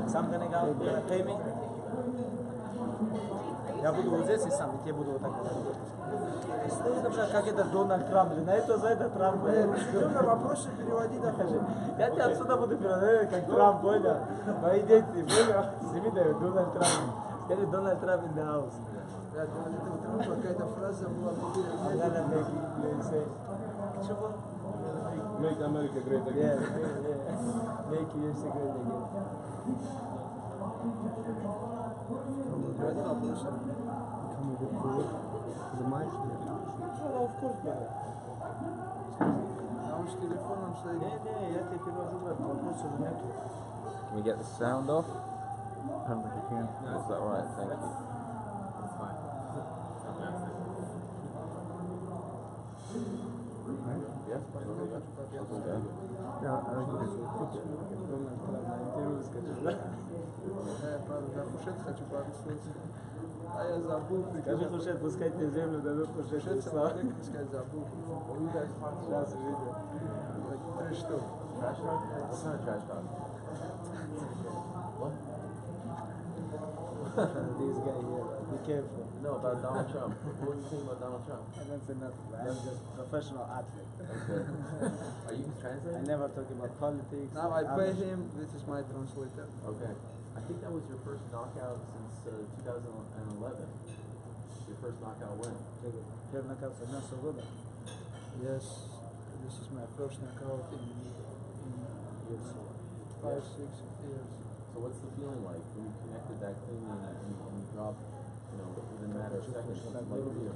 Сам gonna pay me? Я буду вот здесь и сам, и тебе буду вот так вот. Как это Дональд Трамп, на это за это Трамп. На вопросы переводи, докажи. Я тебе отсюда буду переводить, как Трамп, понял? Мои дети, понял? Сними Дональд Трамп. Скажи Дональд Трамп in the house. Какая-то фраза была. Make America great again. Yeah. Make UFC great again. Переводи вопросы. Of course, brother. А он с телефоном стоит. Не, я тебе перевожу, брат, вопросов нету. Can we get the sound off? I don't think you can. Is that right? Thank you. That's fine. Yes, okay. Yeah, I think it's Дональд Трамп на интервью скажи, да? Я, правда, Хушет хочу пару слов. А я забыл. Скажи, Хушет, пускай тебе землю дадут, Хушет. Хушет самолет, сказать, забыл. Сейчас увидим. Три штуки. Trash talk? What kind of trash talk? What? This guy here, be careful. No, about Donald Trump. What do you think about Donald Trump? I don't say nothing, I'm just professional athlete. Okay. Are you translating? I never talk about politics. Now I pay him, this is my translator. Okay. I think that was your first knockout since 2011. Your first knockout win. Первый нокаут со 11 года. Yes, this is my first knockout in UFC. 5, 6 years. So what's the feeling like when you connected that clean and you dropped, within a matter of seconds? What's it like for you?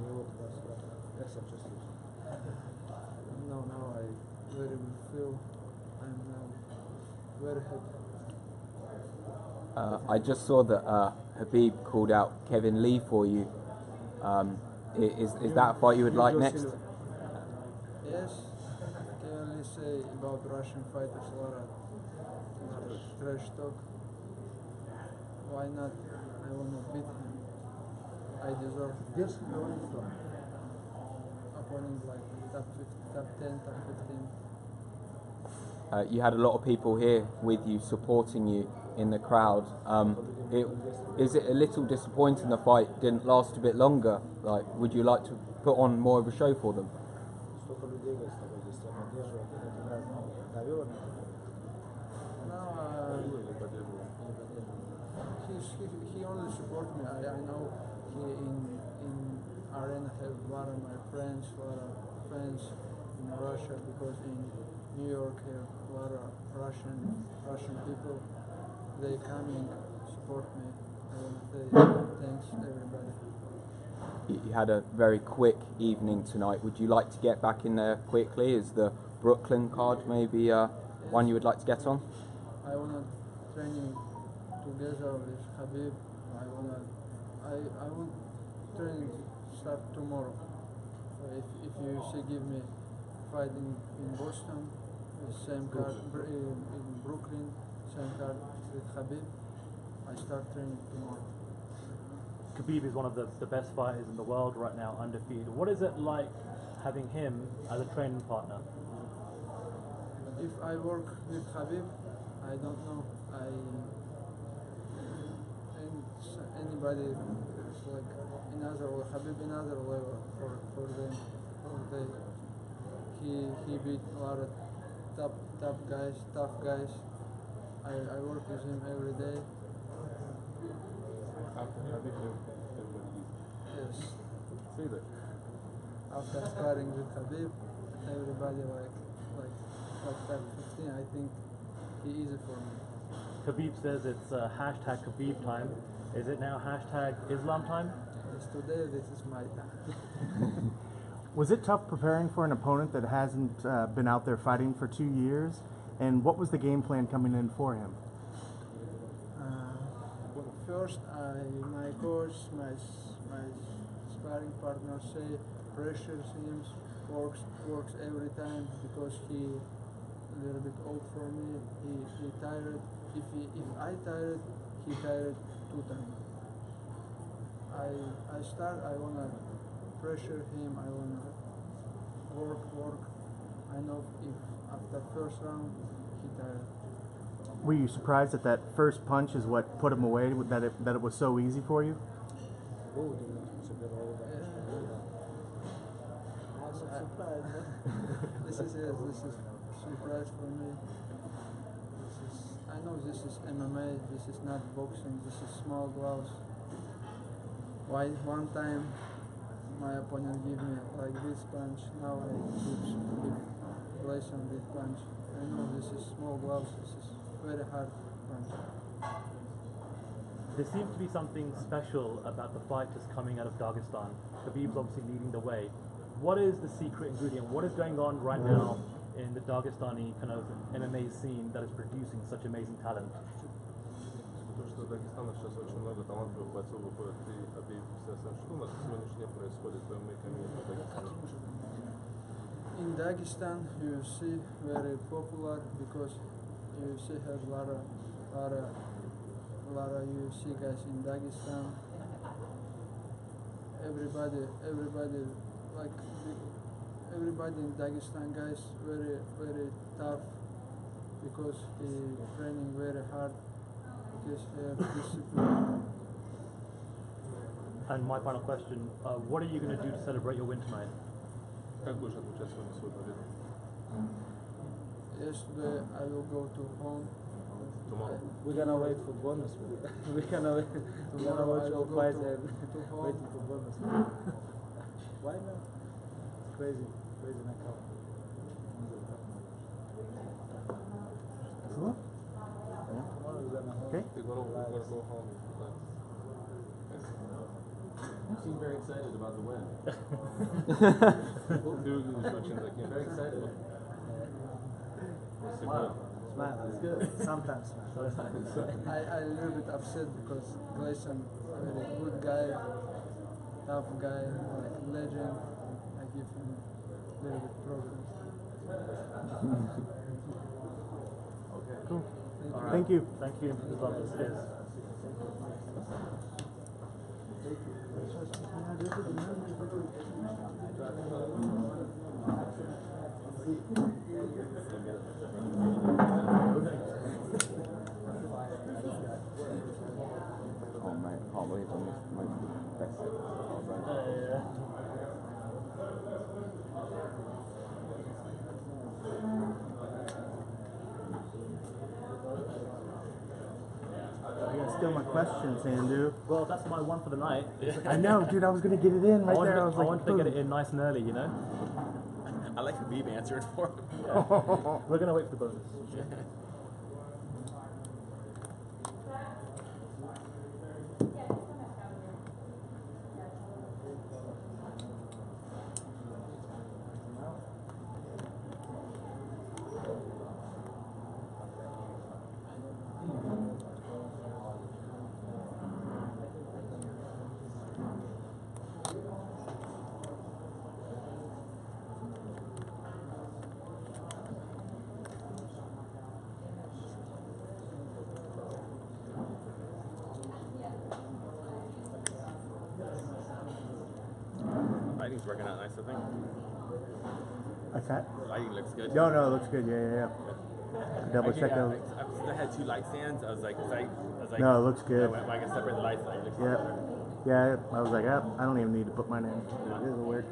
Как себя чувствуешь? Now I very good feel. I'm now very happy. I just saw that Habib called out Kevin Lee for you. Is that a fight you would like next? Yes, I can only say about Russian fighters a lot of trash talk. Why not? I wanna beat him. I deserve Yes, I want to. opponent like top 10, top 15. You had a lot of people here with you, supporting you in the crowd. Is it a little disappointing the fight didn't last a bit longer? Like, would you like to put on more of a show for them? Столько людей с тобой здесь тебя поддерживают, это довело меня. No, he only support me. I know he in arena have a lot of my friends, a lot of friends in Russia because in New York have a lot of Russian people. They coming support me. I want to say thanks everybody. You had a very quick evening tonight. Would you like to get back in there quickly? Is the Brooklyn card maybe one you would like to get on? I wanna training together with Habib. I want training start tomorrow. If you give me fight in Boston, the same card in Brooklyn, same card with Habib, I start training tomorrow. Khabib is one of the best fighters in the world right now, undefeated. What is it like having him as a training partner? If I work with Habib, I don't know. Anybody is like another level. Habib another level for them. He beat a lot of tough guys. I work with him every day. Yes. Say that. After sparring with Habib, everybody like top 15. I think he easy for me. Khabib says it's hashtag Khabib time. Is it now hashtag Islam time? Yes, today this is my time. Was it tough preparing for an opponent that hasn't been out there fighting for 2 years? And what was the game plan coming in for him? First, my coach, my sparring partner say pressures him, works every time because he a little bit old for me. He tired. If I tired, he tired 2 times. I wanna pressure him. I wanna work. I know if after first round he tired. Were you surprised that that first punch is what put him away? That it was so easy for you? This is surprise for me. I know this is MMA. This is not boxing. This is small gloves. Why one time my opponent give me like this punch, now I give Gleison this punch. I know this is small gloves. This is very hard punch. There seems to be something special about the fighters coming out of Dagestan. Khabib's obviously leading the way. What is the secret ingredient? What is going on right now in the Dagestani kind of MMA scene that is producing such amazing talent? Потому что в Дагестане сейчас очень много талантливых бойцов выходят и Хабиб, естественно. Что на сегодняшний день происходит в ММА-комьюнити в Дагестане? In Dagestan, UFC very popular because UFC has a lot of UFC guys in Dagestan. Everybody like everybody in Dagestan guys very tough because he training very hard because he have discipline. And my final question, what are you going to do to celebrate your win tonight? Как будешь отмечать сегодня свою победу? Yesterday I will go to home. Tomorrow. We're gonna wait for bonus. We're gonna watch I will all go fights to and home. waiting for bonus. Why not? Crazy knockout. Cool. Tomorrow we're gonna Okay. You're gonna go home. You seem very excited about the win. Very excited. Smile, it's good. Sometimes smile. I a little bit upset because Gleison very good guy, tough guy, like legend. I give him a little bit problems. Cool. All right. Thank you. Thank you. Good luck. Cheers. Oh mate, can't believe I missed most of the best of it. I got still my questions, Andrew. Well, that's my one for the night. I know, dude. I was gonna get it in right there. I was I like, wanted to get it in nice and early, you know? I like Khabib answered for him. We're going to wait for the bonus. Lighting's working out nice, I think. What's that? Lighting looks good. No, it looks good. Yeah. Double check Yeah, those. I had two light stands. I was like, No, it looks good. When I can separate the lights, it looks Yeah. better. Yeah, I was like, I don't even need to put mine in. It'll work.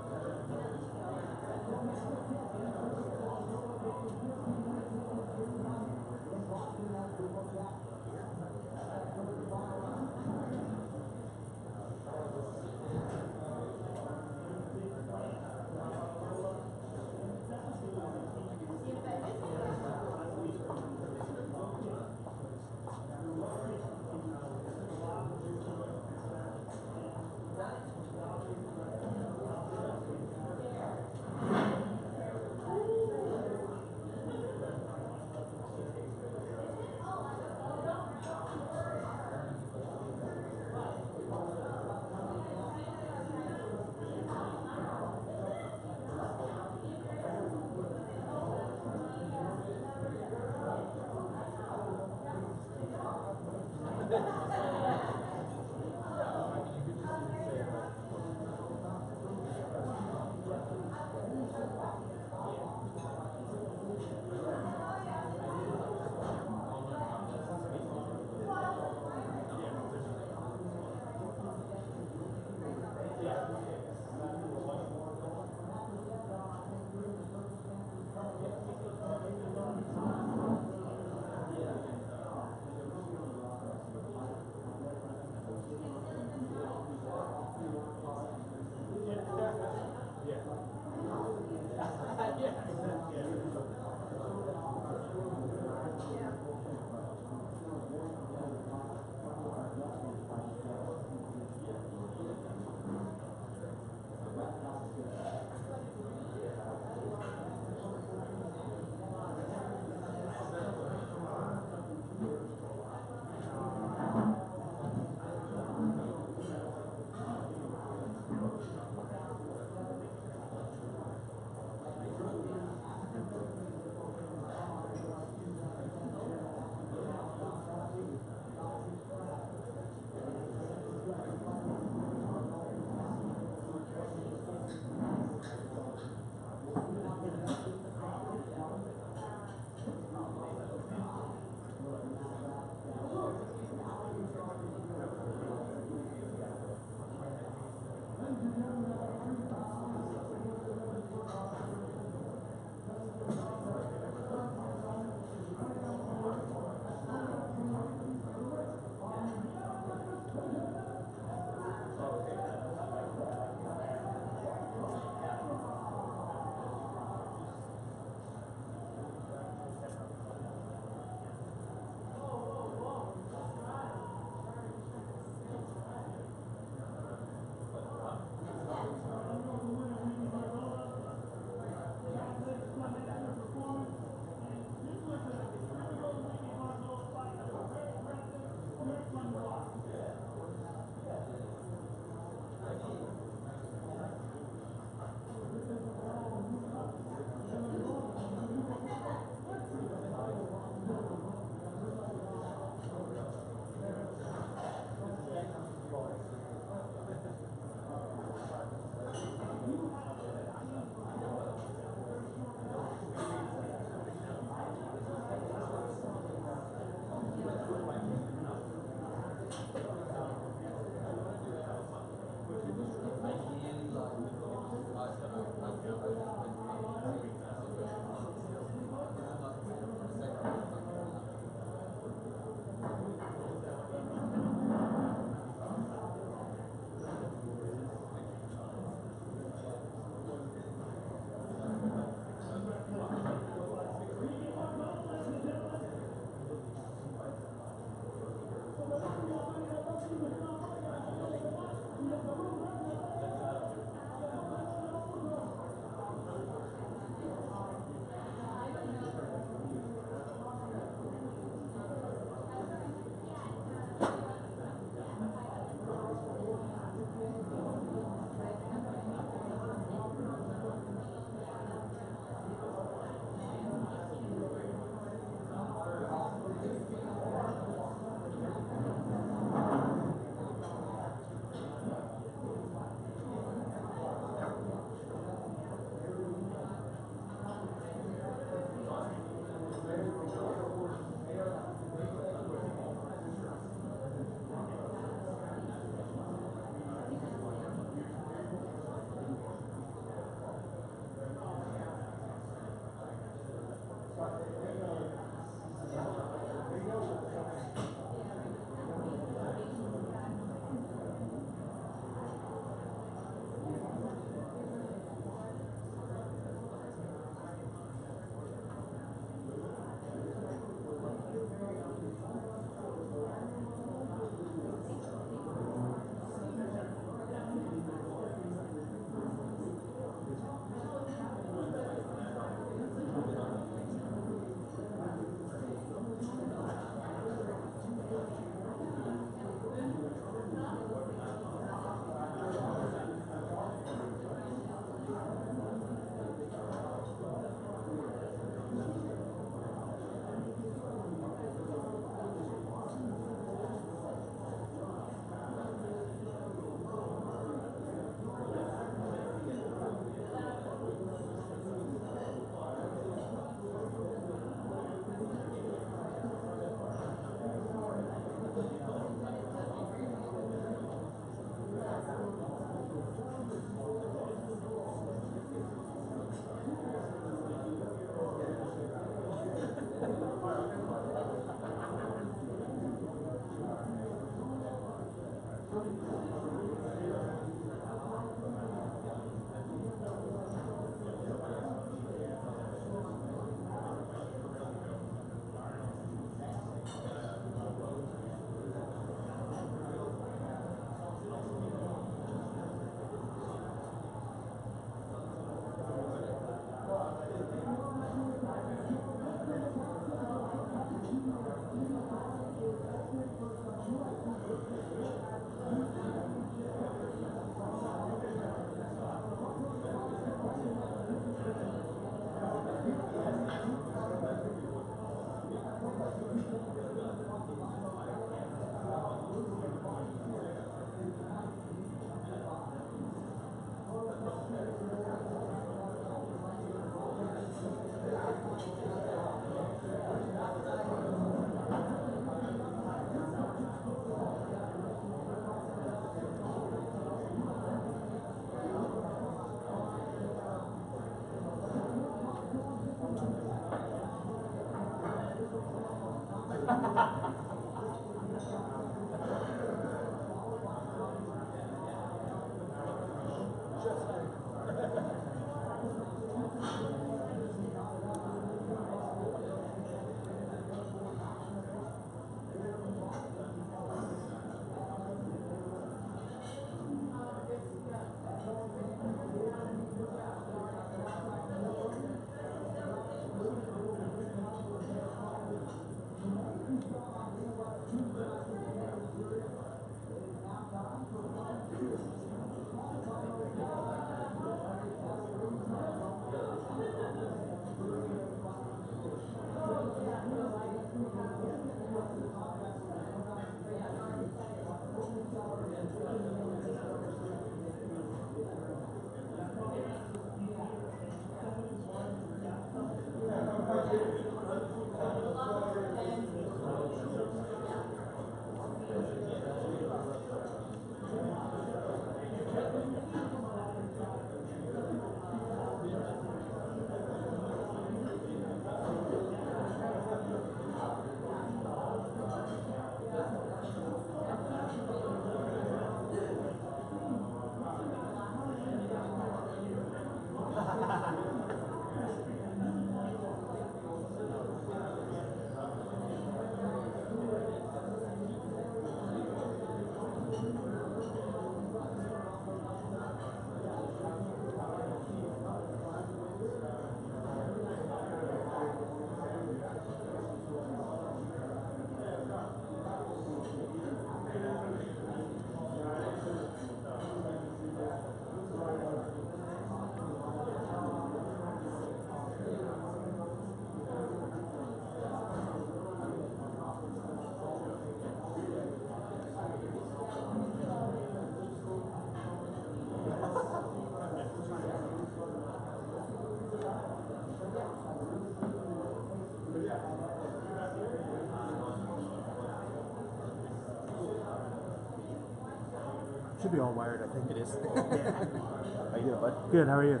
Should be all wired, I think. It is. How you doing, bud? Good, how are you?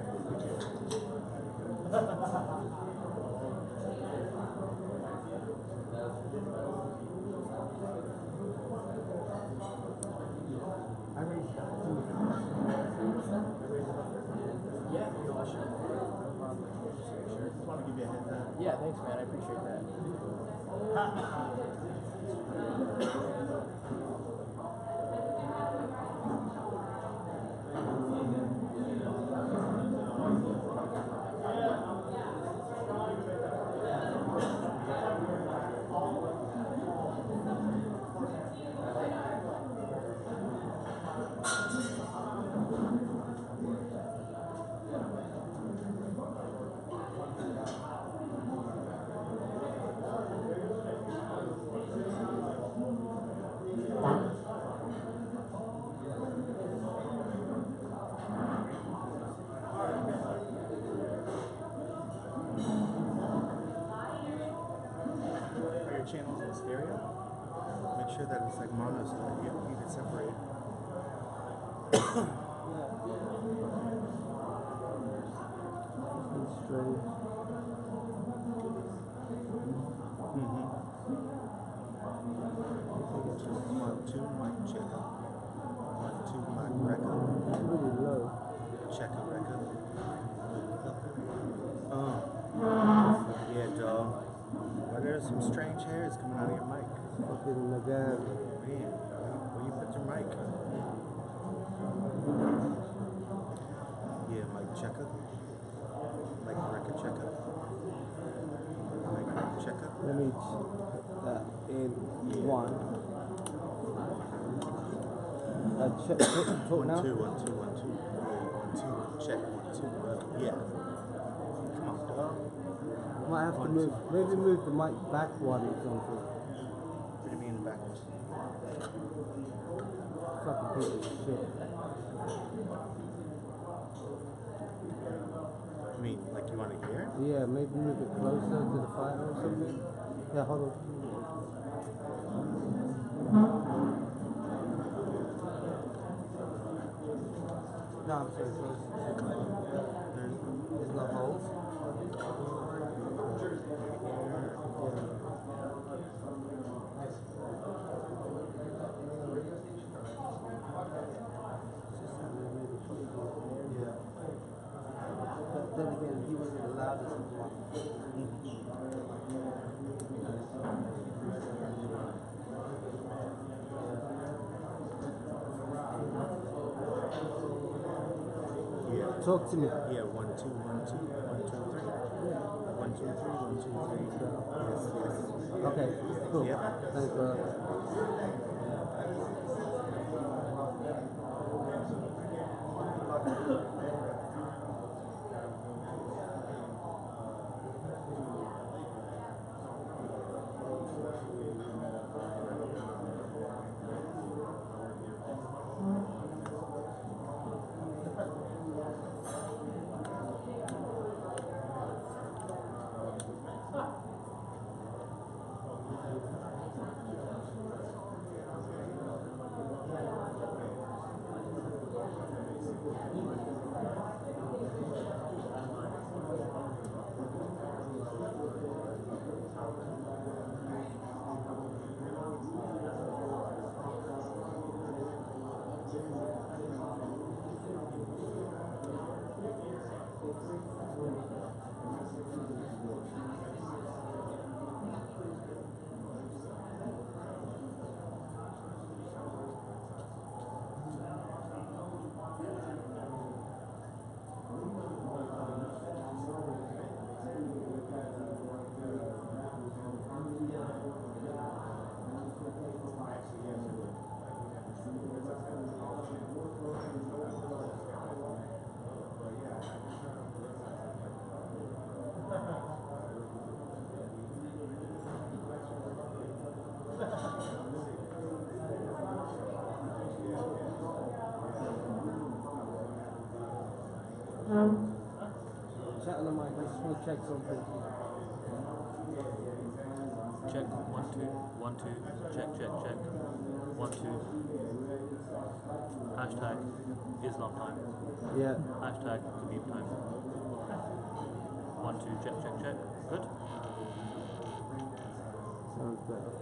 Yeah, no, I should. Just want to give you a heads up. Yeah, thanks, man. I appreciate that. Are your channels in stereo? Make sure that it's like mono so that you can separate. Mm-hmm. Just one, two, mic check. to my record. Really low. Check a record. Yeah, dog. Why there's some strange hairs coming out of your mic? Fucking again. Man, where you put your mic? Yeah, mic checker. Mic record checker. Mic record checker. Let me check that in one. Check talk now. 1 2 1 2 1 2. Yeah, 1 2. Check 1 2. Yeah. Come on, dog. Might have to move. Maybe move the mic back one or something. What do you mean backwards? Fucking piece of shit. I mean, like you want to hear? Yeah, maybe move it closer to the fire or something. Yeah, hold on. No, I'm sorry, close. There's no holes. Yeah. But then again, he wasn't allowed to come on. Yeah. Talk to me. Yeah, 1 2 1 2 1 2 3. 1 2 3 1 2 3. Yes, yes. Okay, cool. Yep. Thanks, brother. Chat on the mic, I just want to check something. Check 1 2 1 2. Check check check 1 2. Hashtag Islam time. Yeah. Hashtag Khabib time. 1 2. Check check check. Good. Sounds better.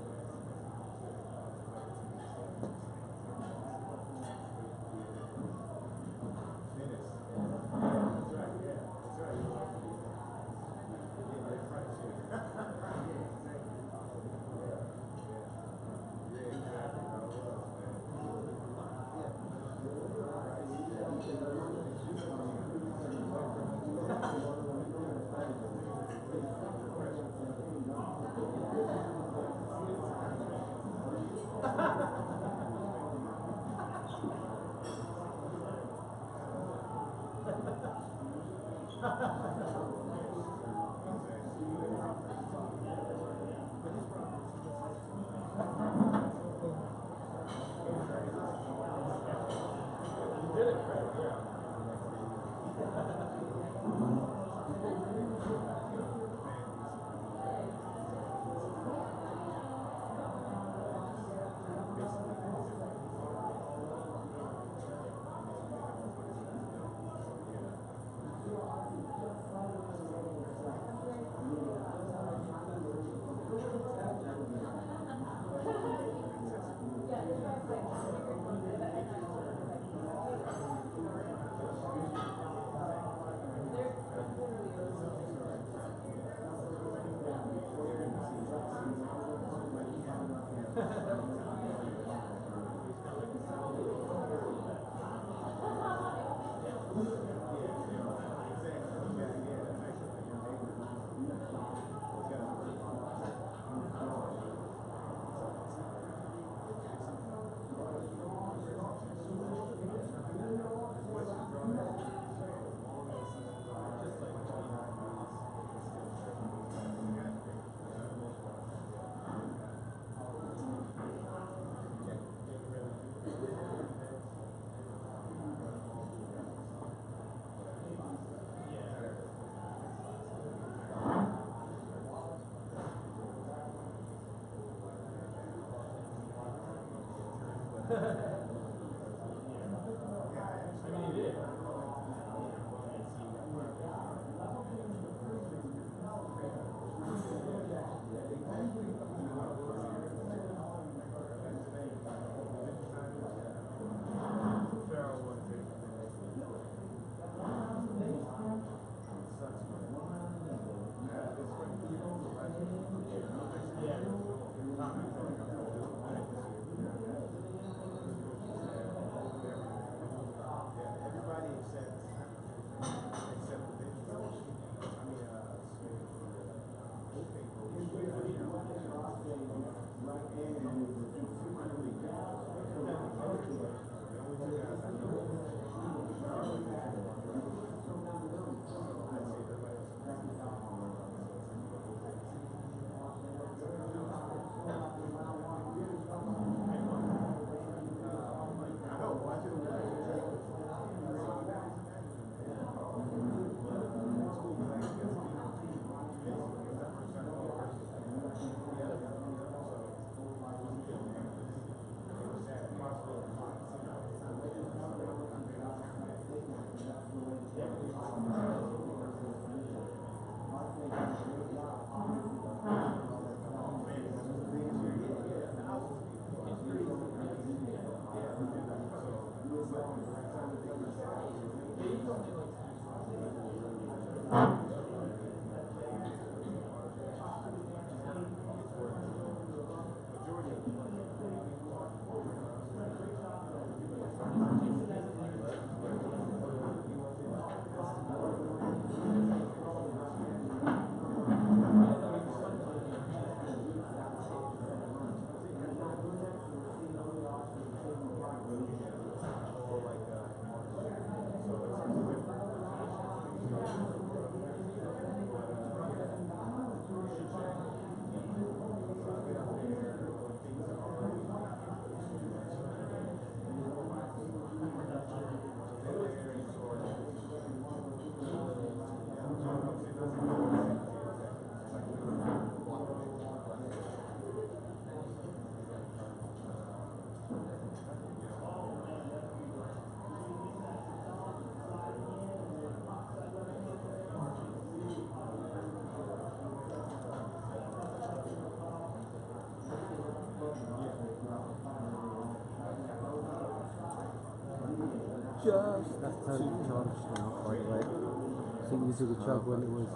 That's totally charged now, by the way. I think you took a chug when it was,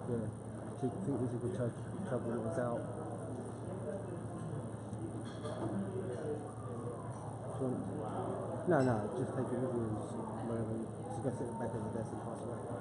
yeah. I think you took a chug when it was out. So, no, just take it with you wherever you just go sit back at the desk and pass it away.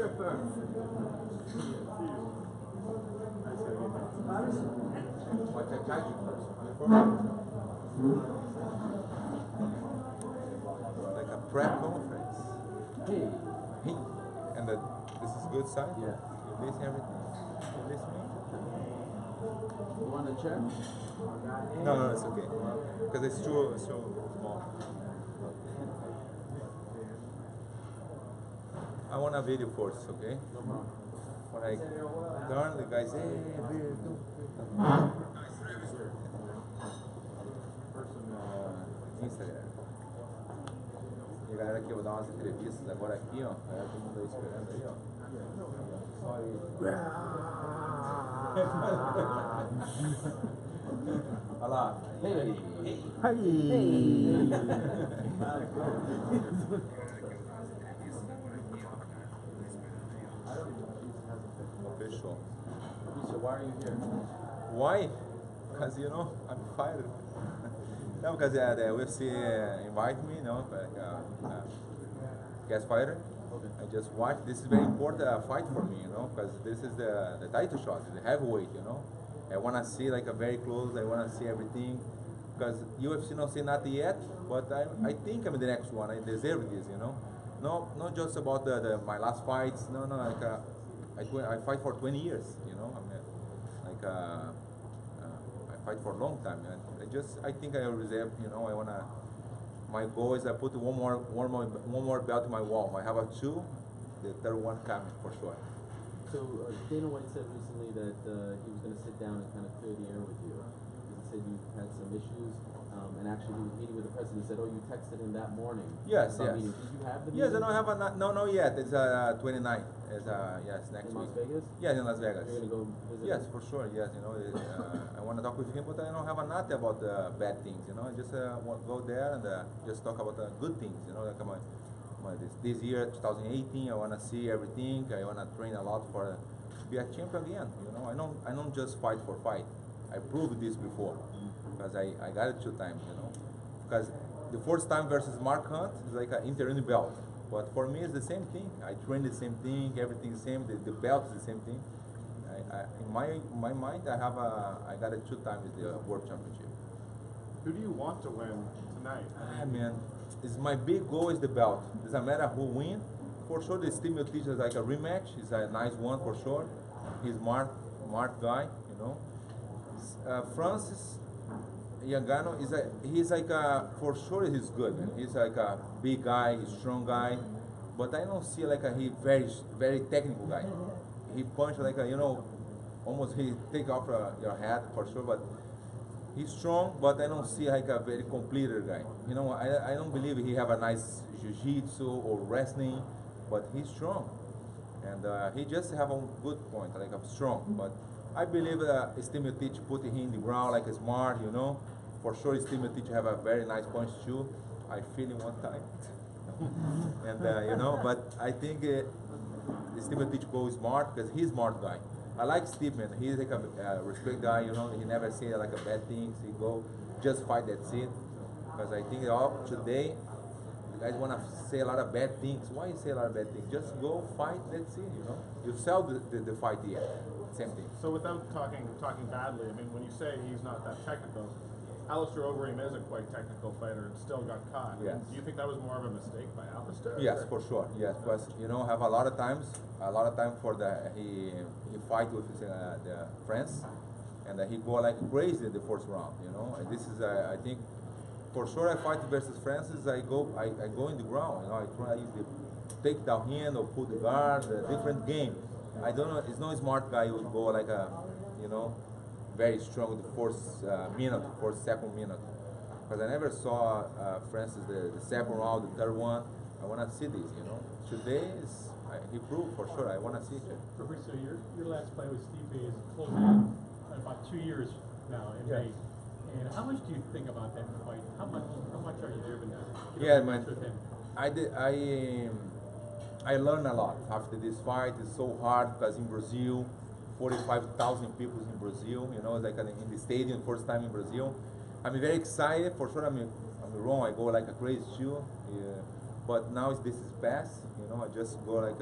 Like a prep conference. Hey. Hey. And this is good side? Yeah. You listen everything? You listening? You want a chair? No, it's okay. Because it's too small. I want a video first, okay? No problem. When I turn, the guy say, hey, beer, go. Instagram. E a galera aqui, eu vou dar umas entrevistas agora aqui, ó. Aí todo mundo aí esperando aí, ó. Só aí. Olha lá. Hey. Fechou. So why are you here? Why? Because I'm fired. No, because the UFC invited me, like guest fighter. Okay. I just watched. This is very important fight for me, because this is the title shot, the heavyweight, I want to see like a very close. I want to see everything, because UFC not say nothing yet, but I think I'm the next one. I deserve this, No, not just about my last fights. No, like I fight for 20 years, I fight for a long time, and I think I deserve, I wanna. My goal is I put one more belt in my wall. I have a two, the third one coming for sure. So Dana White said recently that he was going to sit down and kind of clear the air with you. Because he said you had some issues, and actually he was meeting with the president. He said, "Oh, you texted him that morning." Yes, about yes. meeting. Did you have the Yes, I meeting? don't have no yet. It's 29. It's yes, next In week. Las Vegas? Yes, in Las Vegas. You're going to go visit Yes, him? for sure. Yes, I want to talk with him, but I don't have a nothing about bad things. I just go there and just talk about good things. Like this year, 2018, I want to see everything. I want to train a lot for be a champion again. I don't just fight for fight. I proved this before because I got it 2 times. Because the first time versus Mark Hunt is like an interim belt. But for me, it's the same thing. I train the same thing, everything the same. The belt is the same thing. In my mind, I got it 2 times the world championship. Who do you want to win tonight? Man, it's my big goal is the belt. Doesn't matter who win. For sure, the Steve Miocic is like a rematch. It's a nice one for sure. He's smart guy, Francis Ngannou he's like for sure he's good. Man. He's like a big guy, strong guy, but I don't see like he very technical guy. He punch like almost he take off your head for sure, but he's strong, but I don't see like a very completer guy. I don't believe he have a nice jiu-jitsu or wrestling, but he's strong. And he just have a good point, like I'm strong. But I believe Steve Miocic put him in the ground like a smart, For sure Steve Miocic have a very nice punch too. I feel him one time. And but I think Steve Miocic goes smart because he's smart guy. I like Steve, man. He's like a respect guy, He never say like a bad things. He go just fight, that's it. Because I think today you guys want to say a lot of bad things. Why you say a lot of bad things? Just go fight, that's it, You sell the fight yet. Same thing. So without talking badly, I mean, when you say he's not that technical, Alistair Overeem is a quite technical fighter and still got caught. Yes. Do you think that was more of a mistake by Alistair? Yes, for sure. Yes, because have a lot of time for he fight with the friends, and he go like crazy in the first round. And this is I think for sure I fight versus Francis. I go in the ground. I try to take down hand or put the guard. A different game. I don't know. It's no smart guy who would go like a very strong the first minute, first second minute. Because I never saw Francis the second round, the third one. I want to see this, Today he proved for sure. I want to see it. So your last fight with Stipe is closing in about 2 years now in May. And how much do you think about that fight? How much are you nervous now? Yeah, man. I learned a lot after this fight. It's so hard because in Brazil, 45,000 people in Brazil. Like in the stadium, first time in Brazil. I'm very excited. For sure, I'm wrong. I go like a crazy too. Yeah. But now this is past. I just go like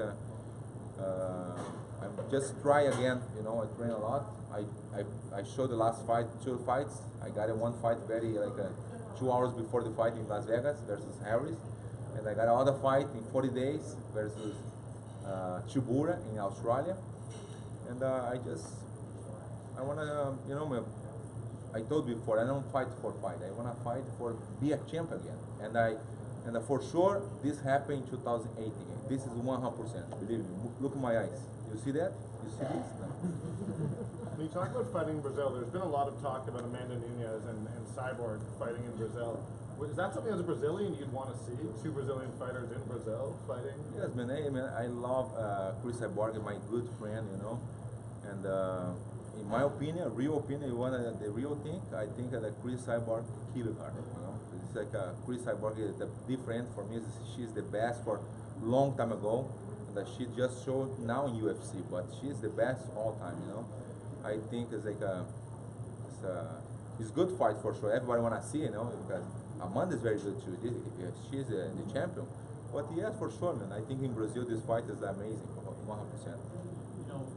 I'm just try again. You know, I train a lot. I showed the last fight, 2 fights. I got in one fight very like 2 hours before the fight in Las Vegas versus Harris, and I got another fight in 40 days versus Chibura in Australia. And I wanna, you know, I told before, I don't fight for fight. I wanna fight for be a champ again. And for sure, this happened in 2008 again. This is 100%. Believe me. Look at my eyes. You see that? You see this? No. When you talk about fighting in Brazil, there's been a lot of talk about Amanda Nunes and Cyborg fighting in Brazil. Is that something as a Brazilian you'd want to see? 2 Brazilian fighters in Brazil fighting? Yes, man. Hey, man, I love Chris Cyborg, my good friend, you know. And in my opinion, real opinion, you want the real thing, I think that Chris Cyborg killed her, you know. It's like Chris Cyborg is the different for me. She's the best for long time ago. And that she just showed now in UFC, but she's the best all time, you know. I think it's like it's good fight for sure. Everybody wanna see, you know, because Amanda is very good too. She's the champion. But yes, for sure, man. I think in Brazil this fight is amazing, 100%. You know,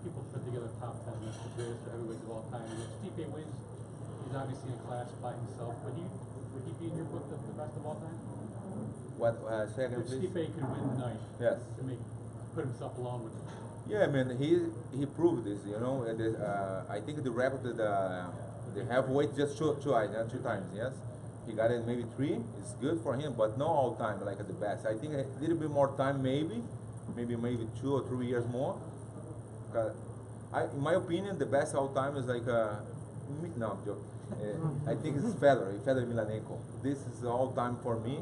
people put together top 10 lists of greatest heavyweights of all time. And if Stipe wins, he's obviously in a class by himself. Would he be in your book the best of all time? What second, If please? Stipe could win tonight, Yes. to put himself along with him. Yeah, I mean, he proved this, you know. I think the record, the heavyweight just two times, yes. He got it maybe 3. It's good for him, but not all time like the best. I think a little bit more time, maybe 2 or 3 years more. In my opinion, the best all time is like no, I'm joking. I think it's Fedor Emelianenko. This is all time for me.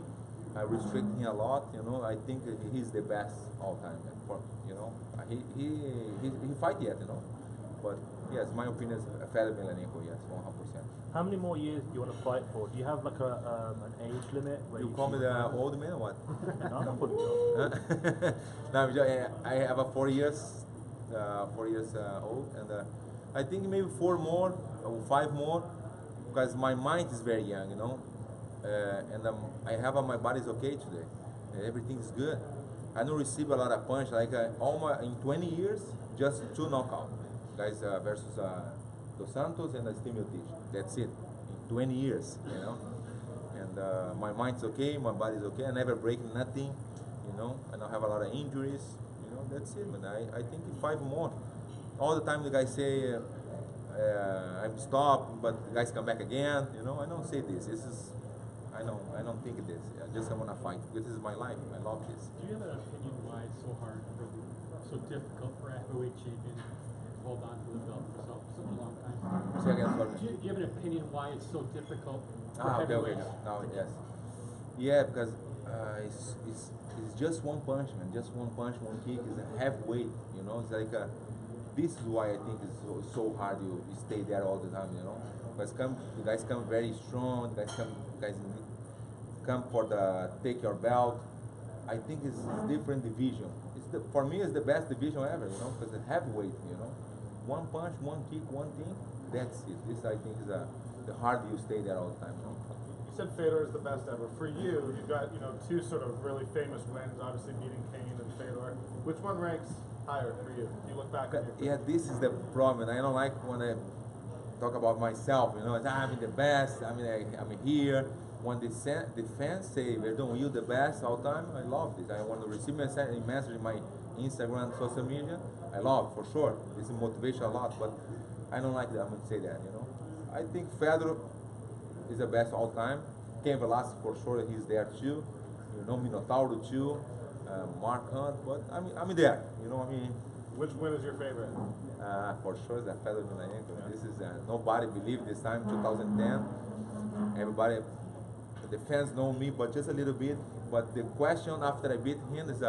I restrict him a lot, you know. I think he's the best all time, for, you know. He fight yet, you know. But yes, my opinion is Fedor Emelianenko, yes, 100%. How many more years do you want to fight for? Do you have like an age limit? Where You call me the old man or what? No, I'm not putting you up. No, I have a 4 years, 4 years old, and I think maybe 4 more or 5 more, because my mind is very young, you know. And I have my body's okay today. Everything's good. I don't receive a lot of punch. Like in 20 years, just 2 knockout guys versus Dos Santos and Steve. That's it. In 20 years, you know. And my mind's okay. My body's okay. I never break nothing, you know. I don't have a lot of injuries, you know. That's it, man. I think 5 more. All the time the guys say I'm stopped, but the guys come back again. You know. I don't say this. This is. I don't think it is. I want to fight. This is my life. I love this. Do you have an opinion why it's so hard, so difficult for a heavyweight champion to hold on to the belt for such a long time? Say again, sorry. Do you have an opinion why it's so difficult for Okay. heavyweights? Now, yes. Yeah, because it's just one punch, man. Just one punch, one kick. It's a heavyweight, you know. It's like this is why I think it's so hard you stay there all the time, you know. Because the guys come very strong. The guys come for the take your belt. I think it's different division. For me, it's the best division ever, you know, because it's heavyweight, you know. One punch, one kick, one thing. That's it. This I think is the harder you stay there all the time, you know. You said Fedor is the best ever. For you, you've got 2 sort of really famous wins, obviously beating Kane and Fedor. Which one ranks higher for you? You look back on your Yeah, this is the problem. I don't like when I talk about myself, you know. I'm the best. I'm here. When the fans say we're doing you the best all time, I love this. I want to receive a message in my Instagram, social media. I love for sure. This motivation a lot, but I don't like that. I'm gonna say that, you know. I think Fedor is the best all time. Cain Velasquez for sure, he's there too. You know, Minotauro too. Mark Hunt, but I'm there. You know, Which win is your favorite? For sure, the Fedor Emelianenko. This is nobody believed this time, 2010. Everybody. The fans know me, but just a little bit. But the question after I beat him is,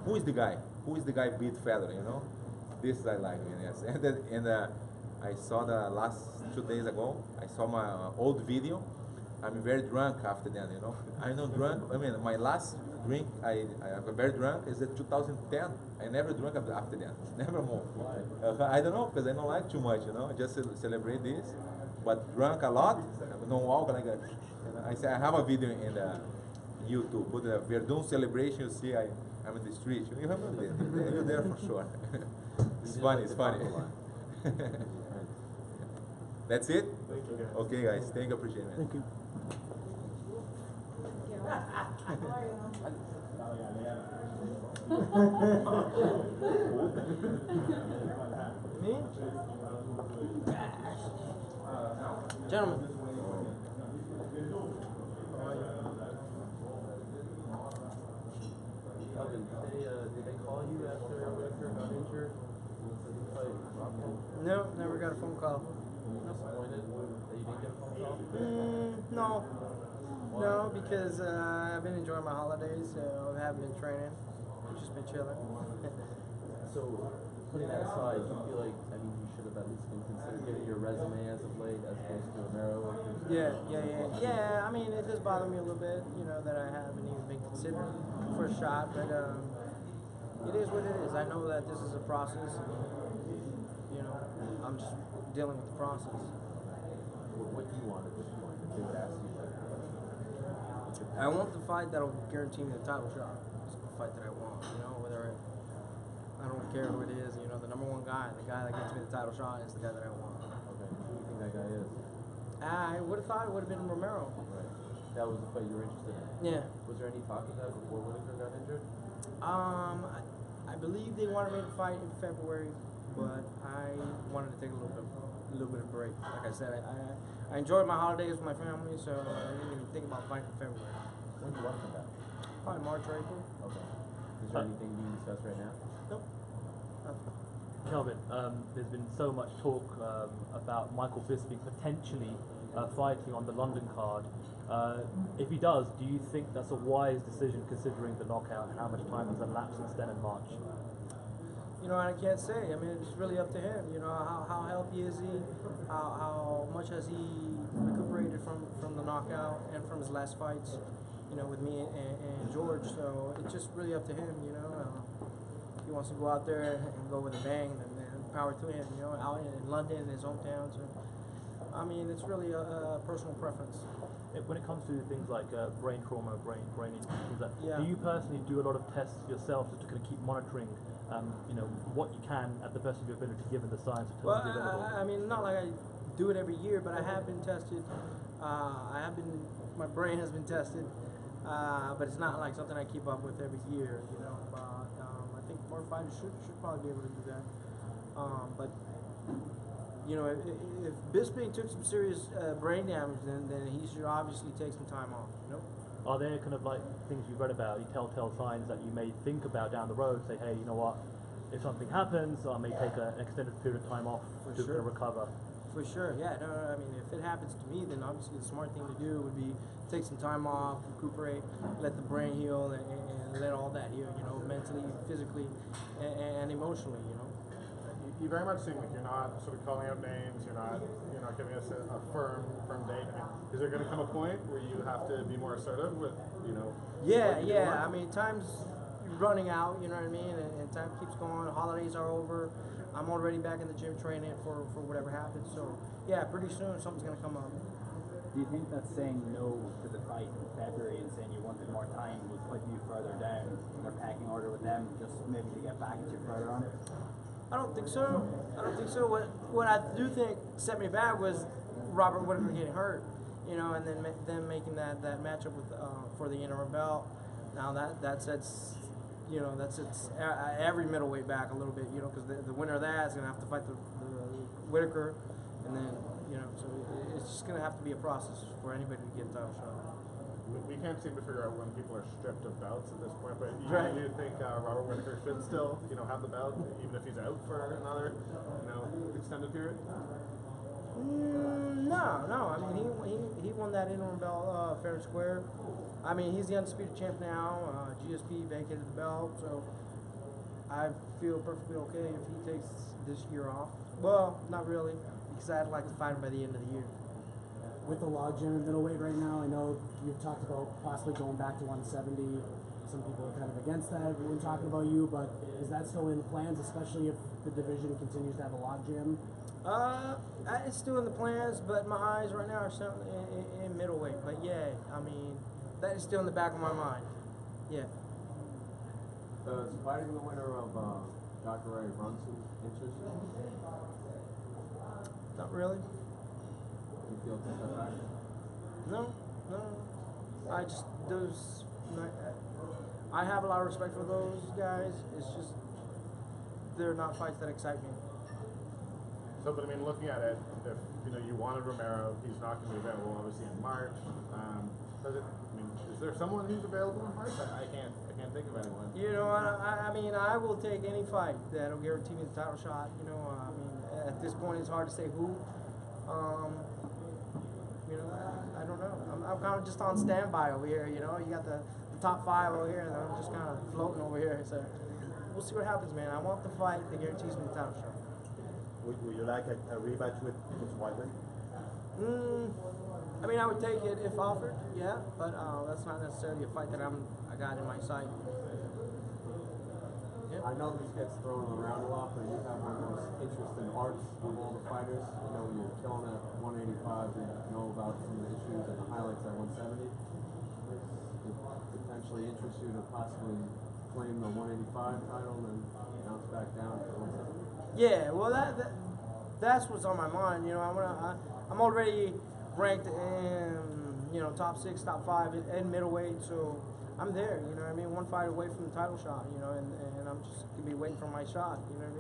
who is the guy? Who is the guy beat Fedor? You know, this I like. Yes, and I saw the last 2 days ago. I saw my old video. I'm very drunk after that. You know, I'm not drunk. My last drink I'm very drunk is at 2010. I never drank after that. Never more. I don't know because I don't like too much. You know, just celebrate this. But drunk a lot. No alcohol. I say I have a video YouTube. Put the Verdun celebration. You see, I'm in the street. You remember it? You're there for sure. It's funny. It's funny. That's it. Thank you, guys. Okay, guys. Thank you. Appreciate it. Thank you. Me? Gentlemen. Kelvin, did they call you after Whitaker got injured? No, never got a phone call. Disappointed that you didn't get a phone call? No. No, because I've been enjoying my holidays, so I haven't been training. I've just been chilling. So, putting that aside, do you feel like, you should have at least been considered getting your resume as of late, as opposed to Romero? Yeah, I mean, it does bother me a little bit, that I haven't even been considered for a shot, but it is what it is. I know that this is a process, and, I'm just dealing with the process. What do you want at this point? If they would ask you I want the fight that'll guarantee me the title shot. It's the fight that I want, whether I don't care who it is, the number one guy, the guy that gets me the title shot is the guy that I want. Okay, who do you think that guy is? I would have thought it would have been Romero. Right. That was the fight you were interested in? Yeah. Was there any talk of that before Whitaker got injured? I believe they wanted me to fight in February, but I wanted to take a little bit of break. Like I said, I enjoyed my holidays with my family, so I didn't even think about fighting in February. When do you want to come back? Probably March or April. Okay. Is there anything being discussed right now? Nope. Nothing. Kelvin, there's been so much talk about Michael Bisping potentially fighting on the London card. If he does, do you think that's a wise decision considering the knockout and how much time has elapsed since then in March? I can't say. I mean, it's really up to him. How healthy is he? How much has he recuperated from the knockout and from his last fights, with me and George. So it's just really up to him, If he wants to go out there and go with a bang, then power to him, out in London, in his hometown. So, I mean, it's really a personal preference. When it comes to things like brain trauma, brain injuries, things like Yeah. do you personally do a lot of tests yourself just to kind of keep monitoring, what you can at the best of your ability given the science of Well, available? I mean, not like I do it every year, but I have been tested. My brain has been tested, but it's not like something I keep up with every year, I think more fighters should probably be able to do that. But if Bisping took some serious brain damage, then he should obviously take some time off. Are there kind of like things you've read about, telltale signs that you may think about down the road, say, hey, you know what, if something happens, I may take an extended period of time off to kind of recover? For sure, yeah. No, I mean, if it happens to me, then obviously the smart thing to do would be take some time off, recuperate, let the brain heal, and let all that heal, mentally, physically, and emotionally, You very much seem like you're not sort of calling out names. You're not giving us a firm date. I mean, is there going to come a point where you have to be more assertive with, Yeah. I mean, time's running out. You know what I mean? And time keeps going. Holidays are over. I'm already back in the gym training for whatever happens. So yeah, pretty soon something's going to come up. Do you think that saying no to the fight in February and saying you wanted more time was putting you further down in their pecking order with them, just maybe to get back at you further on? I don't think so. What I do think set me back was Robert Whitaker getting hurt, and then them making that matchup with for the interim belt. Now that sets every middleweight back a little bit, because the winner of that is going to have to fight the Whitaker, and then so it's just going to have to be a process for anybody to get a title shot. We can't seem to figure out when people are stripped of belts at this point, but Right. you think Robert Whitaker should still, have the belt, even if he's out for another, extended period? No. I mean, he won that interim belt fair and square. I mean, he's the undisputed champ now. GSP vacated the belt, so I feel perfectly okay if he takes this year off. Well, not really, because I'd like to fight him by the end of the year. With the logjam in middleweight right now, I know you've talked about possibly going back to 170. Some people are kind of against that when talking about you, but is that still in the plans, especially if the division continues to have a logjam? It's still in the plans, but my eyes right now are still in middleweight. But yeah, I mean, that is still in the back of my mind. Yeah. Does fighting the winner of Jacare Brunson interest you? Not really. You feel to step back? No. I just those. I have a lot of respect for those guys. It's just they're not fights that excite me. So, but I mean, looking at it, if you wanted Romero, he's not going to be available obviously in March. Is there someone who's available in March? I can't think of anyone. I mean, I will take any fight that'll guarantee me the title shot. I mean, at this point, it's hard to say who. I don't know. I'm kind of just on standby over here. You got the top 5 over here, and I'm just kind of floating over here. So we'll see what happens, man. I want the fight that guarantees me the title shot. Would you like a rematch with Weidman? I mean, I would take it if offered, yeah, but that's not necessarily a fight that I got in my sight. I know this gets thrown around a lot, but you have one of the most interesting arcs of all the fighters. When you're killing at 185, you know about some of the issues and the highlights at 170. It potentially interests you to possibly claim the 185 title and then bounce back down to 170. Yeah, well, that's what's on my mind. I'm already ranked in top 6, top 5 in middleweight, so I'm there. One fight away from the title shot. And I'm just gonna be waiting for my shot.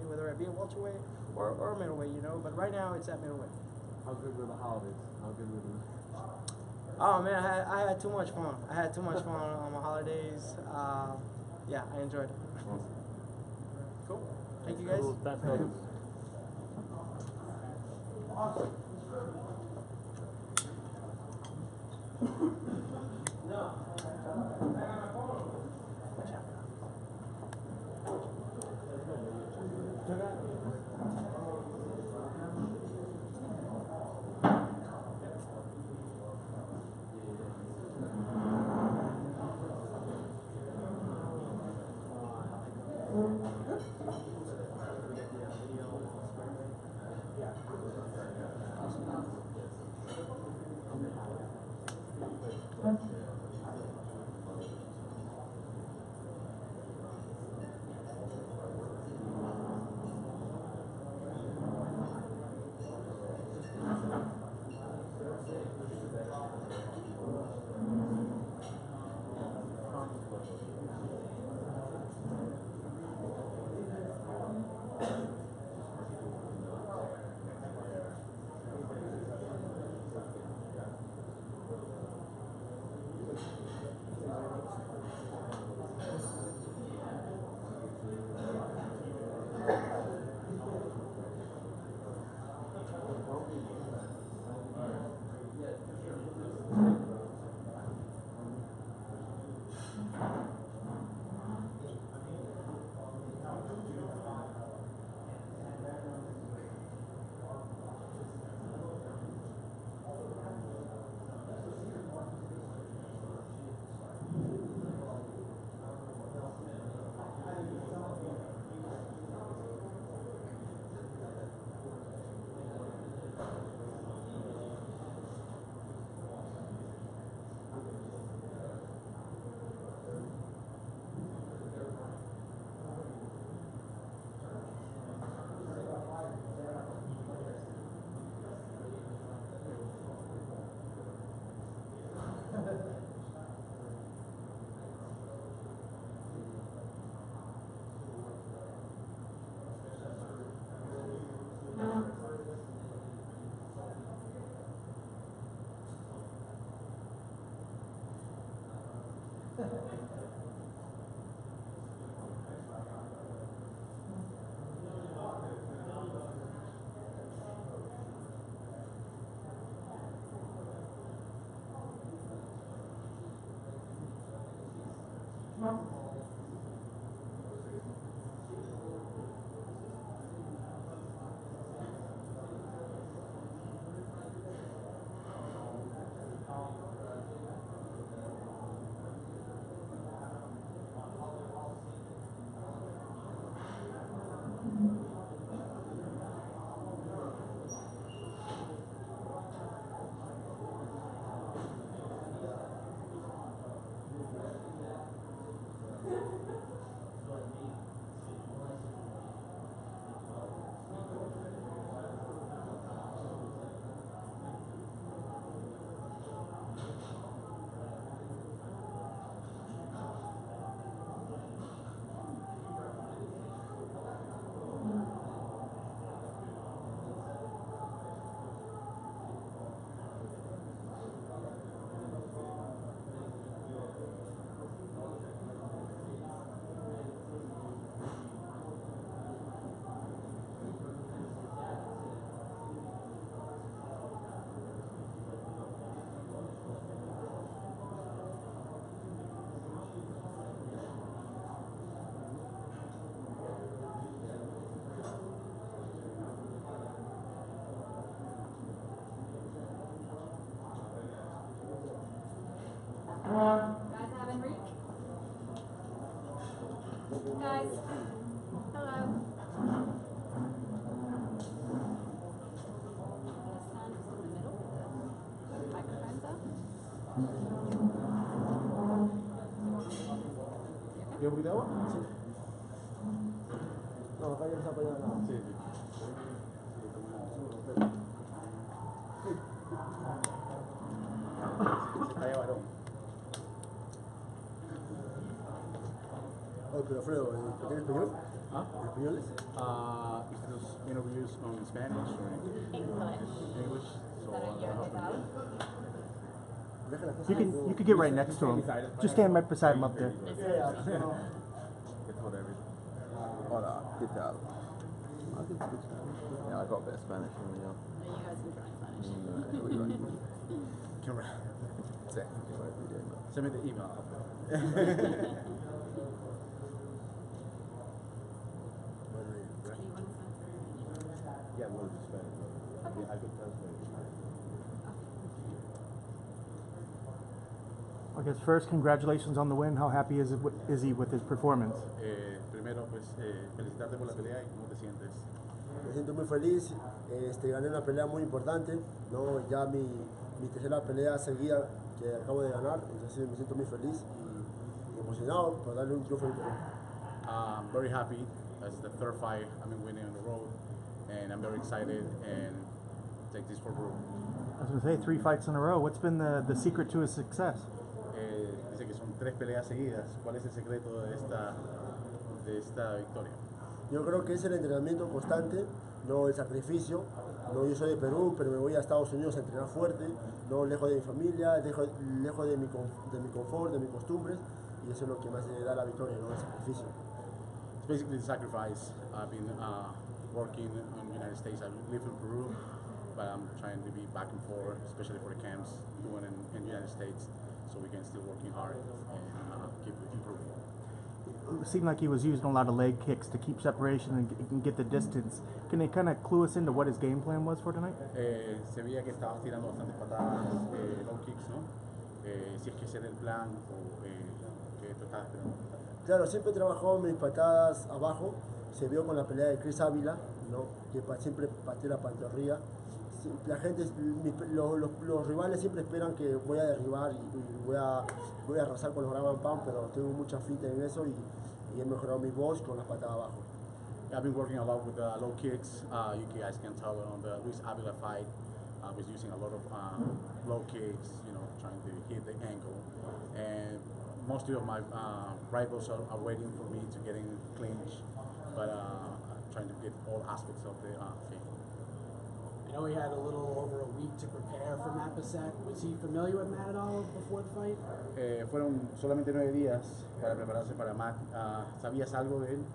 Whether it be a welterweight or a middleweight. But right now it's at middleweight. How good were the holidays? How good were the? Oh man, I had too much fun. I had too much fun on my holidays. Yeah, I enjoyed it. Cool. Thank you guys. Guys, hello. Stand just in the middle with the microphones up. ¿Quieres un poquito de agua? Sí. No, acá ya está apoyado nada. Sí, sí. Ahí varón. Oye, pero Alfredo, ¿tienes español? Huh? ¿Españoles? Is those interviews on Spanish or English. English? So You could get right next to him. Just stand right beside him up there. Hola, ¿qué tal? I can speak Spanish. Yeah, I got a bit of Spanish from you. You guys can try Spanish. Can we Technically, won't be doing that. send me the email? Yeah, no, it's Spanish. I could translate. I guess first, congratulations on the win. How happy is he with his performance? Primero, pues, felicitarte por la pelea y cómo te sientes. Me siento muy feliz, gané una pelea muy importante, ¿no? Ya mi tercera pelea seguida que acabo de ganar, entonces me siento muy feliz y emocionado por darle un triunfo al Perú. I'm very happy. That's the third fight I've been winning on the road, and I'm very excited and take this for Peru. I was going to say 3 fights in a row. What's been the secret to his success? Dice que son 3 peleas seguidas. ¿Cuál es el secreto de esta victoria? Yo creo que es el entrenamiento constante, no el sacrificio. No, yo soy de Perú, pero me voy a Estados Unidos a entrenar fuerte, no lejos de mi familia, lejos de mi confort, de mis costumbres, y eso es lo que más da la victoria, ¿no? El sacrificio. It's basically the sacrifice. I've been working in the United States. I live in Peru, but I'm trying to be back and forth, especially for the camps doing in the United States, so we can still working hard and keep improving. It seemed like he was using a lot of leg kicks to keep separation and get the distance. Can you kind of clue us into what his game plan was for tonight? Se veía que estabas tirando bastantes patadas, low kicks, ¿no? Si es que ese era el plan o que tú estabas esperando. Claro, siempre he trabajado mis patadas abajo, se vio con la pelea de Chris Ávila, ¿no? Que siempre pateé la pantorrilla. La gente, los rivales siempre esperan que voy a derribar y voy a arrasar con los ground and pound, pero tengo mucha finta en eso y he mejorado mi voz con las patadas abajo. I've been working a lot with low kicks. You guys can tell on the Luis Avila fight, I was using a lot of low kicks, you know, trying to hit the ankle. And most of my rivals are waiting for me to get in clinch, but I'm trying to get all aspects of the game. I know he had a little over a week to prepare for Mapasek. Was he familiar with Matt at all before the fight? Fueron solamente 9 días para prepararse para Matt. ¿Sabías algo de él?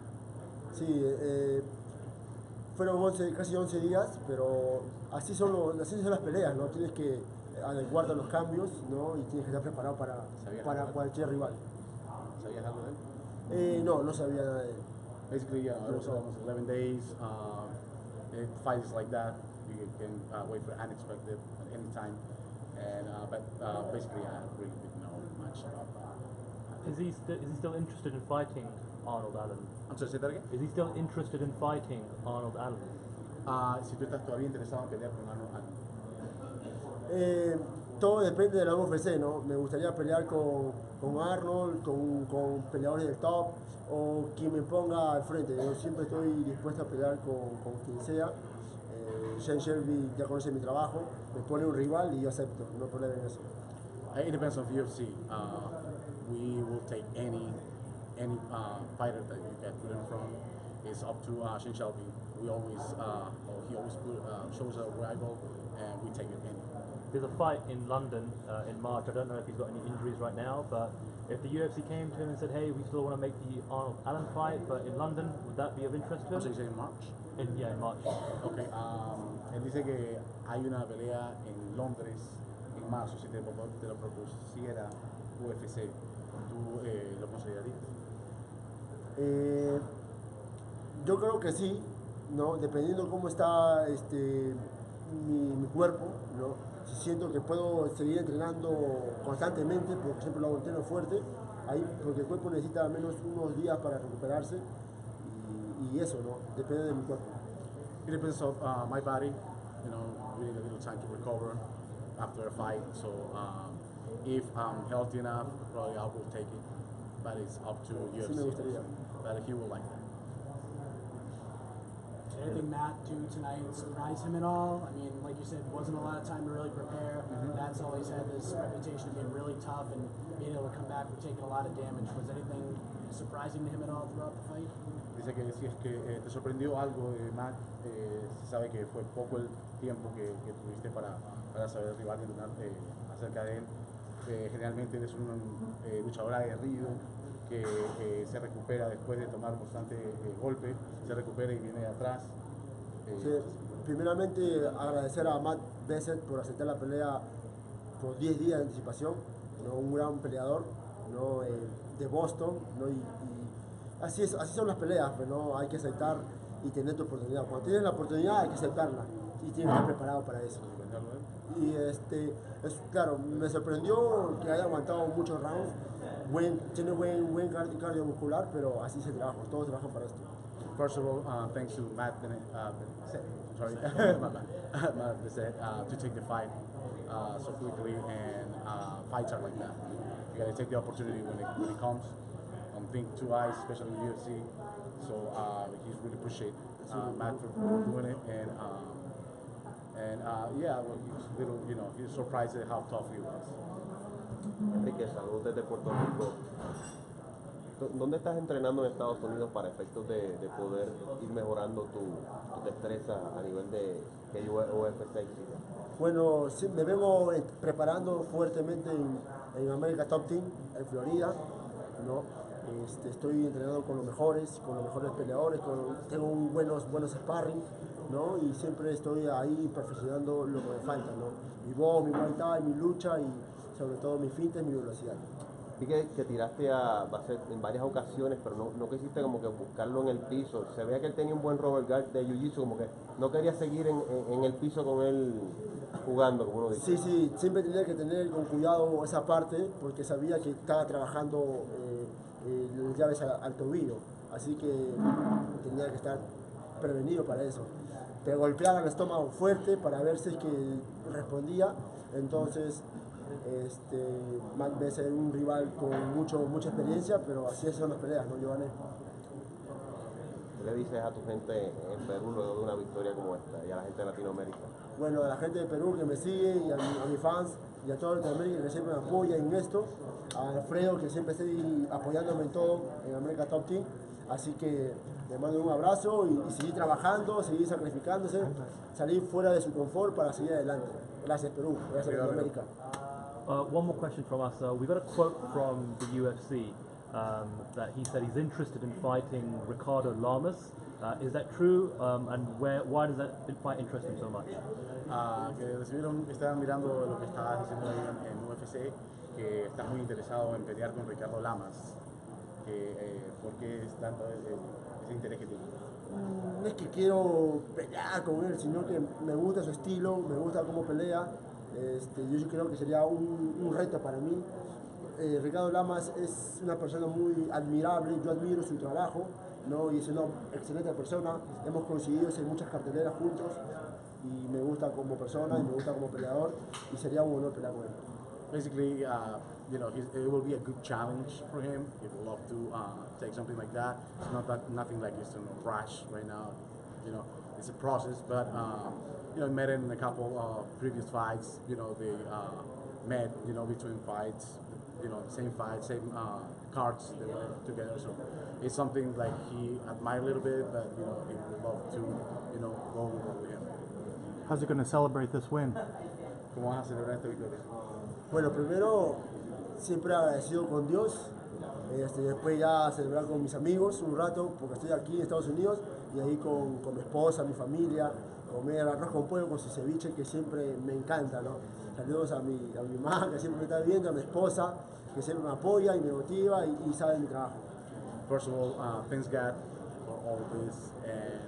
Sí, fueron casi 11 días, pero así son las peleas, ¿no? Tienes que adecuarte a los cambios, ¿no? Y tienes que estar preparado para cualquier rival. ¿Sabías algo de él? No sabía nada de él. Basically, it was almost 11 days. Fights like that, you can wait for unexpected at any time. But basically, I really didn't know much about that. Is he still interested in fighting Arnold Allen? I'm sorry, say that again? Is he still interested in fighting Arnold Allen? Si tú estás todavía interesado en pelear con Arnold Allen. Todo depende de la UFC, ¿no? Me gustaría pelear con Arnold, con peleadores del top o quien me ponga al frente. Yo siempre estoy dispuesto a pelear con quien sea. Shane Shelby ya conoce mi trabajo, me pone un rival y yo acepto, no hay problema en eso. It depends on the UFC. We will take any fighter that you get put in front. It's up to Shane Shelby. We always, he always shows a rival, and we take it any. There's a fight in London in March. I don't know if he's got any injuries right now, but if the UFC came to him and said, hey, we still want to make the Arnold Allen fight, but in London, would that be of interest to him? So you say in March? Yeah, in March. Okay. Él dice que hay una pelea en Londres en marzo, si te lo propusiera UFC, ¿tú lo considerarías? Yo creo que sí, ¿no? Dependiendo cómo está mi cuerpo, ¿no? Si siento que puedo seguir entrenando constantemente, porque siempre lo hago entreno fuerte, ahí, porque el cuerpo necesita al menos unos días para recuperarse y eso, ¿no? Depende de mi cuerpo. It depends on my body. You know, we need a little time to recover after a fight. So if I'm healthy enough, probably I will take it. But it's up to Sí me UFC. gustaría. But he will like that. Did anything Matt do tonight surprise him at all? I mean, like you said, wasn't a lot of time to really prepare. Matt's always had this reputation of being really tough and being able to come back from taking a lot of damage. Was anything surprising to him at all throughout the fight? Dice que si es que te sorprendió algo, Matt, se sabe que fue poco el tiempo que tuviste para saber el rival y entrenar acerca de él. Generalmente eres un luchador aguerrido que se recupera después de tomar constante golpe, se recupera y viene de atrás. Sí, primeramente agradecer a Matt Bessett por aceptar la pelea por 10 días de anticipación, ¿no? Un gran peleador, ¿no? De Boston, ¿no? Y así son las peleas, pero ¿no? Hay que aceptar y tener tu oportunidad. Cuando tienes la oportunidad hay que aceptarla y tienes que estar preparado para eso. Y claro, me sorprendió que haya aguantado muchos rounds, tiene buen cardiovascular, pero así se trabaja, todos trabajan para esto. First of all, thanks to Matt Matt Bessett, to take the fight so quickly, and fights are like that. You gotta take the opportunity when it comes. Think twice, especially with UFC. So he's really appreciate Matt for doing it, and yeah, well, he's little, you know, he's surprised at how tough he was. Enrique, saludos desde Puerto Rico. ¿Dónde estás entrenando en Estados Unidos para efectos de poder ir mejorando tu destreza a nivel de UFC? Bueno, sí, me vengo preparando fuertemente en America Top Team, en Florida, ¿no? Estoy entrenando con los mejores peleadores, tengo buenos sparring, ¿no? Y siempre estoy ahí perfeccionando lo que me falta, ¿no? Mi box, mi muay thai, mi lucha y sobre todo mi finta y mi velocidad. Vi que tiraste a Bessett en varias ocasiones, pero no quisiste como que buscarlo en el piso. Se veía que él tenía un buen rubber guard de jiu-jitsu, como que no quería seguir en el piso con él jugando, como uno dice. Sí, siempre tenía que tener con cuidado esa parte, porque sabía que estaba trabajando llaves al tobillo, así que tenía que estar prevenido para eso. Te golpeaba el estómago fuerte para ver si es que respondía, entonces Matt Bessett era un rival con mucha experiencia, pero así son las peleas, ¿no, Giovanni? ¿Qué le dices a tu gente en Perú luego de una victoria como esta y a la gente de Latinoamérica? Bueno, a la gente de Perú que me sigue y a mis fans y a toda Latinoamérica que siempre me apoya en esto, a Alfredo que siempre está apoyándome en todo en America Top Team, así que le mando un abrazo y seguir trabajando, seguir sacrificándose, salir fuera de su confort para seguir adelante. Gracias Perú, gracias Latinoamérica. One more question from us. We got a quote from the UFC that he said he's interested in fighting Ricardo Lamas. Is that true? And why does that fight interest him so much? Que estaban mirando lo que estabas diciendo ahí en UFC, que estás muy interesado en pelear con Ricardo Lamas. ¿Por qué es tanto ese interés que tiene? No es que quiero pelear con él, sino que me gusta su estilo, me gusta cómo pelea. Yo creo que sería un reto para mí. Ricardo Lamas es una persona muy admirable, yo admiro su trabajo, ¿no? Y es una excelente persona. Hemos coincidido en muchas carteleras juntos y me gusta como persona y me gusta como peleador y sería un honor pelear con él. Basically, you know, it will be a good challenge for him. He would love to take something like that. It's nothing like it's in a rush right now. You know, it's a process. But you know, met in a couple of previous fights. You know, they met. You know, between fights. You know, same fight, same cards. They were together. So it's something like he admired a little bit, but you know, he would love to, you know, go with him. How's he going to celebrate this win? ¿Cómo vas a celebrar esta victoria? Bueno, primero siempre agradecido con Dios, después ya celebrar con mis amigos un rato, porque estoy aquí en Estados Unidos, y ahí con mi esposa, mi familia, comer arroz con pollo con su ceviche, que siempre me encanta, ¿no? Saludos a mi mamá, que siempre me está viendo, a mi esposa, que siempre me apoya y me motiva y sabe mi trabajo. First of all, thanks God for all this, and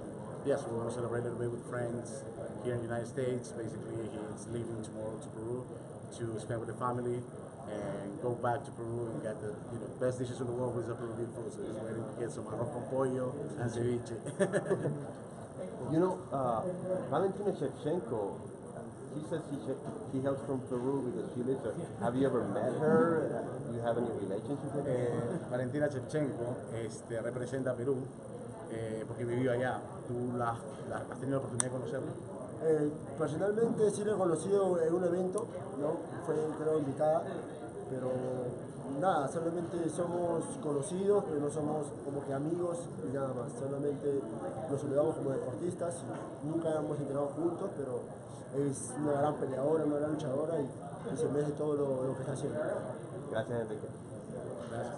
yes, we want to celebrate a little bit with friends here in the United States. Basically, he's leaving tomorrow to Peru to spend with the family, and go back to Peru and get the best dishes in the world with the Peruvian food. So just waiting to get some arroz con pollo and ceviche. Valentina Shevchenko, she says she hails from Peru because she lives there. Have you ever met her? Do you have any relationship with her? Valentina Shevchenko representa a Perú porque vivió allá. ¿Tú has tenido la oportunidad de conocerla? Personalmente sí la he conocido en un evento, ¿no? Fue, creo, invitada, pero nada, solamente somos conocidos, pero no somos como que amigos y nada más. Solamente nos saludamos como deportistas, nunca hemos entrenado juntos, pero es una gran peleadora, una gran luchadora y se merece todo lo que está haciendo. Gracias, Enrique. Gracias.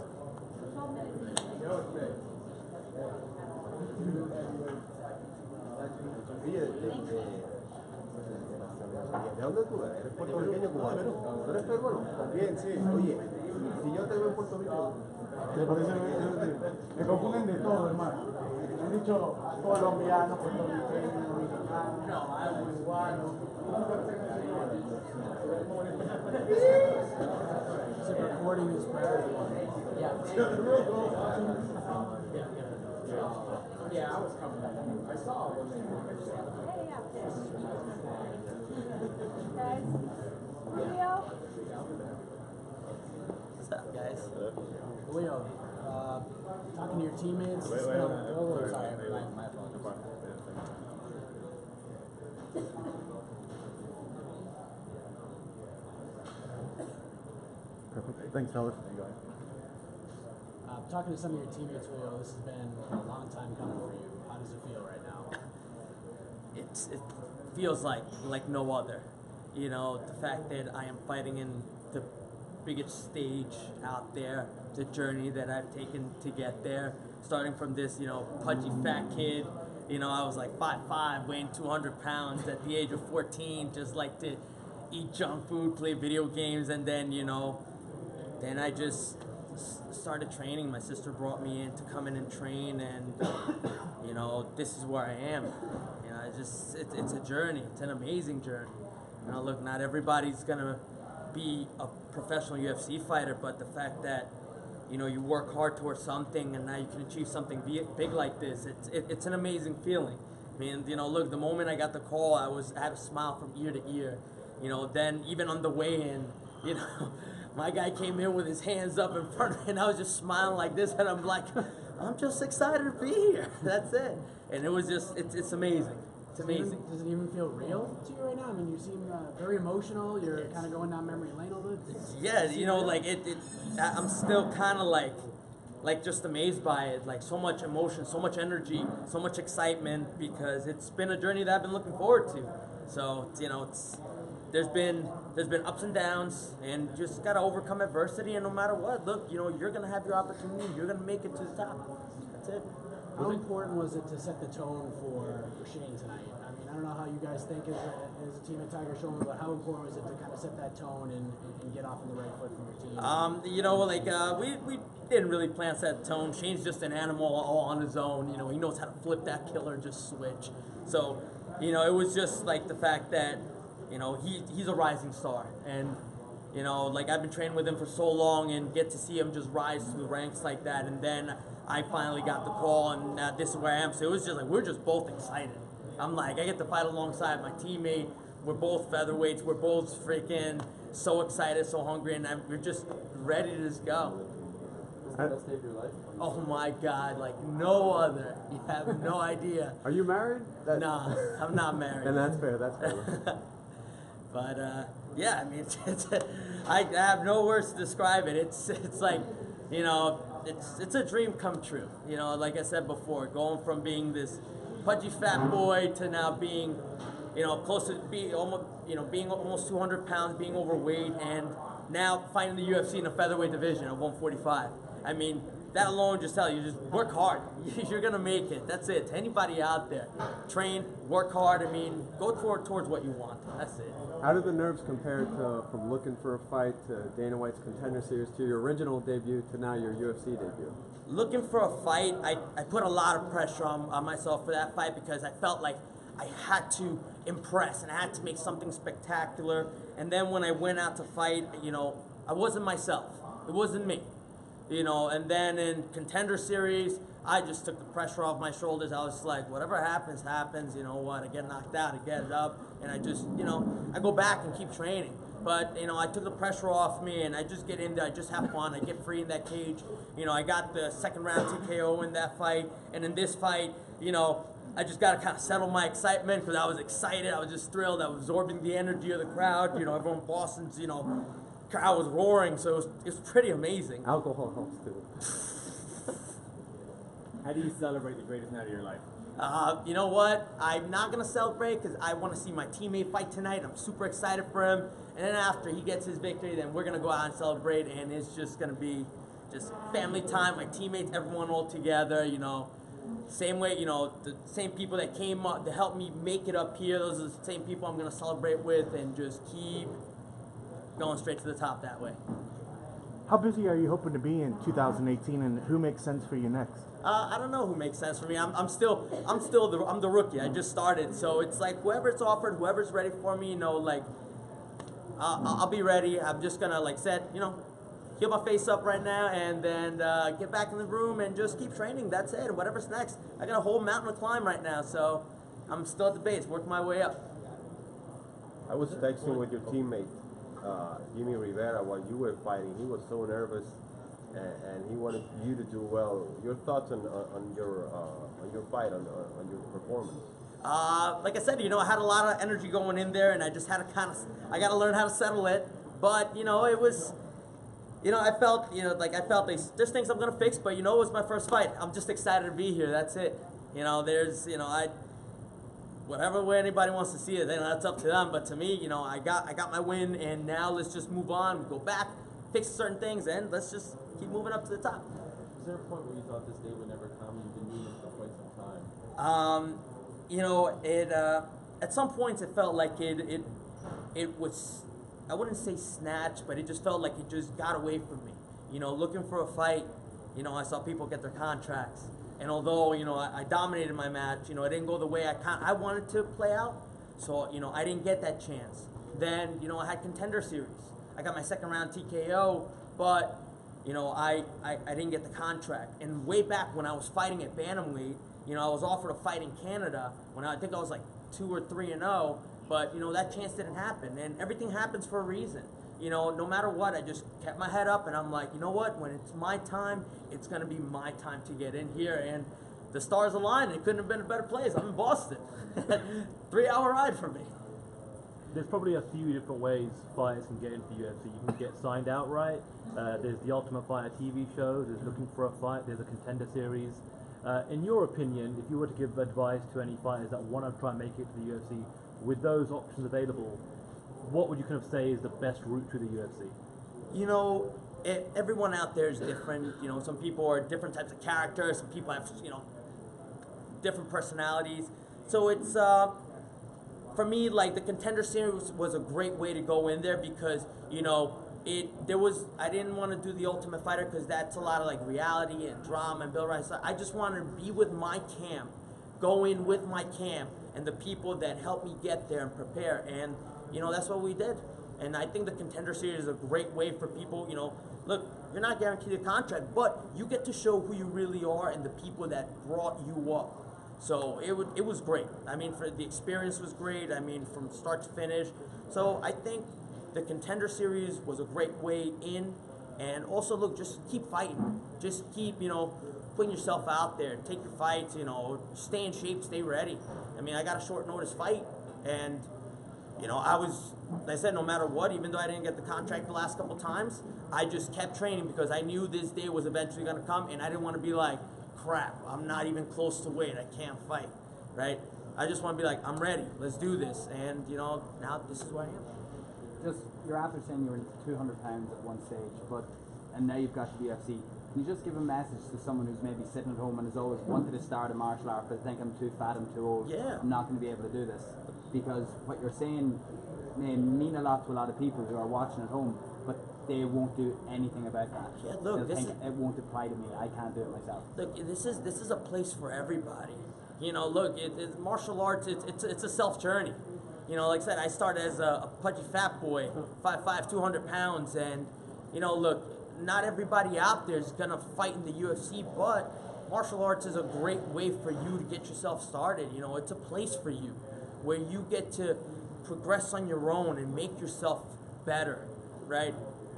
¿De dónde tú eres? ¿Eres puertorriqueño cubano? ¿Tú eres peruano? También, sí. Oye, si yo te veo en Puerto Rico... Me confunden de todo, hermano. Me han dicho colombiano, puertorriqueño, mexicano, cubano. So recording is for everyone. Yeah, I was coming. I saw when they were. Guys, video. What's up, guys? Leo, talking to your teammates. Sorry, my apologies. Perfect. Thanks, fellas. Talking to some of your teammates, Leo, this has been a long time coming for you. How does it feel right now? It feels like no other. You know, the fact that I am fighting in the biggest stage out there, the journey that I've taken to get there, starting from this, pudgy fat kid. I was like 5'5", weighing 200 pounds at the age of 14, just like to eat junk food, play video games, and then, then I just started training. My sister brought me in to come in and train, and this is where I am. It's a journey. It's an amazing journey. Look, not everybody's gonna be a professional UFC fighter, but the fact that you work hard towards something and now you can achieve something big like this, it's an amazing feeling. I mean, look, the moment I got the call, I had a smile from ear to ear. Then even on the way in, my guy came in with his hands up in front of me, and I was just smiling like this, and I'm like, I'm just excited to be here. That's it. And it was just, it's amazing. It's amazing. Does it even feel real to you right now? I mean, you seem very emotional. You're kind of going down memory lane a little bit. Yeah, I'm still kind of like just amazed by it. Like so much emotion, so much energy, so much excitement, because it's been a journey that I've been looking forward to. So, there's been ups and downs, and you just gotta overcome adversity. And no matter what, look, you're gonna have your opportunity. You're gonna make it to the top. That's it. How important was it to set the tone for Shane tonight? I mean, I don't know how you guys think as a team at Tiger Showman, but how important was it to kind of set that tone and get off on the right foot from your team? We didn't really plan to set the tone. Shane's just an animal all on his own. He knows how to flip that killer and just switch. So, it was just like the fact that, he's a rising star. And, I've been training with him for so long and get to see him just rise through the ranks like that. And then I finally got the call, and this is where I am. So it was just like, we're just both excited. I'm like, I get to fight alongside my teammate. We're both featherweights. We're both freaking so excited, so hungry, and we're just ready to just go. Was the best day of your life? Oh my God, like no other. You have no idea. Are you married? Nah, I'm not married. And that's fair, that's fair. But yeah, I mean, I have no words to describe it. It's like, it's a dream come true. Like I said before, going from being this pudgy fat boy to now being, close to being almost 200 pounds, being overweight, and now fighting the UFC in a featherweight division at 145. I mean, that alone just tells you, just work hard. You're gonna make it. That's it. To anybody out there, train, work hard. I mean, go towards what you want. That's it. How did the nerves compare to from looking for a fight to Dana White's Contender Series to your original debut to now your UFC debut? Looking for a fight, I put a lot of pressure on myself for that fight because I felt like I had to impress and I had to make something spectacular. And then when I went out to fight, I wasn't myself. It wasn't me. You know, and then in Contender Series, I just took the pressure off my shoulders. I was like, whatever happens, happens. You know what? I get knocked out, I get it up, and I just, you know, I go back and keep training. But, you know, I took the pressure off me, and I just get in there. I just have fun. I get free in that cage. You know, I got the second round TKO in that fight, and in this fight, you know, I just got to kind of settle my excitement because I was excited. I was just thrilled. I was absorbing the energy of the crowd. You know, everyone in Boston's, you know, crowd was roaring, so it was pretty amazing. Alcohol helps too. How do you celebrate the greatest night of your life? You know what? I'm not going to celebrate because I want to see my teammate fight tonight. I'm super excited for him. And then after he gets his victory, then we're going to go out and celebrate. And it's just going to be just family time, my teammates, everyone all together, you know. Same way, you know, the same people that came up to help me make it up here, those are the same people I'm going to celebrate with and just keep going straight to the top that way. How busy are you hoping to be in 2018, and who makes sense for you next? I don't know who makes sense for me. I'm the rookie. I just started, so it's like whoever's offered, whoever's ready for me, you know, like I'll be ready. I'm just gonna, like said, you know, heal my face up right now, and then get back in the room and just keep training. That's it. Whatever's next. I got a whole mountain to climb right now, so I'm still at the base, working my way up. I was texting with your teammate, Jimmy Rivera, while you were fighting. He was so nervous, and he wanted you to do well. Your thoughts on your fight, on your performance? Like I said, you know, I had a lot of energy going in there, and I just had to I got to learn how to settle it. But, you know, it was, you know, I felt there's things I'm going to fix, but, you know, it was my first fight. I'm just excited to be here. That's it. You know, whatever way anybody wants to see it, then that's up to them. But to me, you know, I got my win, and now let's just move on, go back, fix certain things, and let's just keep moving up to the top. Is there a point where you thought this day would never come? You've been doing this for quite some time. You know, at some points it felt like it was, I wouldn't say snatched, but it just felt like it just got away from me. You know, looking for a fight, you know, I saw people get their contracts. And although, you know, I dominated my match, you know, it didn't go the way I wanted to play out. So, you know, I didn't get that chance. Then, you know, I had Contender Series. I got my second round TKO, but, you know, I didn't get the contract. And way back when I was fighting at bantamweight, you know, I was offered a fight in Canada when I think I was like 2 or 3-0, but, you know, that chance didn't happen. And everything happens for a reason. You know, no matter what, I just kept my head up, and I'm like, you know what, when it's my time, it's going to be my time to get in here. And the stars aligned, and it couldn't have been a better place. I'm in Boston. 3-hour ride for me. There's probably a few different ways fighters can get into UFC. You can get signed outright. There's the Ultimate Fighter TV shows. There's Looking for a Fight. There's a Contender Series. In your opinion, if you were to give advice to any fighters that want to try and make it to the UFC, with those options available, what would you kind of say is the best route to the UFC? You know, everyone out there is different. You know, some people are different types of characters. Some people have, you know, different personalities. So it's, for me, like the Contender Series was a great way to go in there because, you know, I didn't want to do the Ultimate Fighter because that's a lot of like reality and drama and Bill Rice. I just wanted to be with my camp, go in with my camp and the people that helped me get there and prepare. And, you know, that's what we did. And I think the Contender Series is a great way for people, you know, look, you're not guaranteed a contract, but you get to show who you really are and the people that brought you up. So it was great. I mean, the experience was great. I mean, from start to finish. So I think the Contender Series was a great way in. And also, look, just keep fighting. Just keep, you know, putting yourself out there. Take your fights, you know, stay in shape, stay ready. I mean, I got a short notice fight, and, you know, like I said, no matter what, even though I didn't get the contract the last couple times, I just kept training because I knew this day was eventually going to come, and I didn't want to be like, crap, I'm not even close to weight, I can't fight, right? I just want to be like, I'm ready, let's do this, and, you know, now this is where I am. Just, you're after saying you were 200 pounds at one stage, and now you've got to the UFC. Can you just give a message to someone who's maybe sitting at home and has always wanted to start a martial art but think I'm too fat, I'm too old, I'm not going to be able to do this? Because what you're saying may mean a lot to a lot of people who are watching at home, but they won't do anything about that. Yeah, look, they'll think it won't apply to me, I can't do it myself. Look, this is a place for everybody. You know, look, it's martial arts, it's a self journey. You know, like I said, I started as a pudgy fat boy, 5'5", 200 pounds, and you know, look, not everybody out there is gonna fight in the UFC, but martial arts is a great way for you to get yourself started. You know, it's a place for you where you get to progress on your own and make yourself better, right?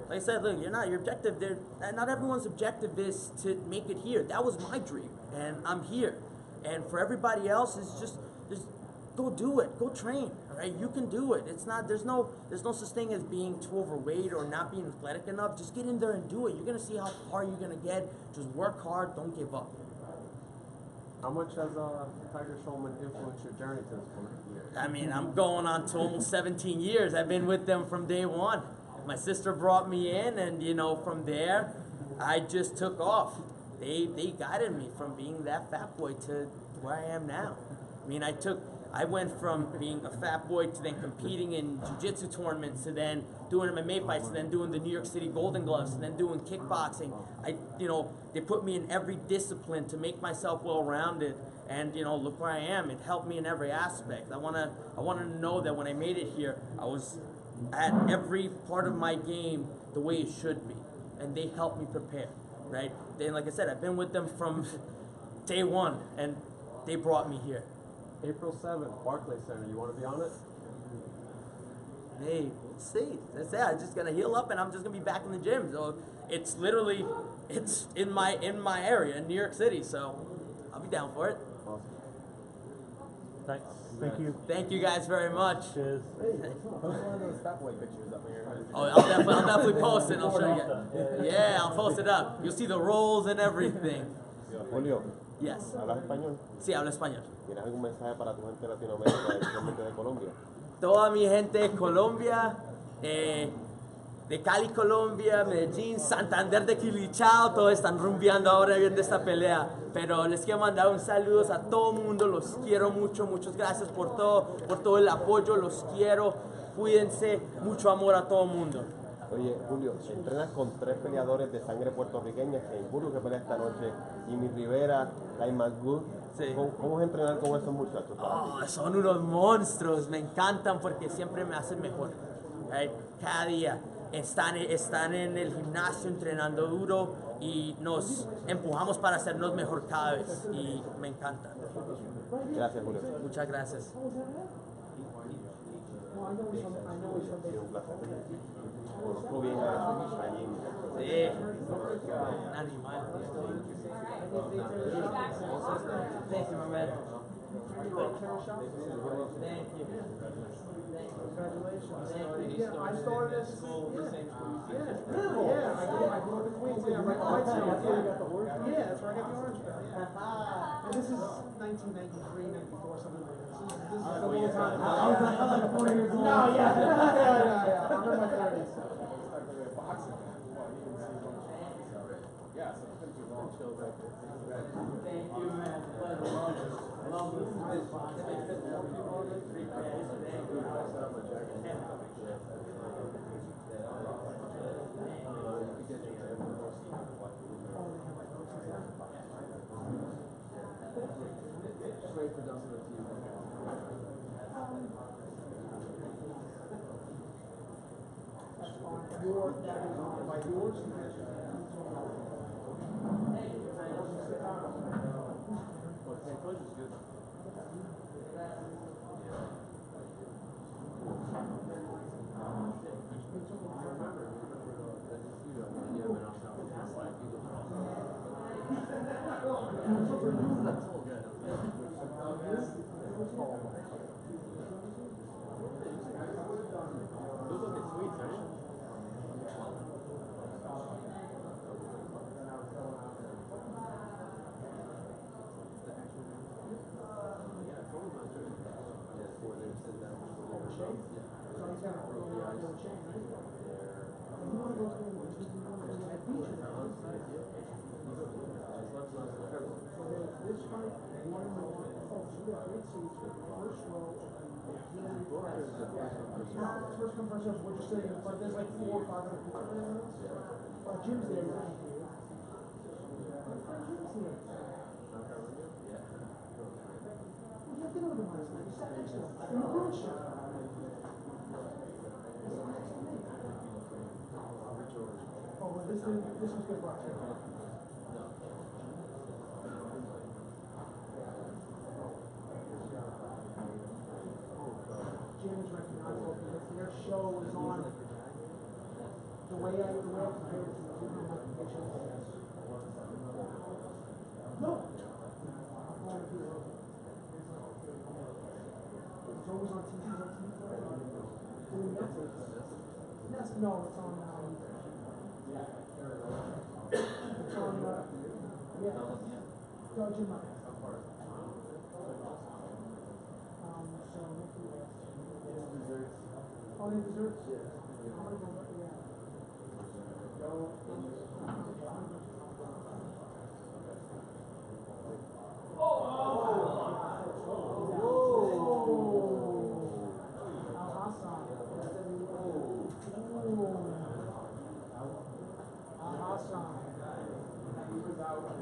Like I said, look, your objective there, not everyone's objective is to make it here. That was my dream, and I'm here. And for everybody else, it's just go do it, go train, all right? You can do it. It's not, there's no such thing as being too overweight or not being athletic enough. Just get in there and do it. You're gonna see how far you're gonna get. Just work hard, don't give up. How much has Tiger Schulman influenced your journey to this point? I mean, I'm going on to almost 17 years. I've been with them from day one. My sister brought me in, and you know, from there, I just took off. They guided me from being that fat boy to where I am now. I mean, I went from being a fat boy to then competing in jiu-jitsu tournaments, to then doing MMA fights, to then doing the New York City Golden Gloves, to then doing kickboxing. They put me in every discipline to make myself well-rounded, and you know, look where I am. It helped me in every aspect. I wanna know that when I made it here, I was at every part of my game the way it should be, and they helped me prepare, right? Then, like I said, I've been with them from day one, and they brought me here. April 7th, Barclays Center. You want to be on it? Hey, we'll see. That's it. I'm just gonna heal up, and I'm just gonna be back in the gym. So it's literally, it's in my area in New York City. So I'll be down for it. Awesome. Thanks. Thank you. Thank you guys very much. Cheers. Post one of those fat boy pictures up here. Oh, I'll definitely post it. I'll show you. Yeah, I'll post it up. You'll see the rolls and everything. Julio, Yes. ¿hablas español? Sí, hablo español. ¿Tienes algún mensaje para tu gente de Latinoamérica, especialmente de Colombia? Toda mi gente de Colombia, de Cali, Colombia, Medellín, Santander de Quilichao, todos están rumbeando ahora viendo esta pelea. Pero les quiero mandar un saludo a todo el mundo, los quiero mucho, muchas gracias por todo el apoyo, los quiero, cuídense, mucho amor a todo el mundo. Oye, Julio, entrenas con 3 peleadores de sangre puertorriqueña, en Burgos que pelea esta noche, Jimmy Rivera, Guy McGood. Sí. ¿Cómo es entrenar con esos muchachos? Son unos monstruos, me encantan porque siempre me hacen mejor. Right? Cada día están en el gimnasio entrenando duro y nos empujamos para hacernos mejor cada vez y me encanta. Gracias, Julio. Muchas gracias. Conozco bien a Jimmy. Sí, un animal. Thank you, my man. Thank you. Congratulations. Yeah, I started at school the same school. Yeah, I grew up in Queens. Yeah, right behind you. That's where you got the orange belt? Yeah, that's where I got the orange belt. Yeah. And this is 1993, 94, something like that. So this is a long time. I was like 4 years old. No, yeah. I'm in my 30s. Boxing. Yeah, so it's been too long. Thank you, man. Love this. First come, first serve. We're just sitting in front. There's like 400 or 500 people there. Jim's there. This is good luck. Jim is recognizable because their show is on the way I compared it to the two my predictions. No. It's always on TV. Yes, no, it's on. It's on. Yeah. No, Jim. So. Oh, the desserts. I'm gonna go.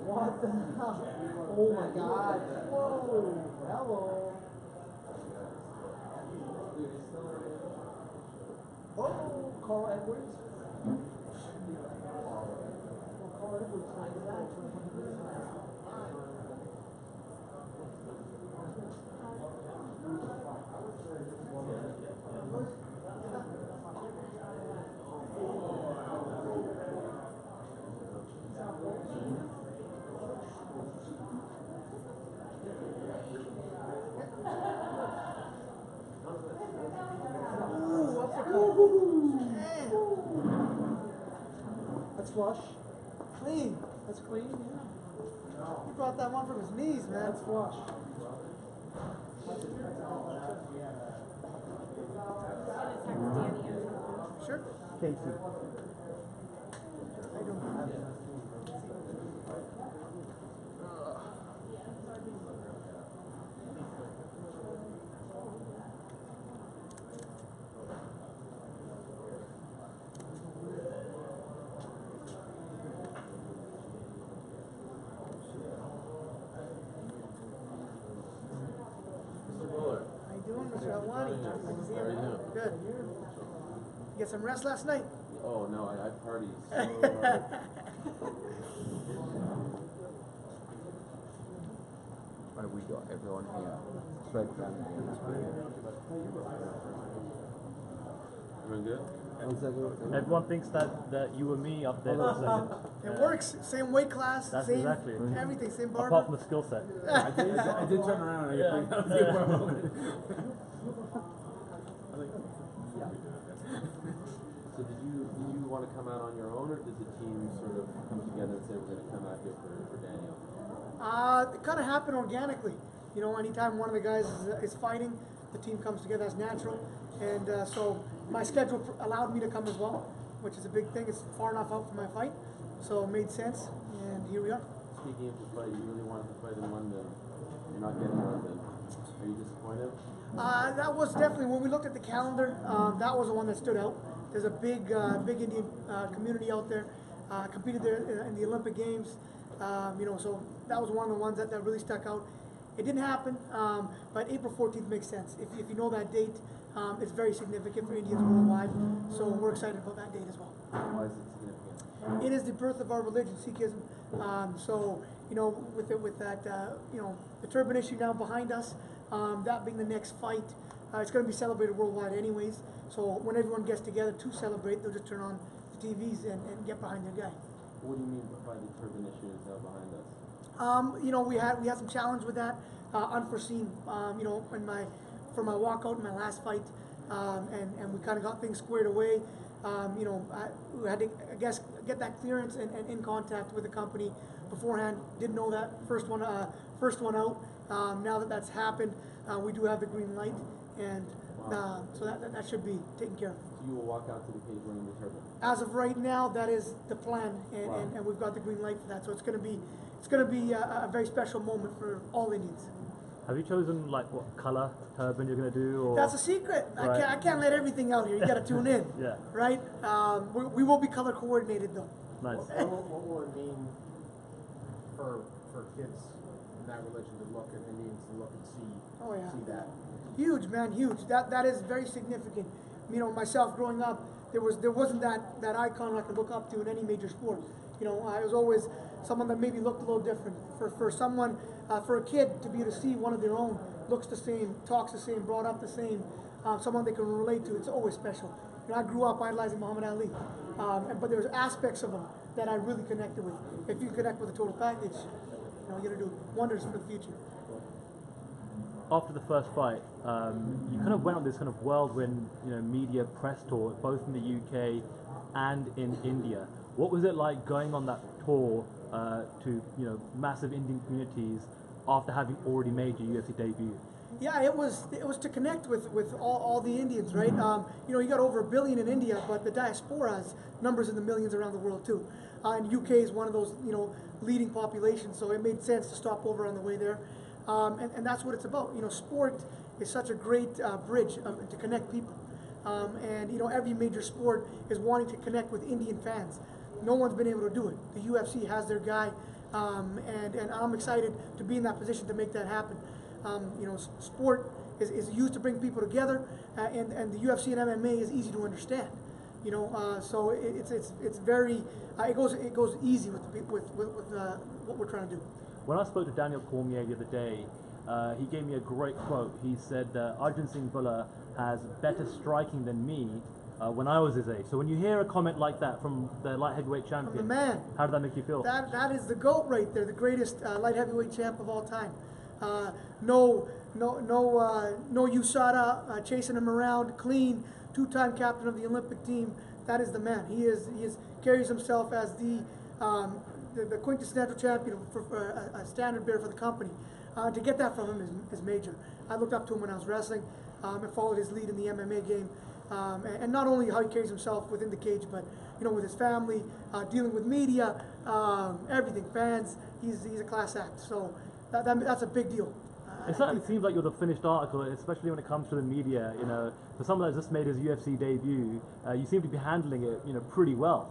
What the hell? Oh my God. Whoa. Hello. Oh, Carl Edwards. Carl Edwards. That's flush. Clean. That's clean, yeah. He brought that one from his knees, man. That's flush. Sure. Casey. I don't know. Good. You get some rest last night? Oh no, I partied so hard. What have we got? Everyone here. Fred family. Everyone good? Everyone thinks that you and me up there. It works. Same weight class. That's same exactly. Everything. Same barber. Apart from the skill set. I did turn around and I got for a moment. So did you want to come out on your own, or did the team sort of come together and say we're going to come out here for Daniel? It kind of happened organically. You know, anytime one of the guys is fighting, the team comes together as natural. And so my schedule allowed me to come as well, which is a big thing. It's far enough out for my fight, so it made sense. And here we are. Speaking of the fight, you really wanted to fight in London. You're not getting London. Are you disappointed? That was definitely, when we looked at the calendar, that was the one that stood out. There's a big Indian community out there, competed there in the Olympic Games, you know, so that was one of the ones that really stuck out. It didn't happen, but April 14th makes sense. If you know that date, it's very significant for Indians worldwide, so we're excited about that date as well. Why is it significant? It is the birth of our religion, Sikhism. So, you know, with that, you know, the turban issue now behind us, that being the next fight, it's going to be celebrated worldwide anyways. So when everyone gets together to celebrate, they'll just turn on the TVs and get behind their guy. What do you mean by the turban issue is now behind us? You know, we had some challenge with that, unforeseen. You know, for my walkout in my last fight, and we kind of got things squared away. You know, we had to, I guess, get that clearance and in contact with the company beforehand. Didn't know that first one out. Now that that's happened, we do have the green light, and so that should be taken care of. So you will walk out to the cage wearing the turban? As of right now, that is the plan, and we've got the green light for that. So it's going to be a very special moment for all Indians. Have you chosen like what color turban you're going to do? Or? That's a secret. Right. I can't let everything out here. You got to tune in. Yeah. Right. We will be color coordinated though. Nice. What will it mean for kids in that religion to look at Indians, to look and see that? Huge, man, huge. That is very significant. You know, myself growing up, there wasn't that icon I could look up to in any major sport. You know, I was always someone that maybe looked a little different. For someone, for a kid to be able to see one of their own, looks the same, talks the same, brought up the same, someone they can relate to, it's always special. You know, I grew up idolizing Muhammad Ali, but there's aspects of him that I really connected with. If you connect with the total package, you know, you're gonna do wonders for the future. After the first fight, you kind of went on this kind of whirlwind, media press tour, both in the UK and in India. What was it like going on that tour to massive Indian communities after having already made your UFC debut? Yeah, it was to connect with all the Indians, right? You got over 1 billion in India, but the diaspora has numbers in the millions around the world too. And UK is one of those leading populations, so it made sense to stop over on the way there. And that's what it's about. Sport is such a great bridge to connect people. And every major sport is wanting to connect with Indian fans. No one's been able to do it. The UFC has their guy, and I'm excited to be in that position to make that happen. Sport is used to bring people together, and the UFC and MMA is easy to understand. So it's very it goes easy with what we're trying to do. When I spoke to Daniel Cormier the other day, he gave me a great quote. He said that Arjun Singh Bhullar has better striking than me when I was his age. So when you hear a comment like that from the light heavyweight champion, from the man, how did that make you feel? That is the GOAT right there, the greatest light heavyweight champ of all time. No USADA chasing him around, clean, two-time captain of the Olympic team. That is the man. He carries himself as the quintessential champion, for a standard bearer for the company. To get that from him is major. I looked up to him when I was wrestling and followed his lead in the MMA game. And not only how he carries himself within the cage, but with his family, dealing with media, everything, fans. He's a class act. So that's a big deal. It certainly seems like you're the finished article, especially when it comes to the media. For someone that's just made his UFC debut, you seem to be handling it, pretty well.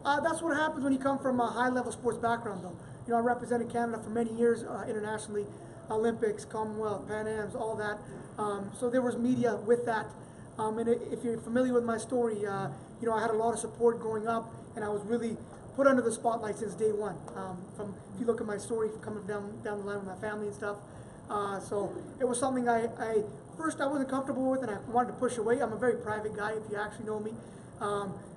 That's what happens when you come from a high-level sports background, though. I represented Canada for many years internationally, Olympics, Commonwealth, Pan Ams, all that. So there was media with that. And if you're familiar with my story, I had a lot of support growing up, and I was really put under the spotlight since day one. If you look at my story, coming down the line with my family and stuff. So it was something I wasn't comfortable with, and I wanted to push away. I'm a very private guy, if you actually know me.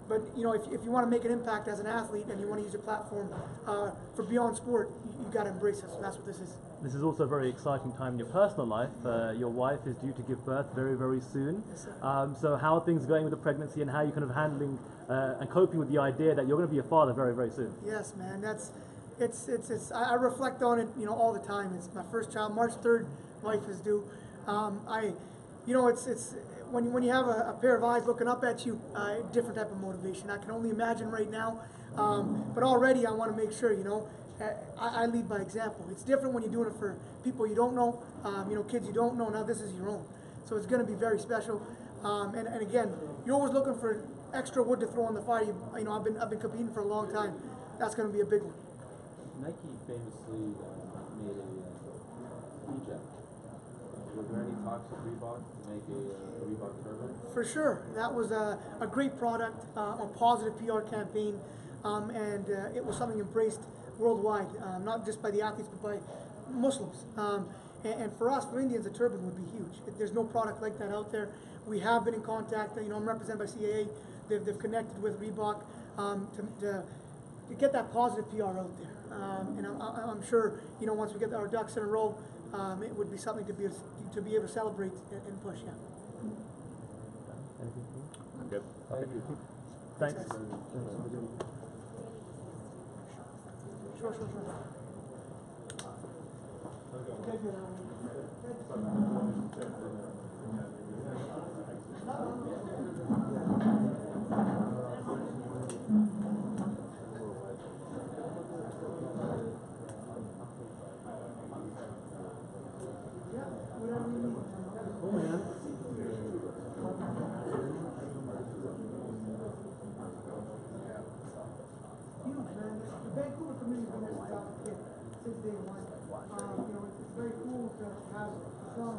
But if you want to make an impact as an athlete and you want to use your platform for beyond sport, you got to embrace it. So that's what this is. This is also a very exciting time in your personal life. Your wife is due to give birth very, very soon. Yes, sir. So how are things going with the pregnancy, and how are you kind of handling and coping with the idea that you're going to be a father very, very soon? Yes, man. I reflect on it, all the time. It's my first child, March 3rd. Wife is due. It's when you have a pair of eyes looking up at you, different type of motivation. I can only imagine right now, but already I want to make sure, I lead by example. It's different when you're doing it for people you don't know, kids you don't know. Now this is your own, so it's going to be very special. And again, you're always looking for extra wood to throw on the fire. I've been competing for a long time. That's going to be a big one. Nike famously made a hijab. Were there any talks with Reebok to make a Reebok turban? For sure. That was a great product, a positive PR campaign, and it was something embraced worldwide, not just by the athletes, but by Muslims. And for us, for Indians, a turban would be huge. There's no product like that out there. We have been in contact. I'm represented by CAA. They've connected with Reebok to get that positive PR out there. And I'm sure, once we get our ducks in a row, it would be something to be able to celebrate and push. Yeah. Anything? I'm good. Thanks. Sure. Vancouver community has been there since day one. It's very cool to have from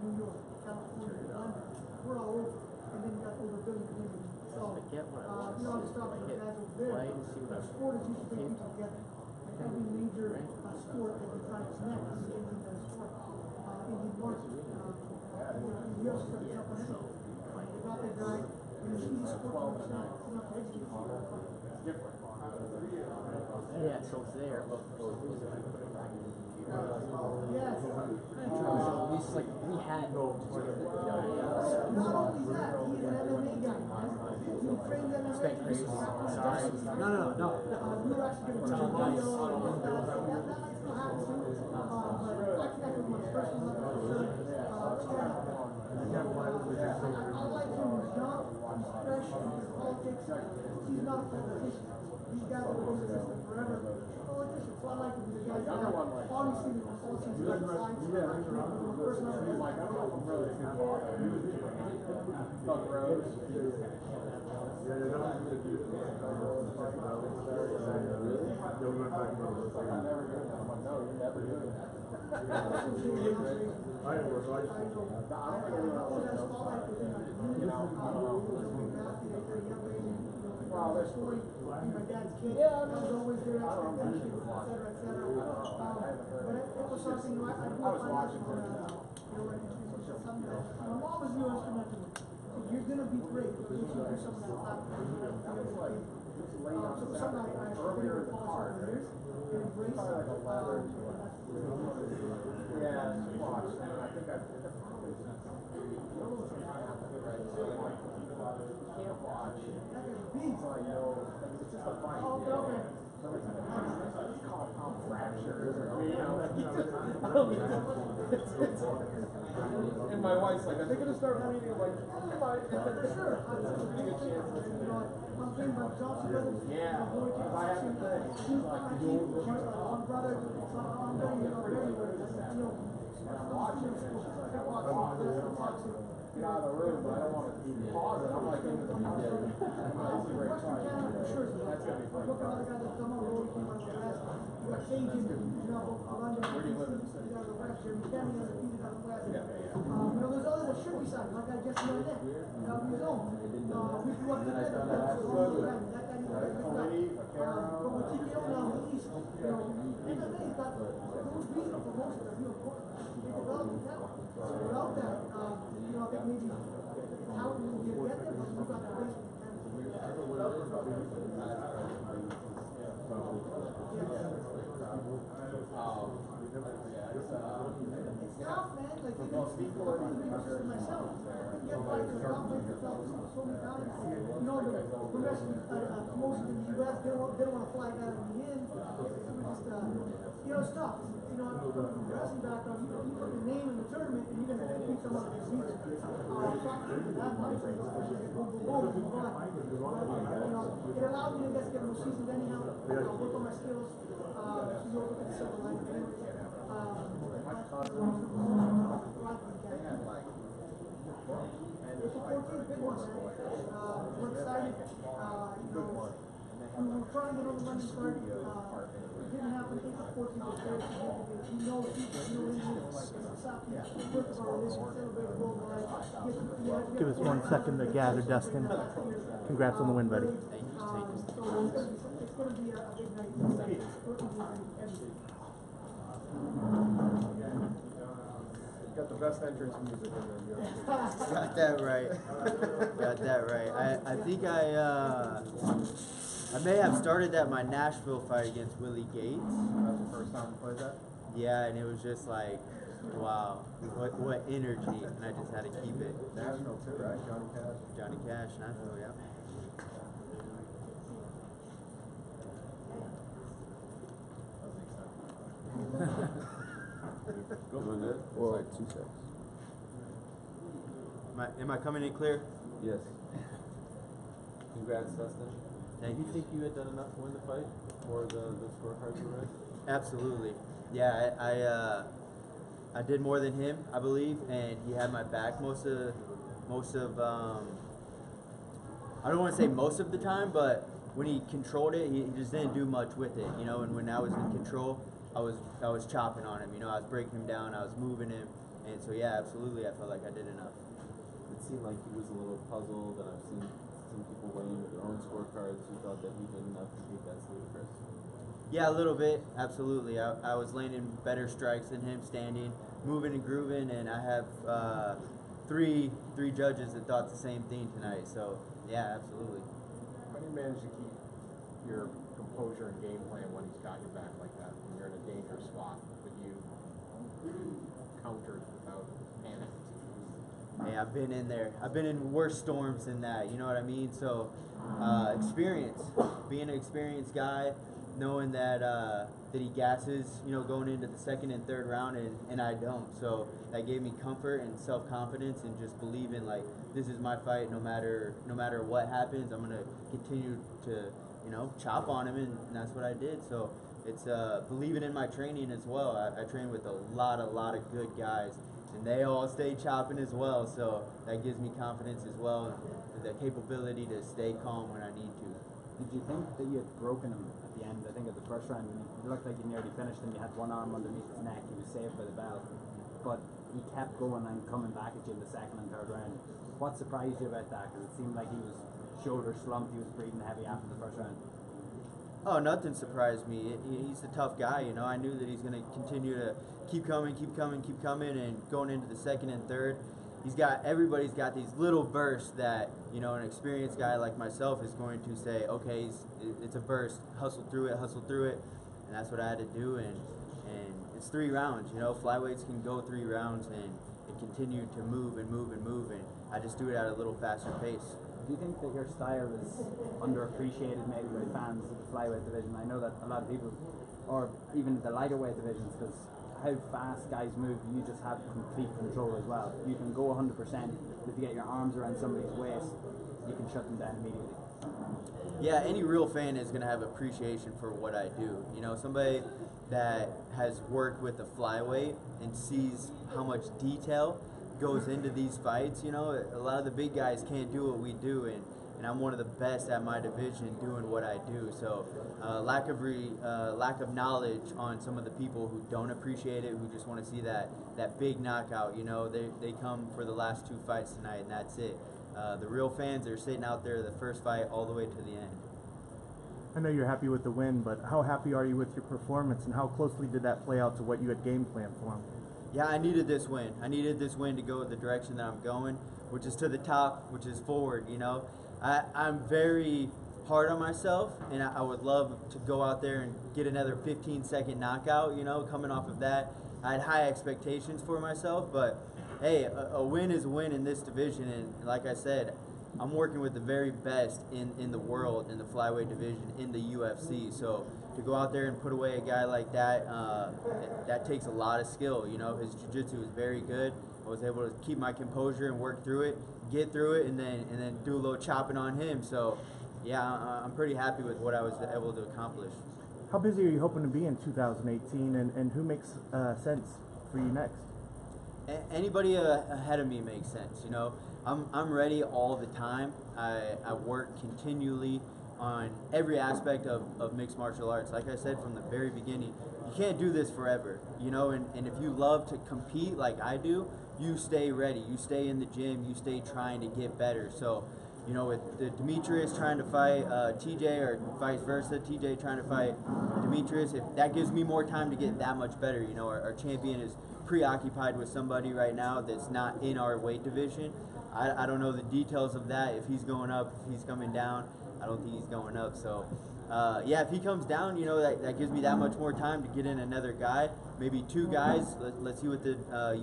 New York, California, London. We're all over, and then you got over 1 billion communities. So, forget what I want you to know, I was see. talking to I hit guys over there. play to see what I Sport is usually bring tape. people together. Like every major sport that you try to connect is Indian sport. Indian market. The UFC started up on everything. They got that guy, and it's easy sport to understand. It's not to educate people. Yeah, so it's there. Look, is it like put it back in the computer? Yes. At least like we had Not only that, he's an MMA guy. He trains MMA. It's been crazy. Sorry. No. We were actually going to do a video and that might still happen soon. But I connected with my personal level for sure. I like him. He's young, he's fresh, he's politics. He's not a politician. These guys have been in the system forever. Politicians. So I like him. He's a guy. Obviously, the politics is on the side. So I like him. Story, my dad's kid, I was always there, expectations, etc. But it was something I grew up watching for, something that my mom was real instrumental in. You're gonna be great, but you should do something that's not so something I really polish over the years and embrace. And my wife's like, are they gonna start bleeding? I'm like, For sure. I'm playing my Johnson brothers. Yeah. I have to say. My brother, I'm Get out of the room, but I don't want to pause it. I'm like, into the picture. For sure. That's gonna be fun. Look at all the guys that come on road, came out of the West. You got Cajun, you know, London, where do you live? You got the West, Jeremy Kenny has a few out of the West. There's others that should be signed, like that Jesse Arnett, got his own. We grew up together. That guy is a big guy. But with TKO down the East, MMA got those reasonable promotions are real important. They developed the talent. So without that, I think maybe the talent will get there, but we've got the basic it's tough, man. Like, I'm the biggest for myself. I can get fighters out there so many times. You know, the wrestling promotions in the U.S., they don't want to fly that in the end. So we just, it's tough. From wrestling background, you put your name in the tournament and you're going to beat someone this season. That money, boom, boom, boom, it allowed me to just get more seasons anyhow. Work on my skills. She's over at the silver line. It's a 14th big one, man. We're excited. We were trying to get on the London card. It didn't happen. April 14th was very significant. We know people, it's the birth of our religion, celebrate worldwide. Give us 1 second to gather, Dustin. Congrats on the win, buddy. It's going to be a big night. Got the best entrance music in there. Got that right. Got that right. I think I may have started that my Nashville fight against Willie Gates. That was the first time you played that? Yeah, and it was just like, wow, what energy, and I just had to keep it. Nashville too, right? Johnny Cash? Johnny Cash, Nashville, yeah. Doing good? Well, like 2 seconds. Am I coming in clear? Yes. Congrats, Dustin. Thank you. Think you had done enough to win the fight, or the scorecards were right? Absolutely. Yeah, I did more than him, I believe, and he had my back most of I don't want to say most of the time, but when he controlled it, he just didn't do much with it, and when I was in control, I was chopping on him, I was breaking him down, I was moving him, and so yeah, absolutely, I felt like I did enough. It seemed like he was a little puzzled, and I've seen seen people weighing with their own scorecards who thought that he didn't have to beat that's ludicrous. Yeah, a little bit, absolutely. I was landing better strikes than him, standing, moving and grooving, and I have three judges that thought the same thing tonight. So yeah, absolutely. How do you manage to keep your composure and game plan when he's got your back like that? When you're in a dangerous spot, but you countered without panic? Hey, I've been in there. I've been in worse storms than that. You know what I mean? So experience, being an experienced guy, knowing that that he gasses, you know, going into the second and third round, and I don't. So that gave me comfort and self-confidence, and just believing like this is my fight. No matter what happens, I'm gonna continue to, you know, chop on him, and that's what I did. So it's believing in my training as well. I train with a lot of good guys, and they all stay chopping as well. So that gives me confidence as well, and the capability to stay calm when I need to. Did you think that you had broken him at the end? I think at the first round, when it looked like you nearly finished him, you had one arm underneath his neck, he was saved by the bell. But he kept going and coming back at you in the second and third round. What surprised you about that? Because it seemed like he was shoulder slumped, he was breathing heavy after the first round. Oh, nothing surprised me. He's a tough guy, you know. I knew that he's going to continue to keep coming, and going into the second and third. Everybody's got these little bursts that, you know, an experienced guy like myself is going to say, okay, it's a burst, hustle through it, and that's what I had to do. And it's 3 rounds, you know. Flyweights can go 3 rounds and continue to move, and I just do it at a little faster pace. Do you think that your style is underappreciated maybe by fans of the flyweight division? I know that a lot of people, or even the lighter weight divisions, because how fast guys move, you just have complete control as well. You can go 100%, if you get your arms around somebody's waist, you can shut them down immediately. Yeah, any real fan is going to have appreciation for what I do. You know, somebody that has worked with the flyweight and sees how much detail goes into these fights. You know, a lot of the big guys can't do what we do, and I'm one of the best at my division doing what I do. So lack of knowledge on some of the people who don't appreciate it, who just want to see that big knockout. You know, they come for the last 2 fights tonight, and that's it. The real fans are sitting out there the first fight all the way to the end. I know you're happy with the win, but how happy are you with your performance, and how closely did that play out to what you had game planned for him? Yeah, I needed this win. I needed this win to go the direction that I'm going, which is to the top, which is forward, you know. I'm very hard on myself, and I would love to go out there and get another 15-second knockout, you know, coming off of that. I had high expectations for myself, but hey, a win is a win in this division, and like I said, I'm working with the very best in the world in the flyweight division in the UFC. So to go out there and put away a guy like that, that takes a lot of skill. You know, his jiu-jitsu is very good. I was able to keep my composure and work through it, get through it, and then do a little chopping on him. So yeah, I'm pretty happy with what I was able to accomplish. How busy are you hoping to be in 2018, and who makes sense for you next? Anybody ahead of me makes sense, you know. I'm ready all the time. I work continually on every aspect of mixed martial arts. Like I said from the very beginning, you can't do this forever, you know, and if you love to compete like I do, you stay ready, you stay in the gym, you stay trying to get better. So, you know, with Demetrius trying to fight TJ, or vice versa, TJ trying to fight Demetrius, if that gives me more time to get that much better. You know, our champion is preoccupied with somebody right now that's not in our weight division. I don't know the details of that, if he's going up, if he's coming down. I don't think he's going up. So yeah, if he comes down, you know, that gives me that much more time to get in another guy, maybe 2 guys. Let's see what the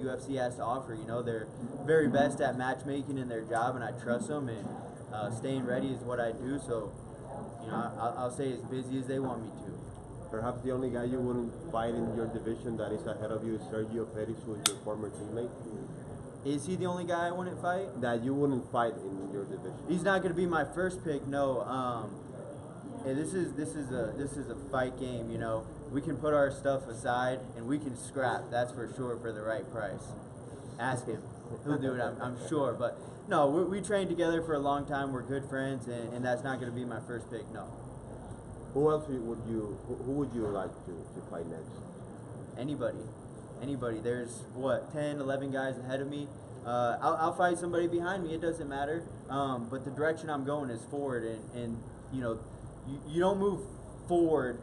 UFC has to offer. You know, they're very best at matchmaking in their job, and I trust them, and staying ready is what I do. So, you know, I'll stay as busy as they want me to. Perhaps the only guy you wouldn't fight in your division that is ahead of you is Sergio Pettis, who is your former teammate. Is he the only guy I wouldn't fight? That you wouldn't fight in your division. He's not going to be my first pick. No. This is a fight game. You know, we can put our stuff aside and we can scrap. That's for sure, for the right price. Ask him. He'll do it. I'm sure. But no, we trained together for a long time. We're good friends, and that's not going to be my first pick. No. Who else who would you like to fight next? Anybody. There's, 10, 11 guys ahead of me. I'll fight somebody behind me. It doesn't matter. But the direction I'm going is forward, and you know, you don't move forward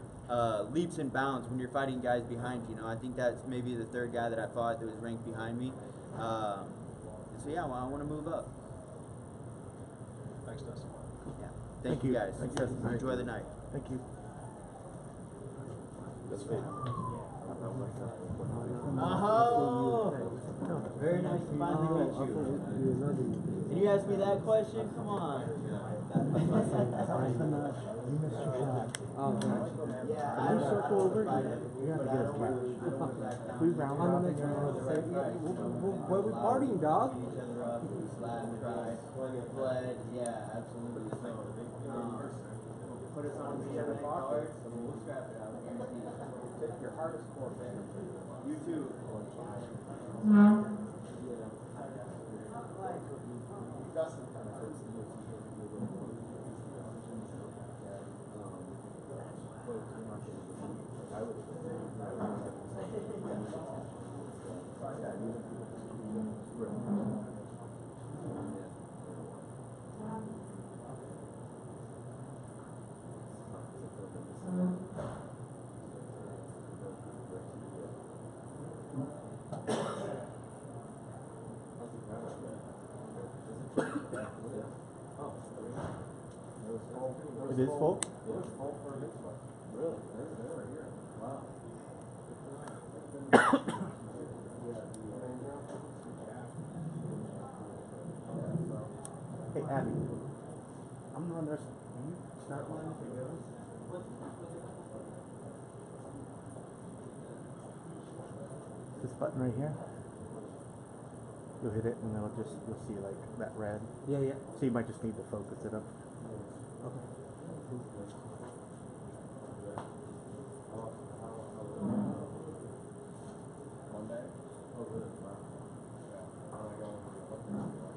leaps and bounds when you're fighting guys behind you. You know, I think that's maybe the third guy that I fought that was ranked behind me. So yeah, well, I want to move up. Thanks, Dustin. Yeah. Thank you guys. Thanks, Dustin. Enjoy the night. Thank you. Oh, very nice to finally meet you. And you asked me that question? Come on. Circle over. You have to get us back. We round up. Where we partying, dog? Yeah, absolutely. Put us on the other pockets, and we'll scrap it out. Take your hardest core fan. You too. Dustin kind of hurts the UFC. It is full? It was full for a mixed fight. Really? They were here. Wow. Hey, Abby. I'm gonna run there. Can you start line if it goes? This button right here. You'll hit it and then you'll see like that red. Yeah, yeah. So you might just need to focus it up. Okay. Monday? Oh, good. Wow. Yeah. I'm gonna go over the Olympics.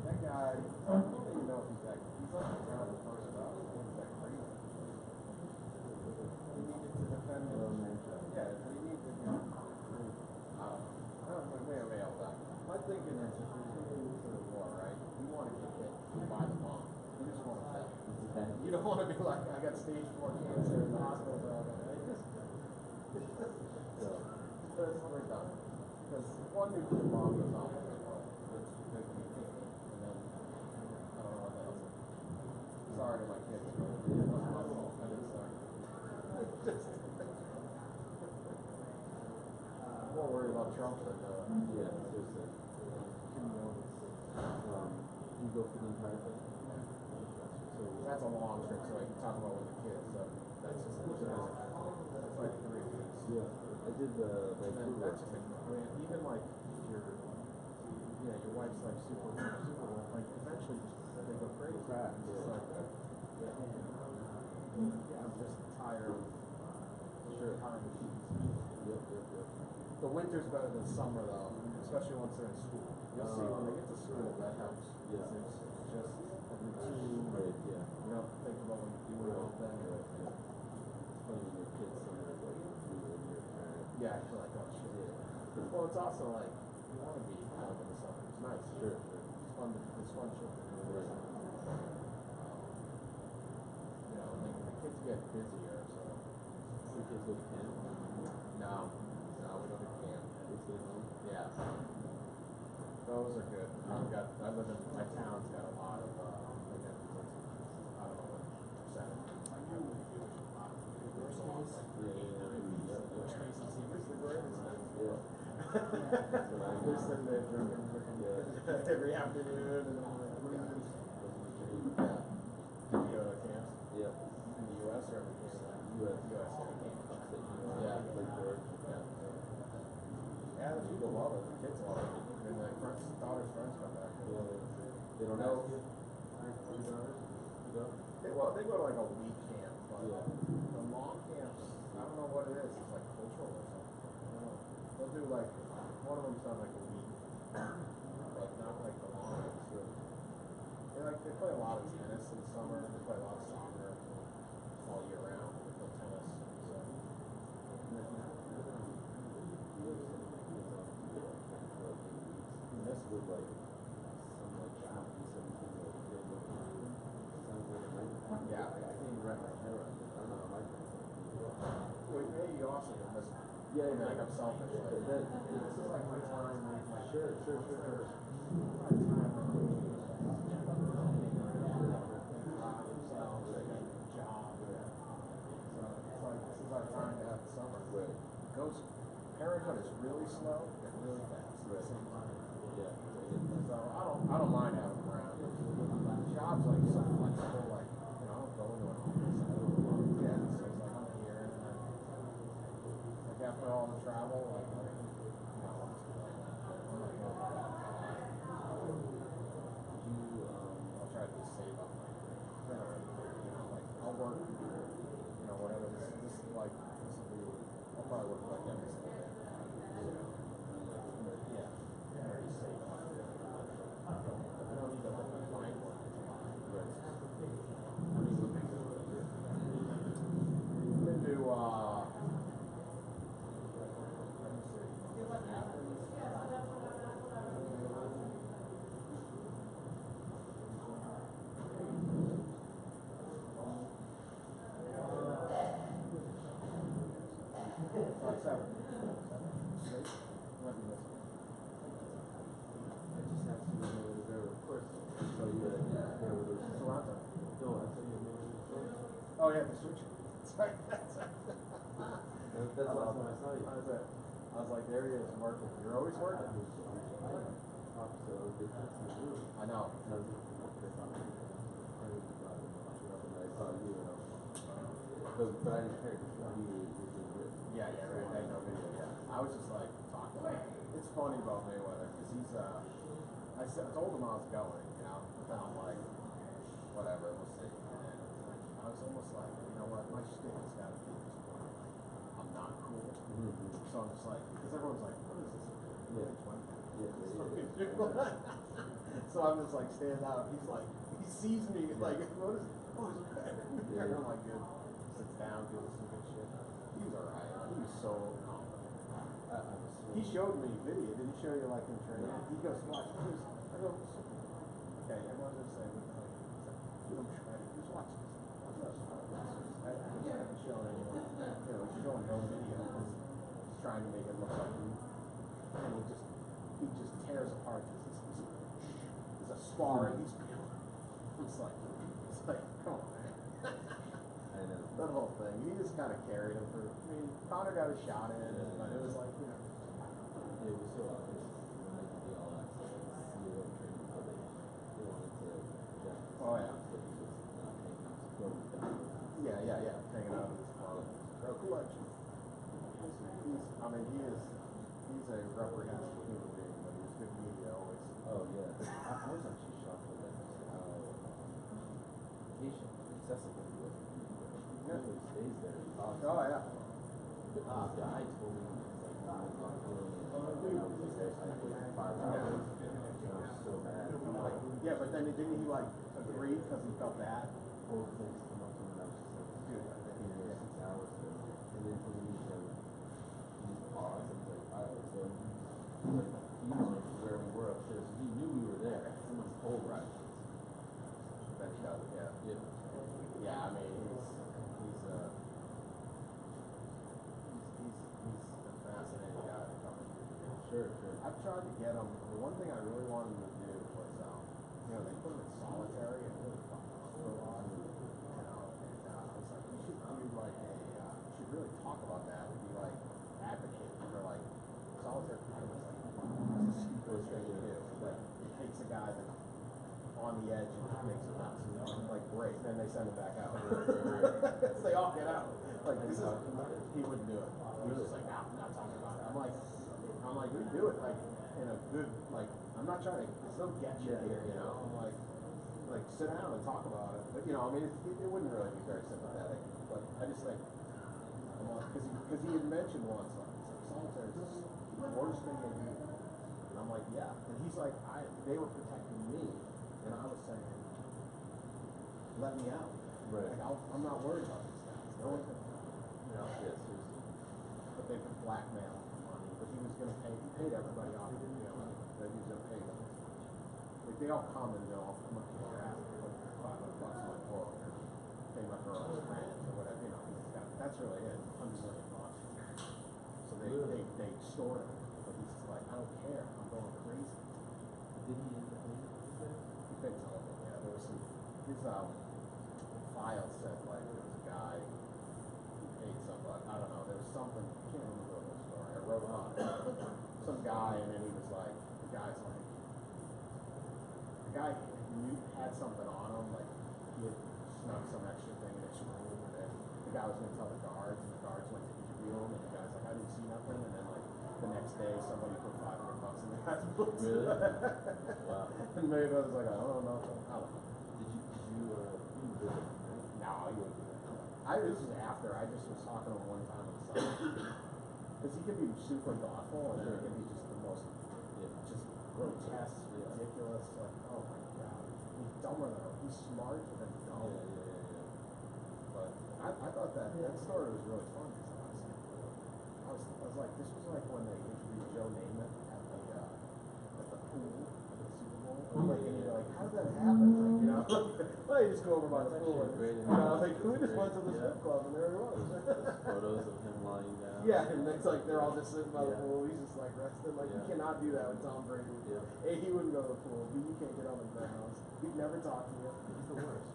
That guy, I don't even know if he's that, he's like the ground first round, he's that crazy. He needed to defend his own nature. Yeah, he needed to, I don't know, may all that. My thinking is, if you're going into the war, right, you want to get hit by the bomb. You just want to fail. You don't want to be like, I got stage 4 cancer in the hospital, bro. That's what we're done. Because one nuclear bomb goes off in the world. It's going to be 50. And then, I don't know what that is. Sorry to my kids, but it wasn't my fault. I didn't start. More worried about Trump than, yeah, seriously. Kim Jong-un's, you go for the entire thing? So that's a long trip, so I can talk about with the kids. So that's just, that's like 3 weeks. Yeah. I did the that's just like, I mean, even like if you're, yeah, your wife's like super, like eventually they go crazy. Right. It's just like, I'm just tired of time machines. Yep. The winter's better than summer though, especially once they're in school. You'll see when they get to school that helps. Yeah. It's just a routine. Right. Yeah. You don't think about what you're doing all day. Yeah. It's funny when your kids sometimes like yeah, I feel like, oh shit. Yeah. Well, it's also like, you want to be home in the summer. It's nice. Sure. It's fun shit. Right. You know, like the kids get busier, so. The kids go to camp? No, we go to camp. They stay home? Yeah. Those are good. I live in, my town's got a lot of, like, I don't know what percentage, it's like heavily Jewish, a lot of universals. They're sitting there drinking every afternoon and I'm like, what are you doing? Do you go to camps? Yeah. In the US or in Canada? US. Yeah. Yeah, the people love it. The kids love it. And my daughter's friends come back. They don't know. Your daughters? They go to like a week camp, but the long camps, I don't know what it is. It's like cultural or something. They'll do like, one of them's done like a week, but not like the long ones. play a lot of tennis in the summer. They play a lot of soccer all year round. They play tennis. So. That's good, like, some like job, Yeah. I can't even wrap my head around it. I don't know how my Well, maybe you also can listen. Yeah, I mean, like I'm selfish. Like, that, this is like my time. Like, sure. My time. Themselves, they got a job. So it's like this is our time to have the summer. Right. It goes. Parenthood is really slow and really fast at the same time. Yeah. So I don't mind having them around. The job's like so flexible. Like I don't go into an office. I don't know. Yeah. So it's like I'm here and then like after all the travel, like I'm like, I'm like, I'll try to just save up like like I'll work whatever this is like this will be I'll probably work like every single day. Yeah. Already saved up. I don't need to let my mind work. Been to Oh yeah, the switch. Sorry. That's the last time I saw you. How's that? I was like, there he is working. You're always working. I know. But I didn't care. Yeah, right. I know video. Yeah. I was just like talking. It's funny about Mayweather because he's I told him I was going, but then I'm like, whatever, we'll see. And I was almost like, you know what, my shtick has got to be at this point. Like, I'm not cool. So I'm just like, because everyone's like, what is this? So I'm just like, stand out. He's like, he sees me, like, what is it? Oh, it's okay. And I'm like, good. Sits down, gives us some good shit. He was alright. He was so confident. He showed me video. Did he show you like him training? He goes, watch. I go, okay, everyone's just saying, like, I'm shredded. Just watch this. Watch this. I haven't shown anyone. He's showing no video. He's trying to make it look like and he just tears apart this. He's a sparring. It's like, come on, man. I know. That whole thing. He just kind of carried him for. I mean, Connor got a shot in, but it was like, It was so obvious when they did all that stuff. They wanted to. Oh yeah. Yeah. Hanging out at his club. Bro, collection. He's a reprehensible human being, but he was good media always. Oh yeah. I was actually shocked at that. How patient, accessible he was. He really stays there and talks. Oh yeah. But this guy told me like not feeling it. I was like there for 5 hours. I was so mad. Like, yeah, but then didn't he like agree because he felt bad? Both things come up to me and I was just like, dude, I've been here 6 hours. And then for me to just pause and like, alright, so he knows where we were upstairs. He knew we were there. Someone's told right. That he does, yeah. Yeah, I mean he's a fascinating guy to come into. Sure. I've tried to get him. The one thing I really wanted him to do was, they put him in solitary and really fucked up for a while. And I was like, you should do like you should really talk about that and be like advocate for like solitary confinement is like the stupidest thing to do. Like it takes a guy that's on the edge and makes him out. Like great, and then they send him back out. So they all get out. Like this is he wouldn't do it. He was just like, nah, I'm not talking about it. I'm like, we do it like in a good like. I'm not trying to. There's no get you here, I'm like sit down and talk about it. But I mean, it wouldn't really be very sympathetic. But I just think, because he had mentioned once, like, he's like, solitaire is the worst thing they do. And I'm like, yeah. And he's like, they were protecting me, and I was saying, let me out. Right. Like, I'm not worried about these guys. No one's gonna, you know. Yeah, seriously. But they could blackmail him for money. But he was gonna pay. He paid everybody off. You know, that he was gonna pay them. Like they all come and go. I'm gonna kick your ass. Put $500 in my book or pay my girl's rent or whatever. You know, that's really it. $100 million. So they extort him. But he's just like, I don't care. I'm going crazy. Did he end up paying? He paid some of it. Yeah, there was some. His file said like there was a guy who paid somebody. I don't know. There was something. I can't remember the whole story. I wrote about it. Some guy, and then he was like, the guy's like, the guy had something on him, like he had snuck some extra thing in his room, and then the guy was gonna tell the guards, and the guards went to interview him, and the guy's like, I didn't see nothing, and then like the next day somebody put $500 in the guy's books. Really? Wow. And maybe I was like, I don't know. I don't know. Did you do it? No, he wouldn't do that. This was after. I just was talking to him one time on the side. Because he could be super thoughtful, and then it could be just the most, just grotesque, ridiculous, like, oh my god. He's dumber than him. He's smart, but then dumb. But I thought that story was really fun, because I was like, this was like when they interviewed Joe Namath at the pool at the Super Bowl. Like, and you're like, how did that happen? Like, you know, well, you just go over by the pool. And, you know, like, who just went to the strip club? And there he was. Photos of him lying down. Yeah, and it's like they're all just sitting by the pool. He's just like resting. Like, you cannot do that with Tom Brady. A, he wouldn't go to the pool. B, you can't get on the grounds. He'd never talk to you. He's the worst.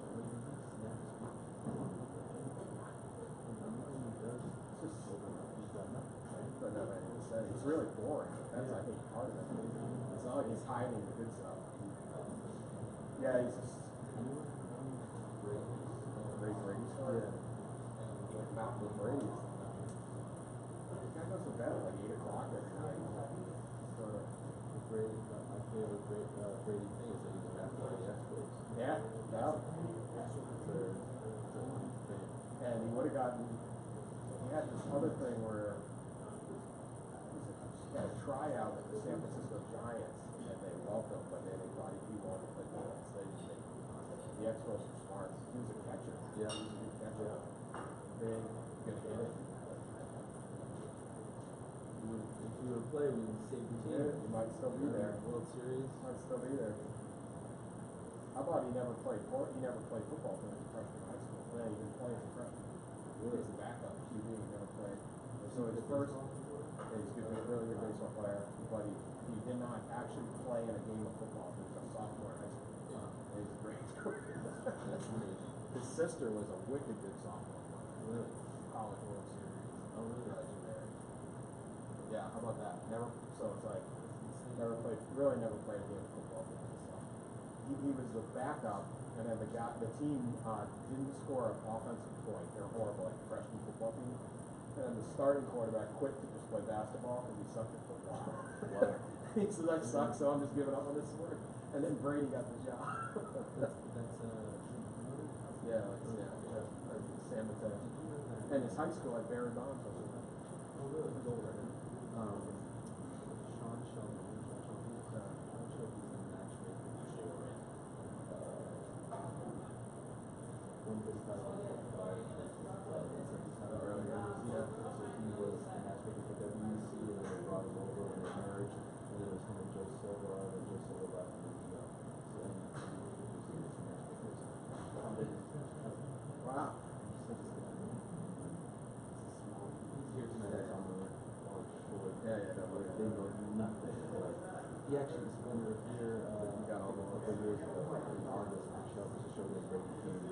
It's really boring. That's, I think, part of it. It's not like he's hiding the good stuff. Yeah, he's just great Brady story. Not with Brady. This guy goes to bed at like 8 o'clock every night. Sort of. My favorite Brady thing is that he's drafted by the Expos. Yeah, yeah. And he would have gotten. He had this other thing where he had a tryout with the San Francisco Giants, and they loved him, but then they thought he wanted to play defense. The Expos were smart. He was a catcher. Yeah. He was a good catcher. Big, good hit it. If you would play with the same team, you might still be there. World Series. Might still be there. How about he never played football till he was a freshman in high school? Yeah, he didn't play as a freshman. He was a backup QB. He never played. So his first, he's a really good baseball player, but he did not actually play in a game of football. He was a sophomore in high school. He's a great His sister was a wicked good sophomore. Really? College World Series. Oh, really? Legendary. Yeah, how about that? Never. So it's like never played a game of football. He was the backup, and then the team didn't score an offensive point. They were horrible, like freshman football team. And then the starting quarterback quit to just play basketball because he sucked at football. He said, I suck, so I'm just giving up on this sport. And then Brady got the job. San Mateo. And his high school at Barry Bonds was in that. Oh, really? He's older now. Sean Shelby. Sean Shelby's the matchmaker for Jay Moran. One big title on the card. Earlier this year. So he was the matchmaker for WEC, and they brought him over and they merged. And then it was him and Joe Silva, and then Joe Silva left and he so then he was the matchmaker. Wow. Here tonight on the launch for Yeah, they know nothing. He actually spent here a couple of years ago in August to show them great team.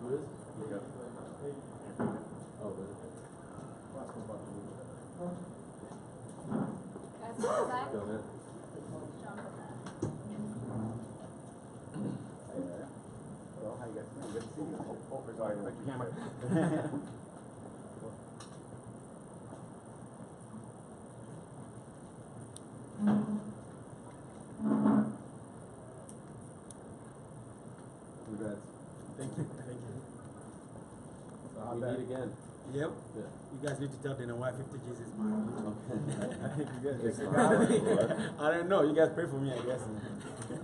Who is? Oh, really? Go ahead. Well, how you guys doing? Good to see you. Oh, sorry, pick your camera. Congrats. Thank you. Thank you. So We meet again. Yep. Yeah. You guys need to tell Dana why 50 G's is mine. I think you guys It's make a not. lot of money. I don't know. You guys pray for me, I guess.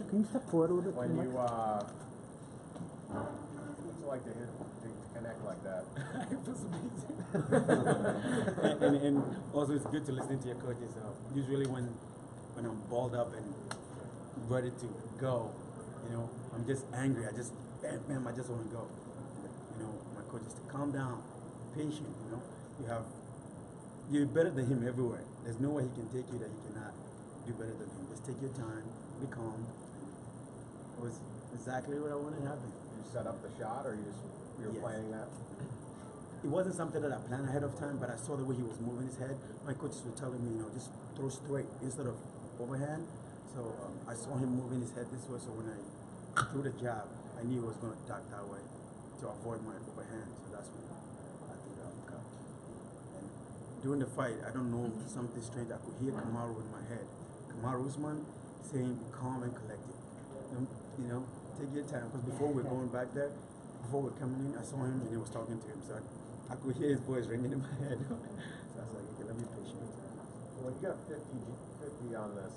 Can you step forward a little bit? When from the you, mic? what's it like to connect like that? It feels amazing. and also it's good to listen to your coaches. Usually when I'm balled up and ready to go, you know, I'm just angry. I just want to go. You know, my coach is to calm down, patient. You know, you're better than him everywhere. There's no way he can take you that you cannot do better than him. Just take your time, be calm. It was exactly what I wanted to happen. You set up the shot, or you're Yes. planning that? It wasn't something that I planned ahead of time, but I saw the way he was moving his head. My coaches were telling me, you know, just throw straight instead of overhand. So I saw him moving his head this way. So when I threw the jab, I knew he was going to duck that way to avoid my overhand. So that's when I threw the uppercut. And during the fight, I don't know, something strange. I could hear Kamaru in my head. Kamaru Usman saying, be calm and collected. You know, take your time. Because before we're going back there, before we're coming in, I saw him and he was talking to him. So I could hear his voice ringing in my head. So I was like, okay, let me be patient. When you got 50 on this,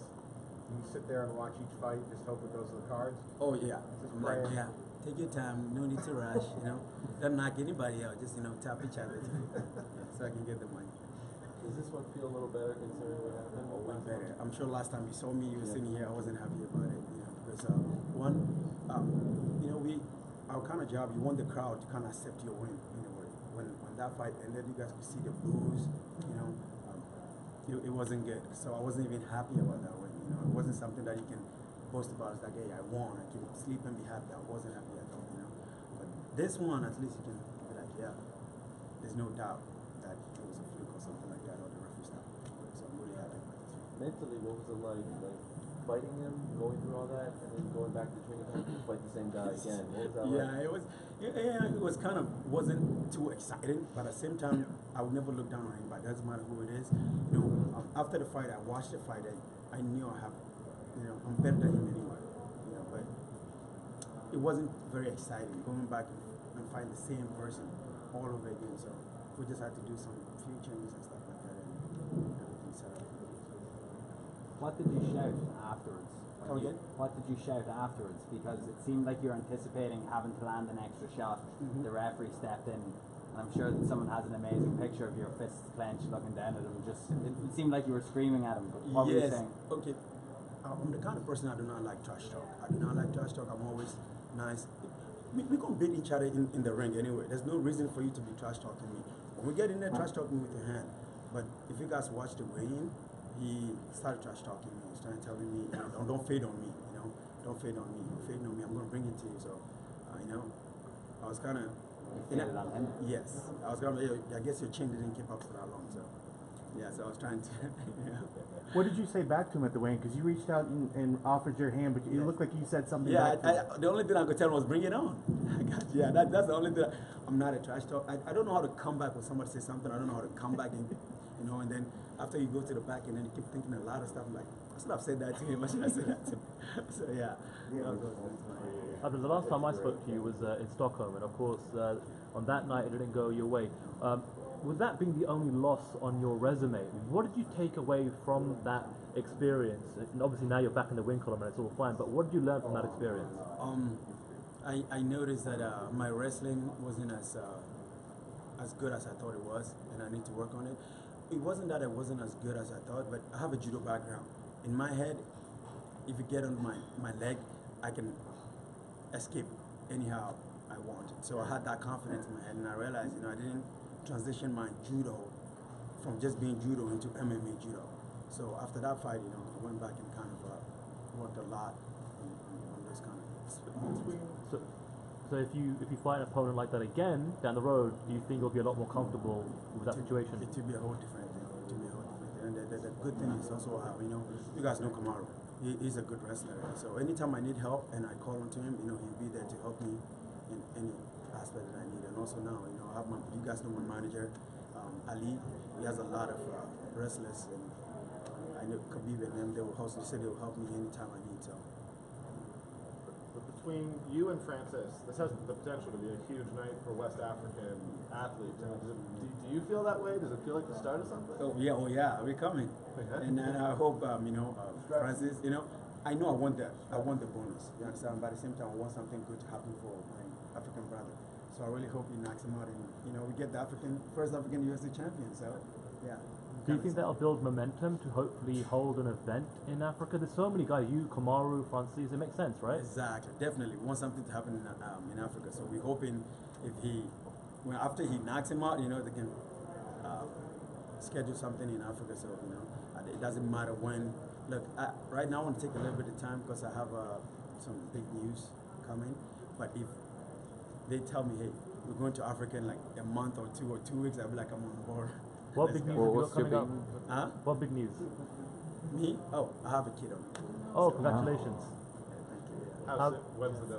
you sit there and watch each fight, just hope it goes to the cards? Oh yeah. Just I'm like, praying. yeah, take your time, no need to rush, you know. Don't knock anybody out, just, you know, tap each other so I can get the money. Does this one feel a little better considering what happened? Oh, way better. I'm sure last time you saw me, you were sitting here, I wasn't happy about it, you know, because one, you know, our kind of job, you want the crowd to kind of accept your win in a way. When that fight ended, you guys could see the boos, you know, it wasn't good. So I wasn't even happy about that win, you know. It wasn't something that you can boast about. It's like, hey, I won, I can sleep and be happy. I wasn't happy at all, you know. But this one, at least you can be like, yeah, there's no doubt that it was a fluke or something like that, or the referee stopped. So I'm really happy about this one. Mentally, what was it like fighting him, going through all that, and then going back to training camp to fight the same guy again? What was that like? It was kind of, wasn't too exciting, but at the same time, I would never look down on anybody. Doesn't matter who it is. You know, after the fight, I watched the fight, I knew I'm better than him anyway. You know, but it wasn't very exciting going back and fighting the same person all over again. So we just had to do some few changes and stuff like that, and everything set up. What did you shout afterwards? Come again? What did you shout afterwards? Because it seemed like you were anticipating having to land an extra shot. Mhm. The referee stepped in. And I'm sure that someone has an amazing picture of your fists clenched looking down at him. It seemed like you were screaming at him. But what were you Yes. saying? Okay. I'm the kind of person I do not like trash talk. I do not like trash talk. I'm always nice. We gonna beat each other in the ring anyway. There's no reason for you to be trash talking me. When we get in there, trash talk me with your hand. But if you guys watch the weigh-in, he started trash talking me. He's trying to tell me, you know, don't fade on me. You know, don't fade on me. You're fading on me. I'm gonna bring it to you. So, you know, I was kind of. Faded on him? Yes, I was kind of. I guess your chin didn't keep up for that long. So, yeah. So I was trying to. What did you say back to him at the weigh-in? Because you reached out and offered your hand, but you looked like you said something back to him. The only thing I could tell him was bring it on. I got you. Yeah, that's the only thing. I'm not a trash talk. I don't know how to come back when somebody says something. I don't know how to come back and, you know, and then after you go to the back and then you keep thinking a lot of stuff. I'm like, I should have said that to him. I should have said that to him. So yeah. The last time I spoke to you was in Stockholm, and of course, on that night it didn't go your way. With that being the only loss on your resume, what did you take away from that experience? And obviously now you're back in the win column and it's all fine, but what did you learn from that experience? I noticed that my wrestling wasn't as good as I thought it was, and I need to work on it. It wasn't that it wasn't as good as I thought, but I have a judo background. In my head, if you get on my leg, I can escape anyhow I want. So I had that confidence in my head, and I realized, you know, I didn't transition my judo from just being judo into MMA judo. So after that fight, you know, I went back and kind of worked a lot on those kind of experiences. So if you fight an opponent like that again down the road, do you think you'll be a lot more comfortable with that situation? It will be a whole different thing. And the good thing is also, you know, you guys know Kamaru. He's a good wrestler. So anytime I need help and I call on to him, you know, he'll be there to help me in any aspect that I need. And also now, you know, I have you guys know my manager, Ali. He has a lot of wrestlers, and I know Khabib and them. They said they will help me anytime I need. So. between you and Francis, this has the potential to be a huge night for West African athletes. Do you feel that way? Does it feel like the start of something? Oh yeah, we're coming, and I hope Francis, I know I want the bonus. You understand? But at the same time, I want something good to happen for my African brother. So I really hope he knocks him out, and we get the first African UFC champion. So yeah. Do you think that'll build momentum to hopefully hold an event in Africa? There's so many guys, you, Kamaru, Francis, it makes sense, right? Exactly, definitely. We want something to happen in Africa. So we're hoping after he knocks him out, they can schedule something in Africa. So, it doesn't matter when. Look, right now I want to take a little bit of time because I have some big news coming. But if they tell me, hey, we're going to Africa in like a month or 2 weeks, I'll be like, I'm on board. What big news have you got coming up? Huh? What big news? Me? Oh, I have a kid on. Oh, congratulations. When's the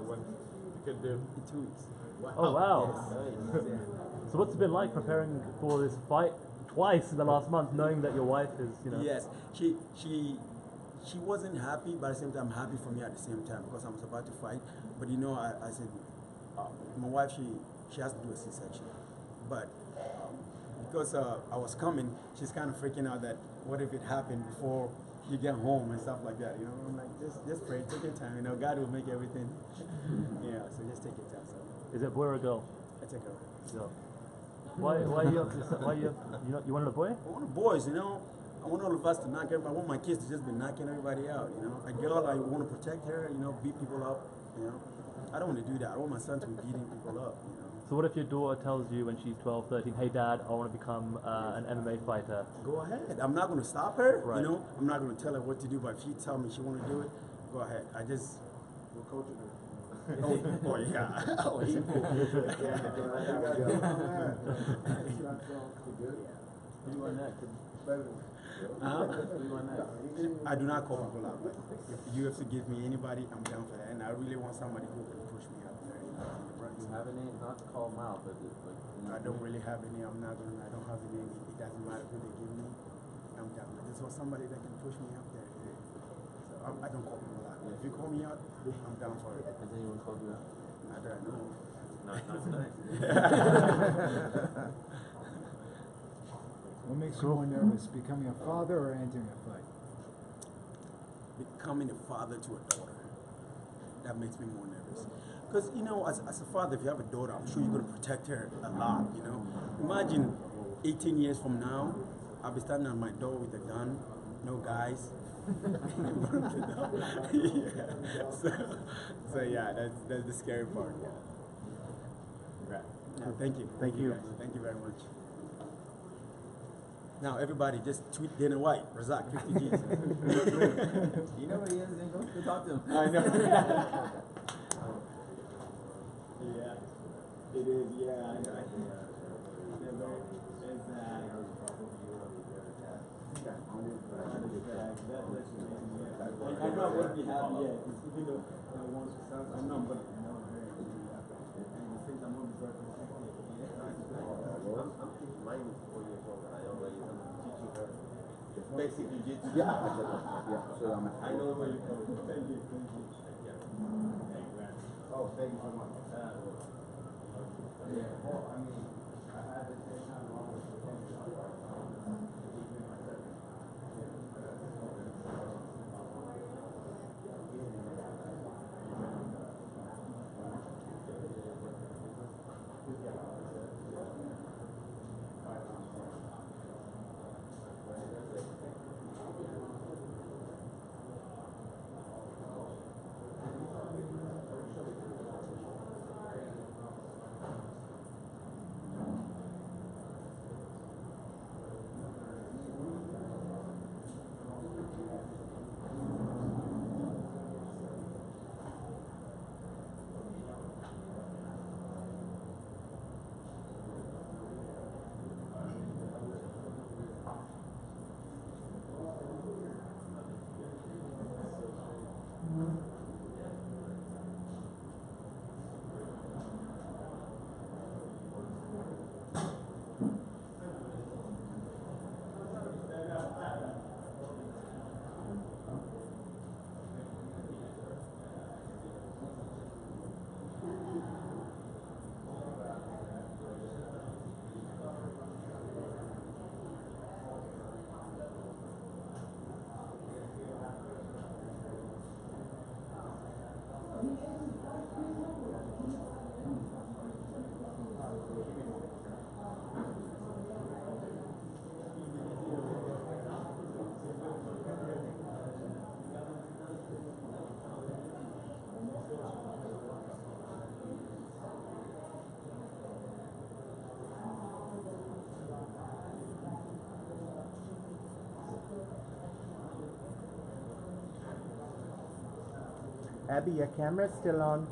kid due? In 2 weeks. Oh, wow. Yes. So what's it been like preparing for this fight twice in the last month, knowing that your wife is, Yes, she wasn't happy, but at the same time happy for me at the same time because I was about to fight. But I said, my wife, she has to do a C-section. But because I was coming, she's kind of freaking out that what if it happened before you get home and stuff like that. I'm like, just pray, take your time. God will make everything. Yeah, so just take your time. So. Is it a boy or a girl? It's a girl. Girl. Why you wanted a boy? I want boys, I want all of us to knock everybody. I want my kids to just be knocking everybody out, A girl, I want to protect her, beat people up, I don't want to do that. I want my son to be beating people up, So what if your daughter tells you when she's 12, 13, hey dad, I want to become an MMA fighter? Go ahead. I'm not going to stop her, right. I'm not going to tell her what to do, but if she tells me she want to do it, go ahead. We're coaching her. Oh yeah. Oh, he I do not call people out. If UFC gives me anybody, I'm down for that. And I really want somebody who can push me up there. Do you have any, not to call them out, but I don't really have any. I don't have any. It doesn't matter who they give me. I'm down. I just want somebody that can push me up there. So I don't call people out. If you call me out, I'm down for it. Has anyone called you out? Not that I know. Not tonight. What makes you more nervous, becoming a father or entering a fight? Becoming a father to a daughter. That makes me more nervous. Because, as a father, if you have a daughter, I'm sure you're going to protect her a lot, Imagine 18 years from now, I'll be standing at my door with a gun, no guys. Yeah. So yeah, that's the scary part. Yeah. Right. No, thank you. Thank you. Thank you very much. Now everybody just tweet Dana White, Razak, 50 G's. You know where he is, go talk to him. I know. Yeah. It is, yeah. I know I wouldn't be happy yet, even though I know, but Mine is 4 years old, and I already am teaching her basic jiu-jitsu. So I know where you're coming from. Thank you. Oh, thank you so much. Abby, your camera's still on.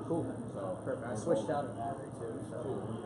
Cool. So Perfect. I switched out of battery too. So.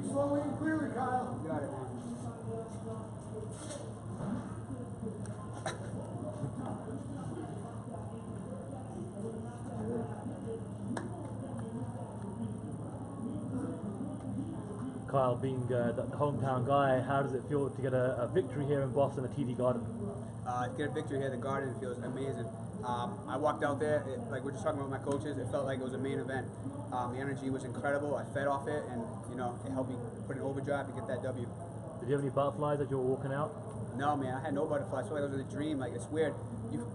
Speak slowly and clearly, Kyle. You got it, man. Kyle, being the hometown guy, how does it feel to get a victory here in Boston at TD Garden? To get a victory here at the Garden feels amazing. I walked out there, like we're just talking about my coaches, it felt like it was a main event. The energy was incredible. I fed off it, and it helped me put an overdrive to get that W. Did you have any butterflies as you were walking out? No, man, I had no butterflies. I felt like I was in a dream. Like, it's weird.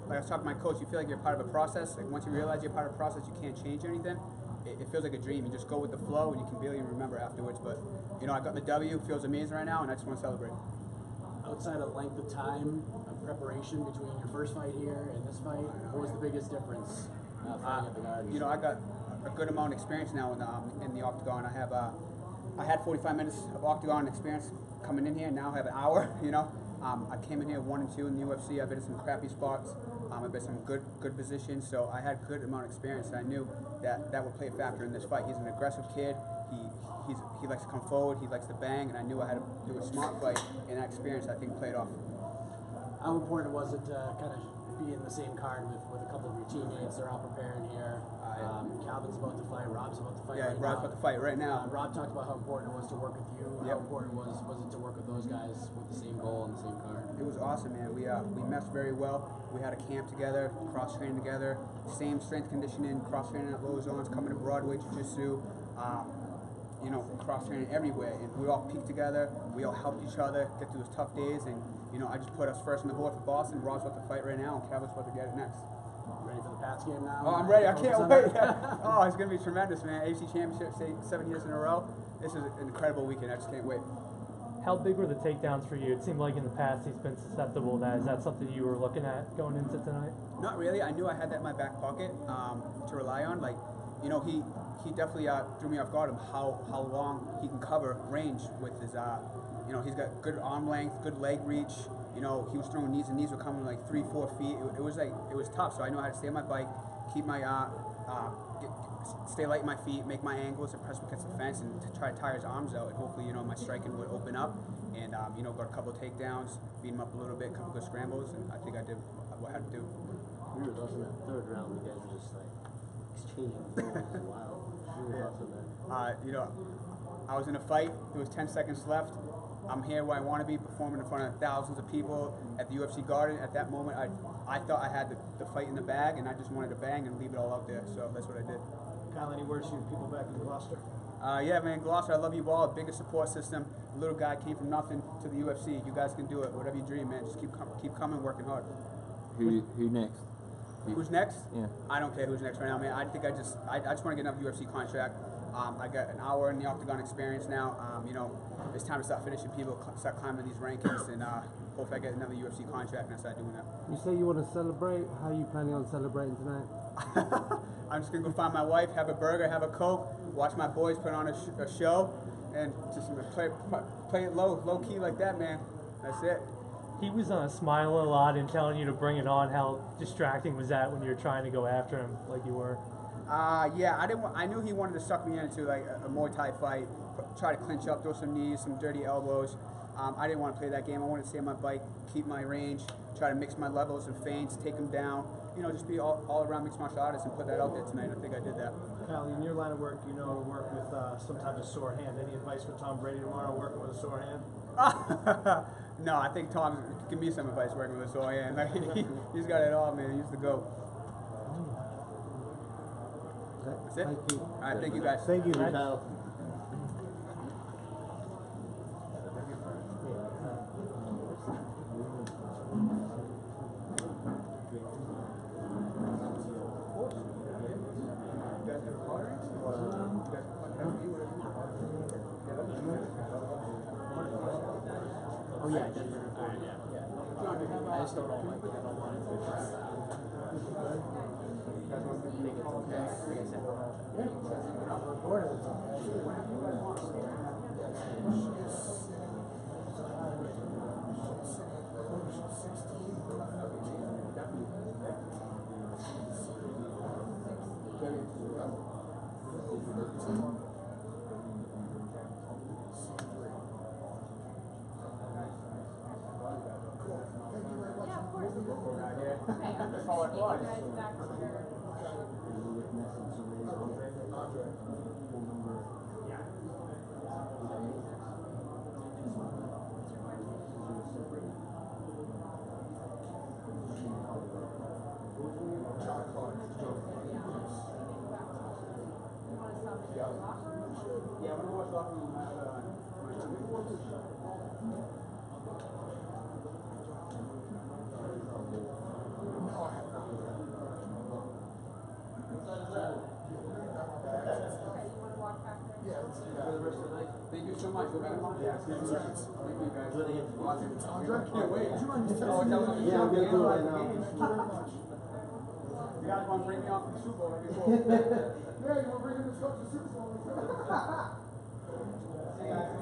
Like I was talking to my coach, you feel like you're part of a process. Like, once you realize you're part of a process, you can't change anything. It feels like a dream. You just go with the flow, and you can barely remember afterwards. But I got the W. Feels amazing right now, and I just want to celebrate. Outside of length of time of preparation between your first fight here and this fight, what was the biggest difference fighting at the Garden? I got a good amount of experience now in the octagon. I had 45 minutes of octagon experience coming in here. Now I have an hour. I came in here 1 and 2 in the UFC. I've been in some crappy spots. I've been in some good positions. So I had a good amount of experience. I knew that would play a factor in this fight. He's an aggressive kid. He likes to come forward. He likes to bang, and I knew I had to do a smart fight. And that experience, I think, played off. How important was it to kind of be in the same card with a couple of your teammates? They're all preparing here. Calvin's about to fight. Rob's about to fight. Yeah, right Rob's now. about to fight right now. Rob talked about how important it was to work with you. Yep. How important was it to work with those guys with the same goal and the same card? It was awesome, man. We meshed very well. We had a camp together, cross training together, same strength conditioning, cross training at low zones, coming to Broadway Jiu-Jitsu, cross training everywhere. And we all peaked together. We all helped each other get through those tough days. And I just put us first on the board for Boston. Rob's about to fight right now, and Calvin's about to get it next. Ready for the Pats game now? Oh, I'm ready. I can't wait. Oh, it's going to be tremendous, man. AFC Championship, 7 years in a row. This is an incredible weekend. I just can't wait. How big were the takedowns for you? It seemed like in the past he's been susceptible to that. Is that something you were looking at going into tonight? Not really. I knew I had that in my back pocket to rely on. He definitely threw me off guard of how long he can cover range with his, he's got good arm length, good leg reach. He was throwing knees, and knees were coming like 3-4 feet. It was tough. So I know how to stay on my bike, keep my, stay light in my feet, make my angles, and press against the fence, and to try to tire his arms out. And hopefully, my striking would open up, and got a couple of takedowns, beat him up a little bit, a couple of good scrambles, and I think I did what I had to do. We were awesome in that third round. You guys were just like exchanging blows. Wow. Really awesome, man. I was in a fight. There was 10 seconds left. I'm here where I want to be, performing in front of thousands of people at the UFC Garden. At that moment, I thought I had the fight in the bag, and I just wanted to bang and leave it all out there. So that's what I did. Kyle, any words to your people back in Gloucester? Yeah, man, Gloucester, I love you all. Biggest support system. A little guy came from nothing to the UFC. You guys can do it. Whatever you dream, man. Just keep coming, working hard. Who next? Who's next? Yeah. I don't care who's next right now, man. I think I just want to get another UFC contract. I got an hour in the octagon experience now. It's time to start finishing people, start climbing these rankings, and hopefully I get another UFC contract and I start doing that. You say you want to celebrate. How are you planning on celebrating tonight? I'm just going to go find my wife, have a burger, have a Coke, watch my boys put on a show, and just play it low key like that, man. That's it. He was smiling a lot and telling you to bring it on. How distracting was that when you were trying to go after him like you were? Yeah, I knew he wanted to suck me into like a Muay Thai fight, try to clinch up, throw some knees, some dirty elbows. I didn't want to play that game. I wanted to stay on my bike, keep my range, try to mix my levels and feints, take them down. Just be all around mixed martial artist and put that out there tonight. I think I did that. Kyle, in your line of work, work with some type of sore hand. Any advice for Tom Brady tomorrow working with a sore hand? No, I think Tom can give me some advice working with a sore hand. Like, he's got it all, man. He's the GOAT. That's it. Thank you. All right, thank you guys. Thank you, Kyle. Oh yeah, I just don't know. Thank you so much. Thank you guys. Can't wait. Yeah, I'm gonna do it right now. You guys want to bring me off the Super Bowl? That'd be cool. Yeah, you want to bring him to the Super Bowl? See you guys.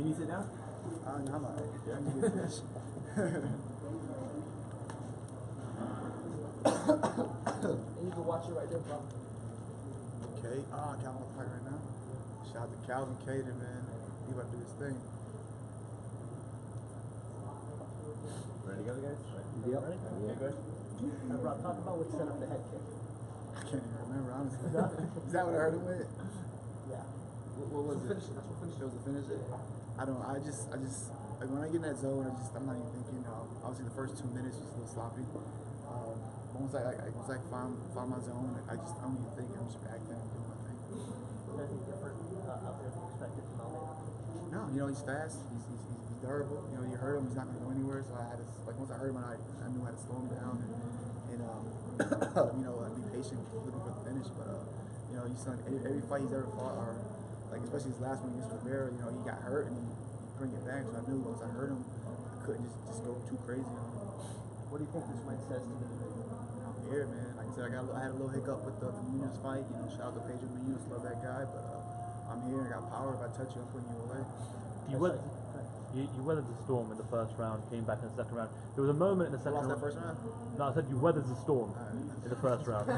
need to sit down? I'm alright. I'm just gonna finish. You can watch it right there, bro. Okay. Calvin will fight right now. Shout out to Calvin Cater, man. He about to do his thing. Ready to go, guys? Yep. Ready? Okay, good. Rob, talk about what set up the head kick. I can't even remember, honestly. Is that what I heard him with? Yeah. What was it? Finish it. That's what finished It was a finish it? I don't, I just, like when I get in that zone, I'm not even thinking, obviously the first 2 minutes was a little sloppy. Once I found my zone, I don't even think, I'm just back there and doing my thing. Anything different out there than expected from Almeida? No, he's fast, he's durable, you heard him, he's not gonna go anywhere, so I had to, once I heard him, I knew how to slow him down and be patient looking for the finish, but he's done every fight he's ever fought, or like especially his last one against Rivera, he got hurt and he bring it back, so I knew once I heard him, I couldn't just go too crazy on him. What do you think this win says to me? I'm here, man. Like I said, I had a little hiccup with the Munoz fight. Shout out to Pedro Munoz, love that guy. But I'm here. I got power. If I touch you, I'm putting you away. You weathered the storm in the first round, came back in the second round. There was a moment in the second round. Lost that first round? No, I said you weathered the storm in the first round.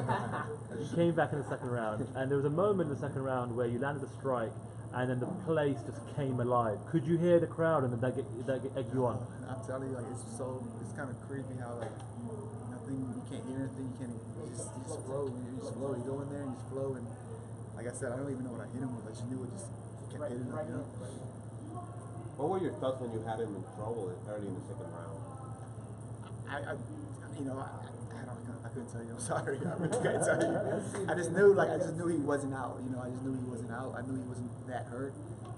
You came back in the second round, and there was a moment in the second round where you landed a strike, and then the place just came alive. Could you hear the crowd and that egged you on? I'm telling you, it's kind of creepy how nothing, you can't hear anything, you just flow. You just flow. You go in there and you just flow. And like I said, I don't even know what I hit him with. I just knew it just kept hitting him. What were your thoughts when you had him in trouble early in the second round? I couldn't tell you. I'm sorry. I really couldn't tell you. I just knew he wasn't out. I just knew he wasn't out. I knew he wasn't that hurt.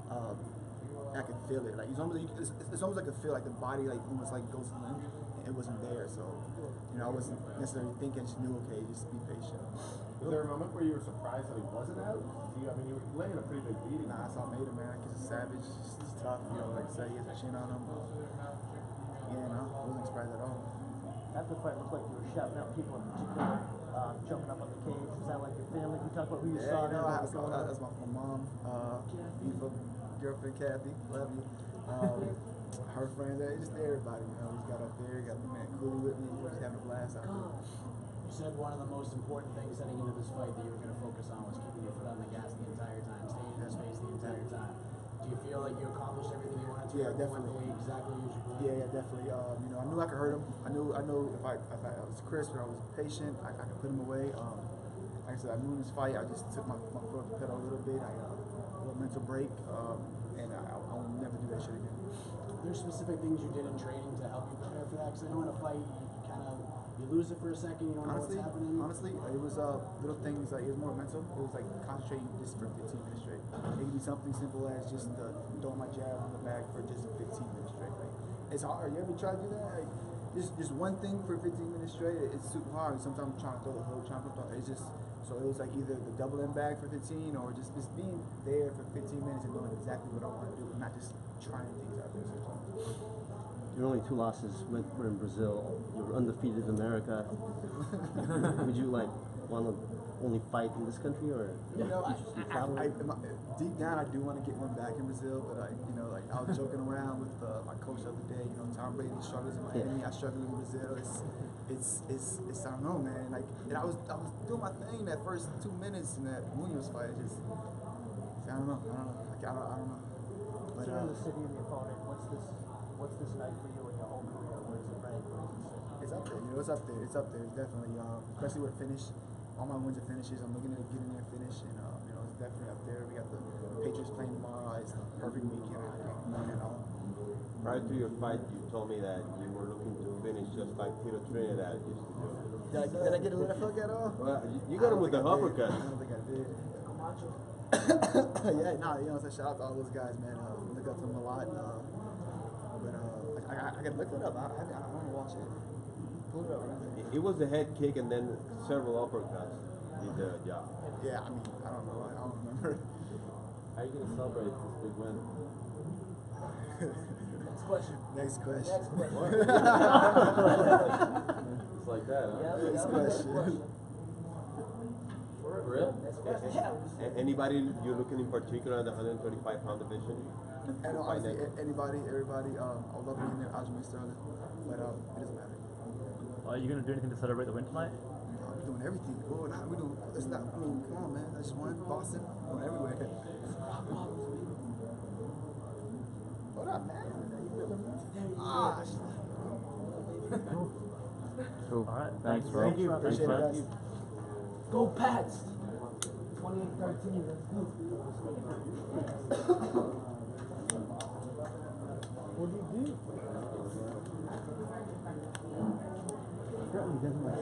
I could feel it. It's almost like I feel like the body almost goes limp. It wasn't there, so I wasn't necessarily thinking. I just knew, okay, just be patient. Was there a moment where you were surprised that he wasn't out? You were laying a pretty big beating. Nah, it's Almeida, man. He's a savage. He's tough. Like I said, he has a chin on him. Yeah, no, I wasn't surprised at all. After the fight, it looked like you were shouting out people in particular, jumping up on the cage. Was that like your family? Can you talk about who you saw there? That's my mom, beautiful girlfriend Kathy, love you. Her friends, just everybody. He's got up there. He got the man Cooley with me. He was having a blast out there. You said one of the most important things heading into this fight that you were going to focus on was keeping your foot on the gas the entire time, staying in his face the entire time. Do you feel like you accomplished everything you wanted to? Yeah, definitely. Went the way exactly as you planned? Yeah, definitely. I knew I could hurt him. I knew if I was crisp and I was patient, I could put him away. Like I said, I knew in this fight, I just took my foot off the pedal a little bit. A little mental break, and I will never do that shit again. There's specific things you did in training to help you prepare for that? Because I know in a fight, you lose it for a second, you don't know what's happening. Honestly, it was little things, it was more mental. It was like concentrating just for 15 minutes straight. It could be something simple as just throwing my jab on the back for just 15 minutes straight. It's hard. You ever try to do that? Just one thing for 15 minutes straight, it's super hard. Sometimes I'm trying to throw the hook, it's just, so it was like either the double end bag for 15 or just being there for 15 minutes and doing exactly what I want to do, and not just trying things out there sometimes. Your only 2 losses were in Brazil. You were undefeated in America. Would you want to only fight in this country, or deep down I do want to get one back in Brazil, but I was joking around with my coach the other day. Tom Brady struggles in Miami. I struggle in Brazil. It's I don't know, man. And I was doing my thing that first 2 minutes in that Munoz fight. I don't know. I don't know. But in the city and the opponent, what's this night for you in your whole career? Where does it rank? It's up there. It's up there. It's definitely, especially with a finish. All my wins are finishes. I'm looking to get in there and finish, and it's definitely up there. We got the Patriots playing tomorrow. It's the perfect weekend. I can't win at all. Prior to your fight, you told me that you were looking to finish just like Tito Trinidad used to do. Did I get a left hook at all? Well, you got him with the uppercut. I don't think I did. Shout out to all those guys, man. Look up to them a lot. I gotta look it up. I want to watch it. Pull it up right there. It was a head kick and then several uppercuts did the job. Yeah, I don't know. I don't remember. How are you gonna celebrate this big win? Next question. It's like that, huh? Next question. real? Anybody you're looking in particular at the 135-pound division? And honestly, anybody, everybody, I would love to be in there, Aljamain Sterling, but it doesn't matter. Are you going to do anything to celebrate the win tonight? We're doing everything. Oh, nah, we doing. It's not. I mean, come on, man. That's just one. Boston. Going everywhere. What up, man? Ah. Cool. All right. Thanks, bro. Thank you. Appreciate it, guys. Go Pats! 28-13. What do you do? Apparently he doesn't like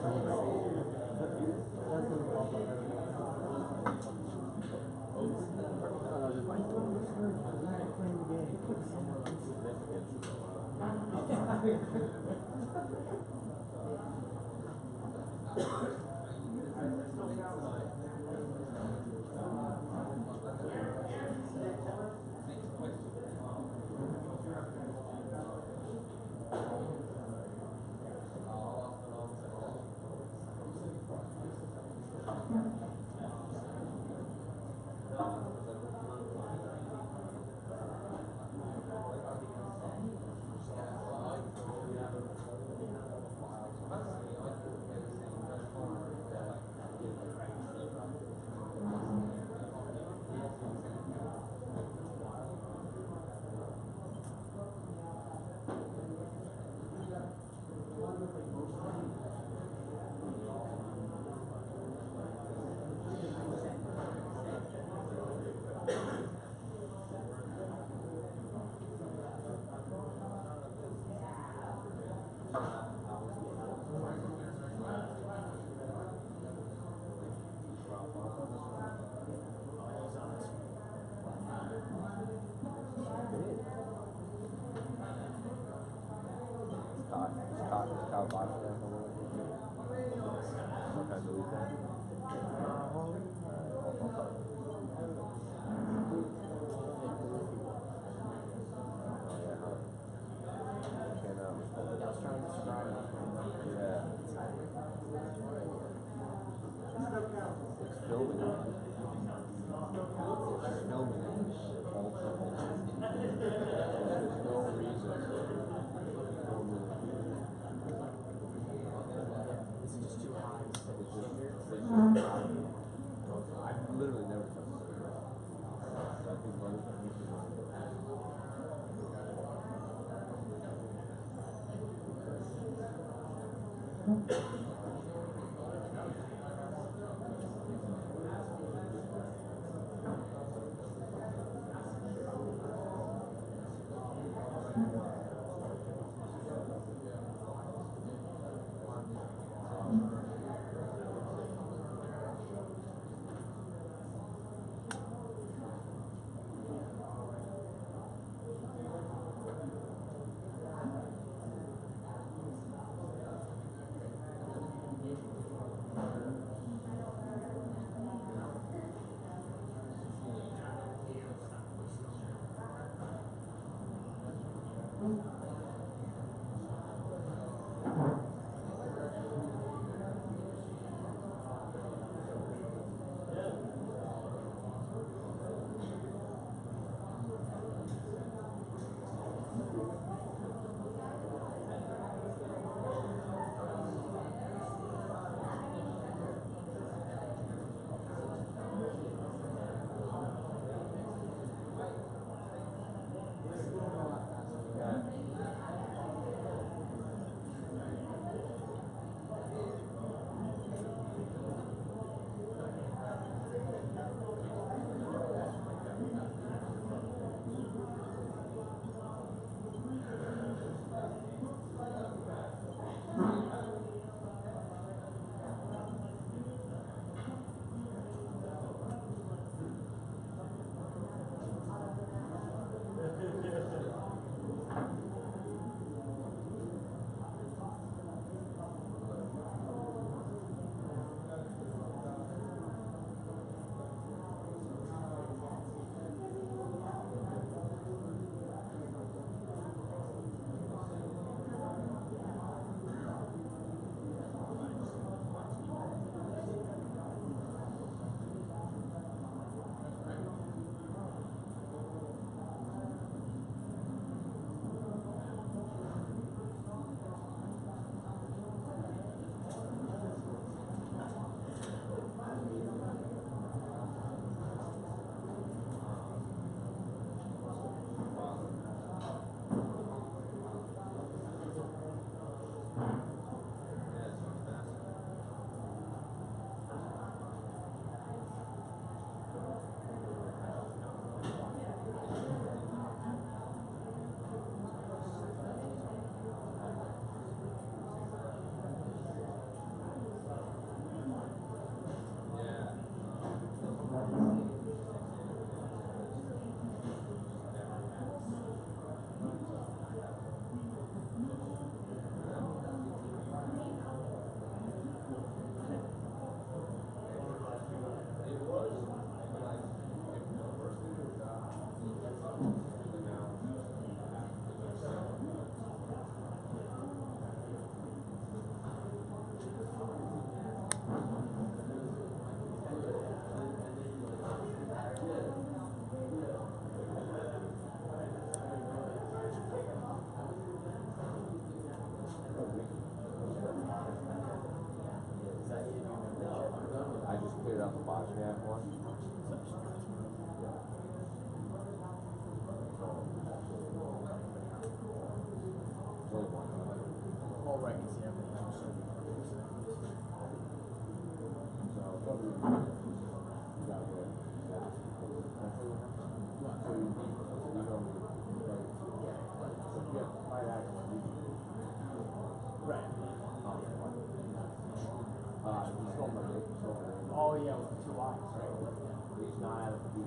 So it's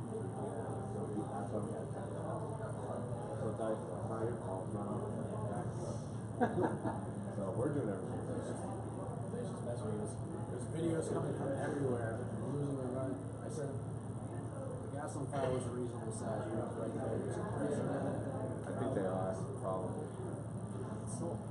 not your fault, it's not our So we're doing everything. They just mess with us. There's videos coming from everywhere. Losing the run. I said the gas on fire was a reasonable size. You're up right there. It's crazy. I think they are, probably. So,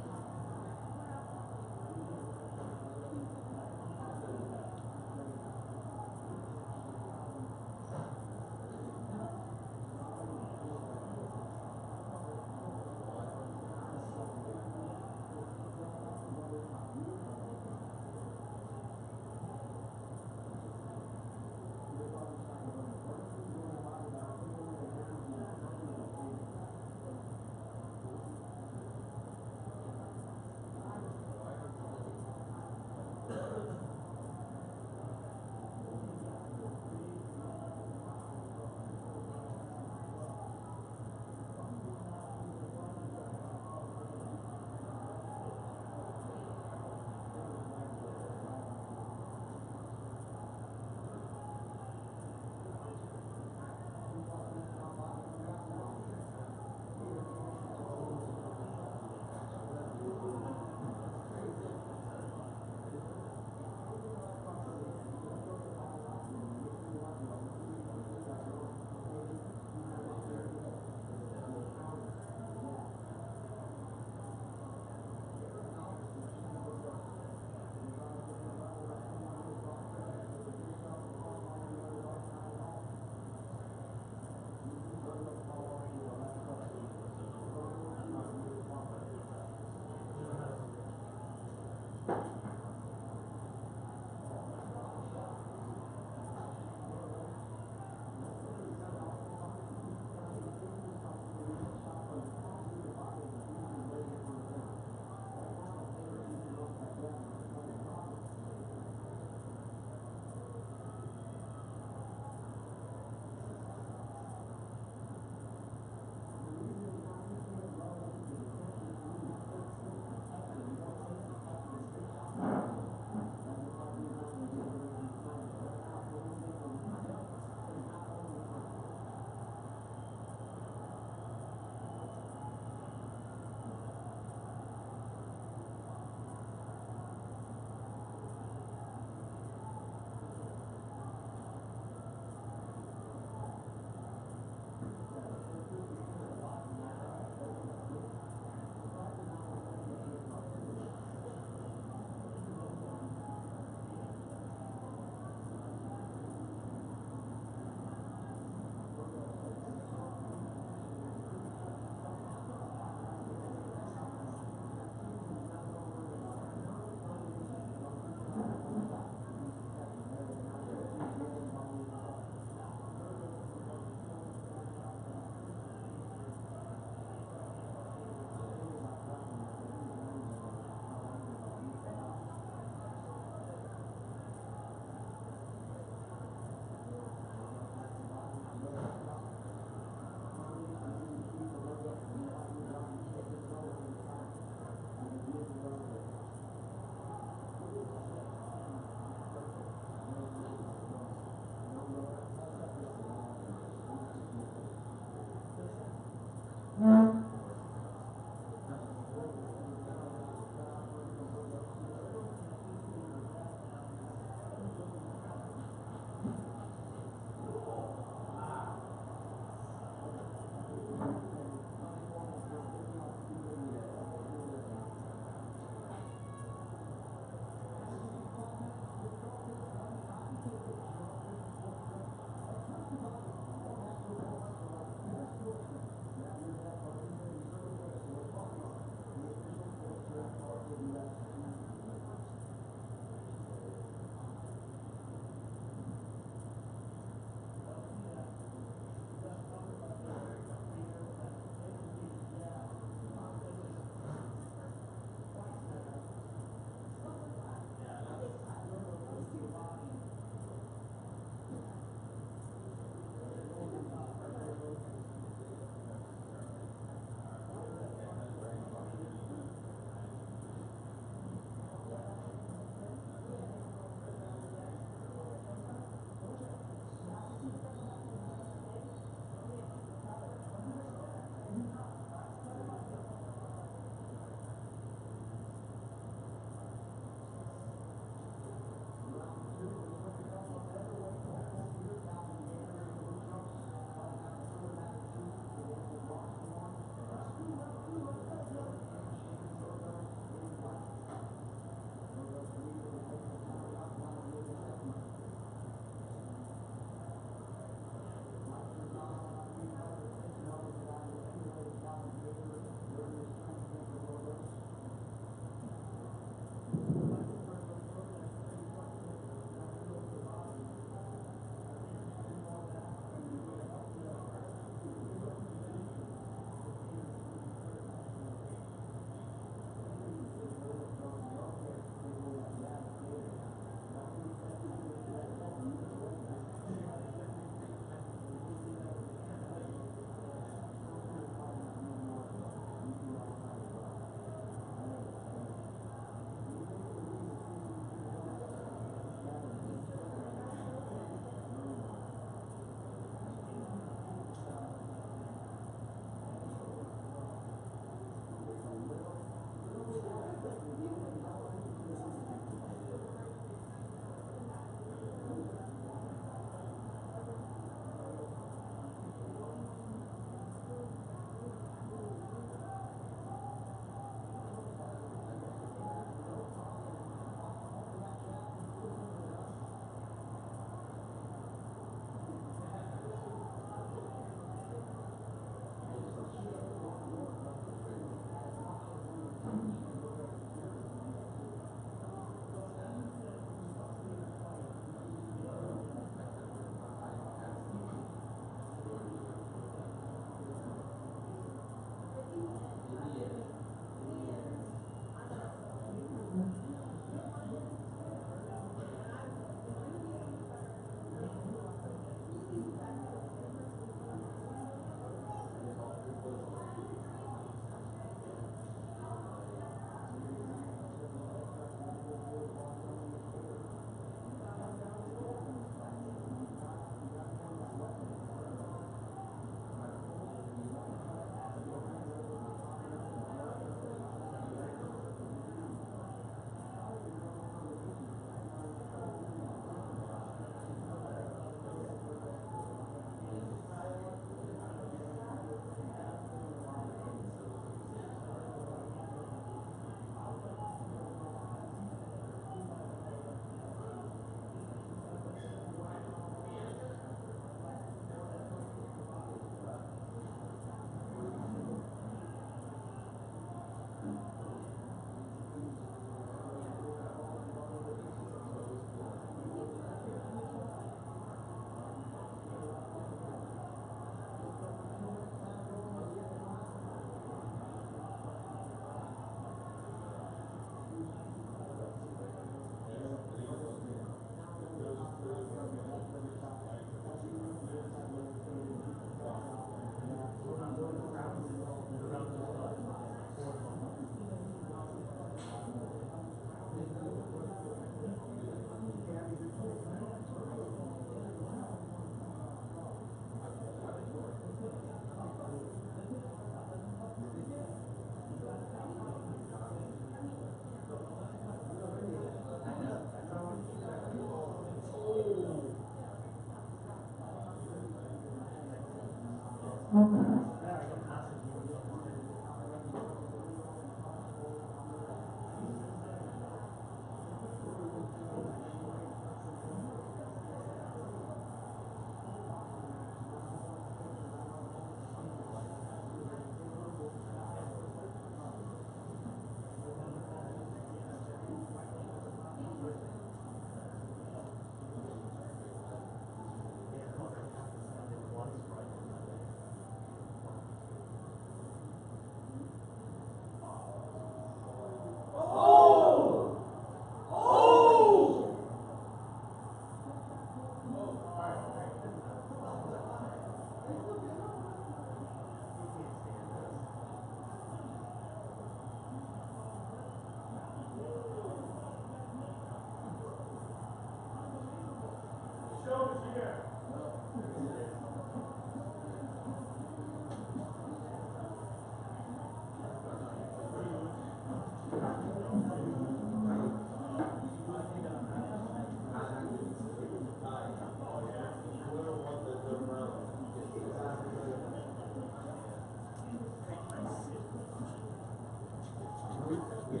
Yeah,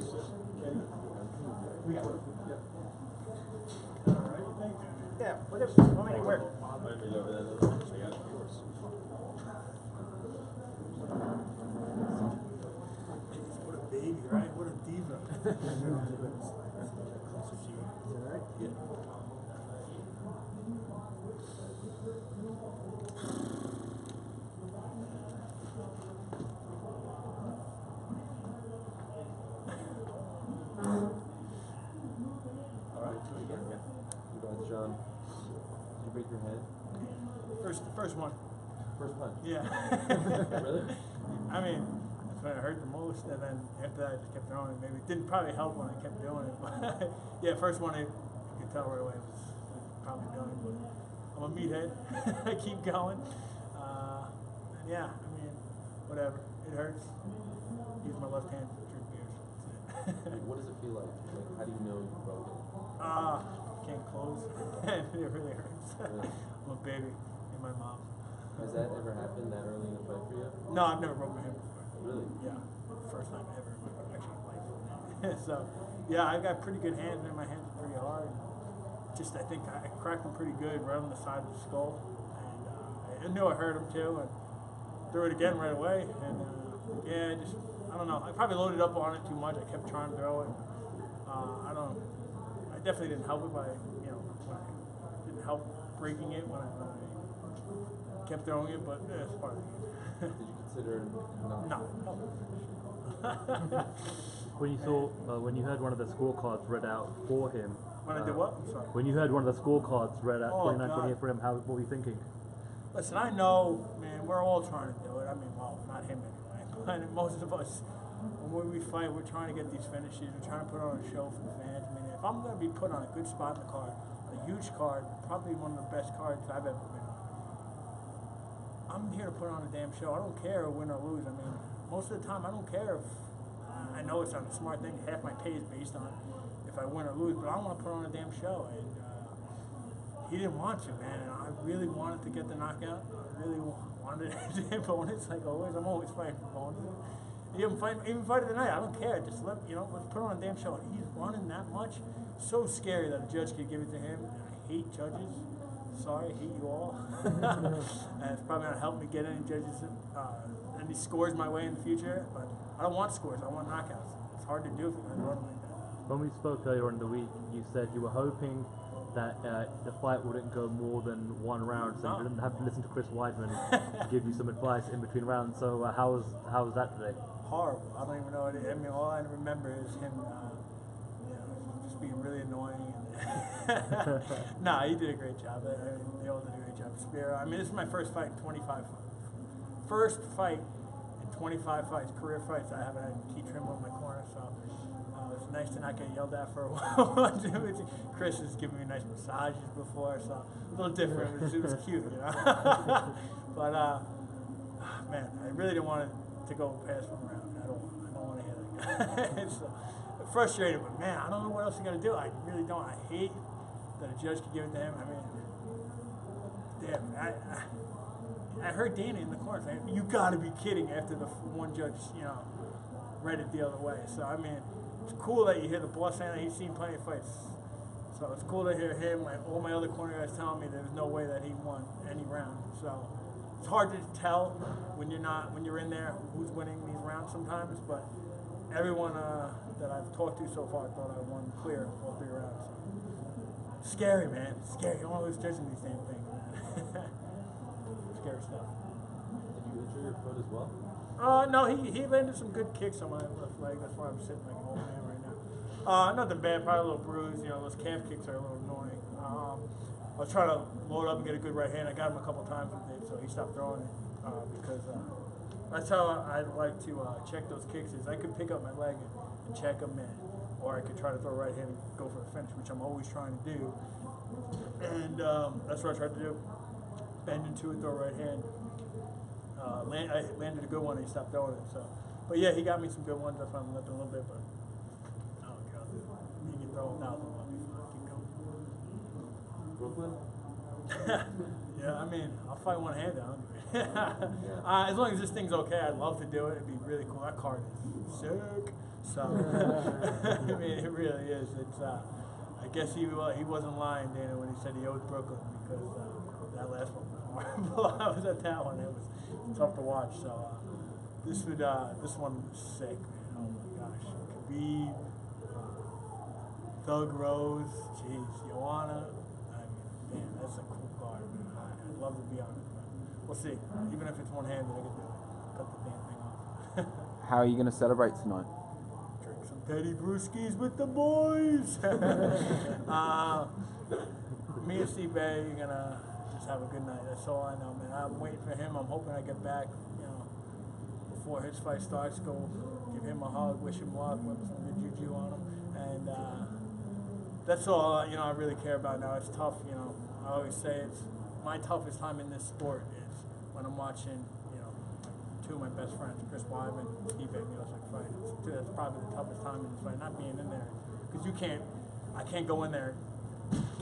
we'll make it work. What a baby, right? What a diva. Alright, so again, congrats, John. Did you break your hand? First one. First punch? Yeah. Really? I mean, that's when it hurt the most, and then after that I just kept throwing it. Maybe it didn't probably help when I kept doing it, but yeah, first one you could tell right away it was probably done. But I'm a meathead. I keep going. And yeah, I mean, whatever. It hurts. Use my left hand to drink beers. That's it. What does it feel like? Like, how do you know you broke it? Can't close. It really hurts. Really? I'm a baby in my mom. Has that ever happened that early in the fight for you? No, I've never broken my hand before. Really? Yeah. First time ever in my actually life. So, yeah, I've got pretty good hands, and my hands are pretty hard. Just, I think I cracked them pretty good right on the side of the skull. And I knew I hurt him too, and threw it again right away. And yeah, just, I don't know. I probably loaded up on it too much. I kept trying to throw it. I don't know. I definitely didn't help it by, when I didn't help breaking it when I kept throwing it, but it's part of the game. Did you consider No. When you heard one of the scorecards read out for him. When I did what? I'm sorry. When you heard one of the scorecards read out, Oh, 29-28 for him, what were you thinking? Listen, I know, man, we're all trying to do it. I mean, well, not him anyway. But most of us, when we fight, we're trying to get these finishes. We're trying to put on a show for the fans. I mean, if I'm going to be put on a good spot in the card, a huge card, probably one of the best cards I've ever been on, I'm here to put on a damn show. I don't care win or lose. I mean, most of the time, I don't care if, I know it's not a smart thing. Half my pay is based on if I win or lose, but I want to put on a damn show. And he didn't want to, man. And I really wanted to get the knockout. I really wanted a bonus, like always. I'm always fighting for bonuses. Even fight of the night, I don't care. Just let's put on a damn show. And he's running that much. So scary that a judge could give it to him. And I hate judges. Sorry, I hate you all. And it's probably not help me get any judges, any scores my way in the future. But I don't want scores. I want knockouts. It's hard to do if you're running like that. When we spoke earlier in the week, you said you were hoping that the fight wouldn't go more than one round, so you didn't have to listen to Chris Weidman give you some advice in between rounds. So how was that today? Horrible. I don't even know what it is. I mean, all I remember is him, just being really annoying. Nah, he did a great job. I mean, they all did a great job. Spiro. I mean, this is my first fight in 25. First fight in 25 fights, career fights. I haven't had Keith Trimble in my corner, so it's nice to not get yelled at for a while. Chris has given me nice massages before, so a little different. It was cute, But man, I really didn't want it to go past one round. I don't want to hear that. It's frustrating, but man, I don't know what else you got to do. I really don't. I hate that a judge could give it to him. I mean, damn. I heard Dana in the corner saying, "You got to be kidding!" After the one judge, read it the other way. So I mean, it's cool that you hear the boss saying that he's seen plenty of fights. So it's cool to hear him and all my other corner guys telling me there's no way that he won any round. So it's hard to tell when you're in there who's winning these rounds sometimes. But everyone that I've talked to so far thought I won clear all 3 rounds. So scary, man. Scary. You don't want to lose judging these damn things, man. Scary stuff. Did you injure your foot as well? No, he landed some good kicks on my left leg. That's why I'm sitting like an old man right now. Nothing bad, probably a little bruise. Those calf kicks are a little annoying. I was trying to load up and get a good right hand. I got him a couple times with it, so he stopped throwing it because that's how I like to check those kicks. Is I could pick up my leg and check them in, or I could try to throw a right hand and go for a finish, which I'm always trying to do. And that's what I tried to do. Bend into it, throw a right hand. I landed a good one and he stopped throwing it. So, but yeah, he got me some good ones. That's why I'm limping a little bit, but I don't care. He can throw 1,000. I'll be fine. Keep going. Brooklyn? Yeah, I mean, I'll fight one-handed. As long as this thing's okay, I'd love to do it. It'd be really cool. That card is sick. So, I mean, it really is. It's. I guess he wasn't lying, Dana, when he said he owed Brooklyn because that last one was horrible. I was at that one. It was tough to watch. So this one was sick, man. Oh my gosh, Khabib, Doug Rose, jeez, Joanna. I mean, damn, that's a cool card. I'd love to be on it, but we'll see. Even if it's one-handed, I can do it. Cut the damn thing off. How are you going to celebrate tonight? Drink some Teddy Brewskis with the boys. Me and Steve Bay are gonna just have a good night. That's all I know, man. I'm waiting for him. I'm hoping I get back, before his fight starts. Go give him a hug, wish him luck, whip some good juju on him, and that's all I really care about now. It's tough, I always say it's my toughest time in this sport is when I'm watching, two of my best friends, Chris Weidman and Steve Miocic fight. That's probably the toughest time in this fight, not being in there, because I can't go in there,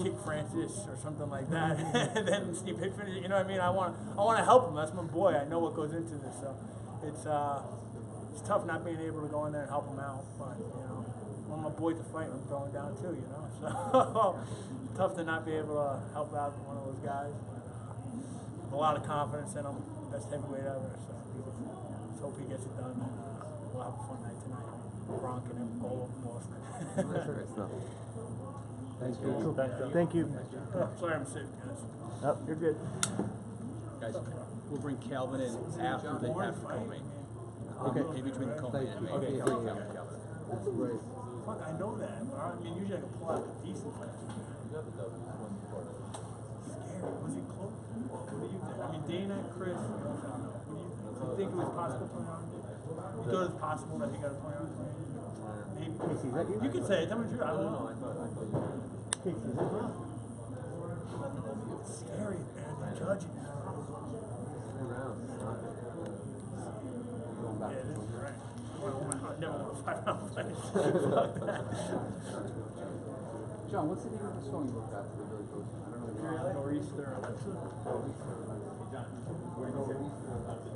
kick Francis or something like that, and then Steve Pitt finish. You know what I mean? I want to help him. That's my boy. I know what goes into this, so it's tough not being able to go in there and help him out. But I want my boy to fight. I'm throwing down too, So tough to not be able to help out one of those guys. But, a lot of confidence in him. Best heavyweight ever. So let's hope he gets it done. And, we'll have a fun night tonight. Bronk and him all over Boston. Thank you. Thank you. Sorry, I'm sick, guys. Oh, you're good. Guys, we'll bring Calvin in after they have the co-main. Okay. In between the co-main and main. Okay. Calvin. That's great. Fuck, I know that. But I mean, usually I can pull out the decent fights. Scary. Was he close? What do you think? I mean, Dana, Chris, what do you think? Do you think it was possible 20 rounds? You thought it was possible that he got a 20 rounds? Maybe. Casey, is that you? You can say it. Tell me the truth. I don't know. Casey, is that you? It's scary, man. They're judging now. Yeah, this is right. I never want to 5 round fight. Fuck that. John, what's the name of the song you looked at the really close? I don't know. Nor'easter. Nor'easter. Hey, John, where do you go?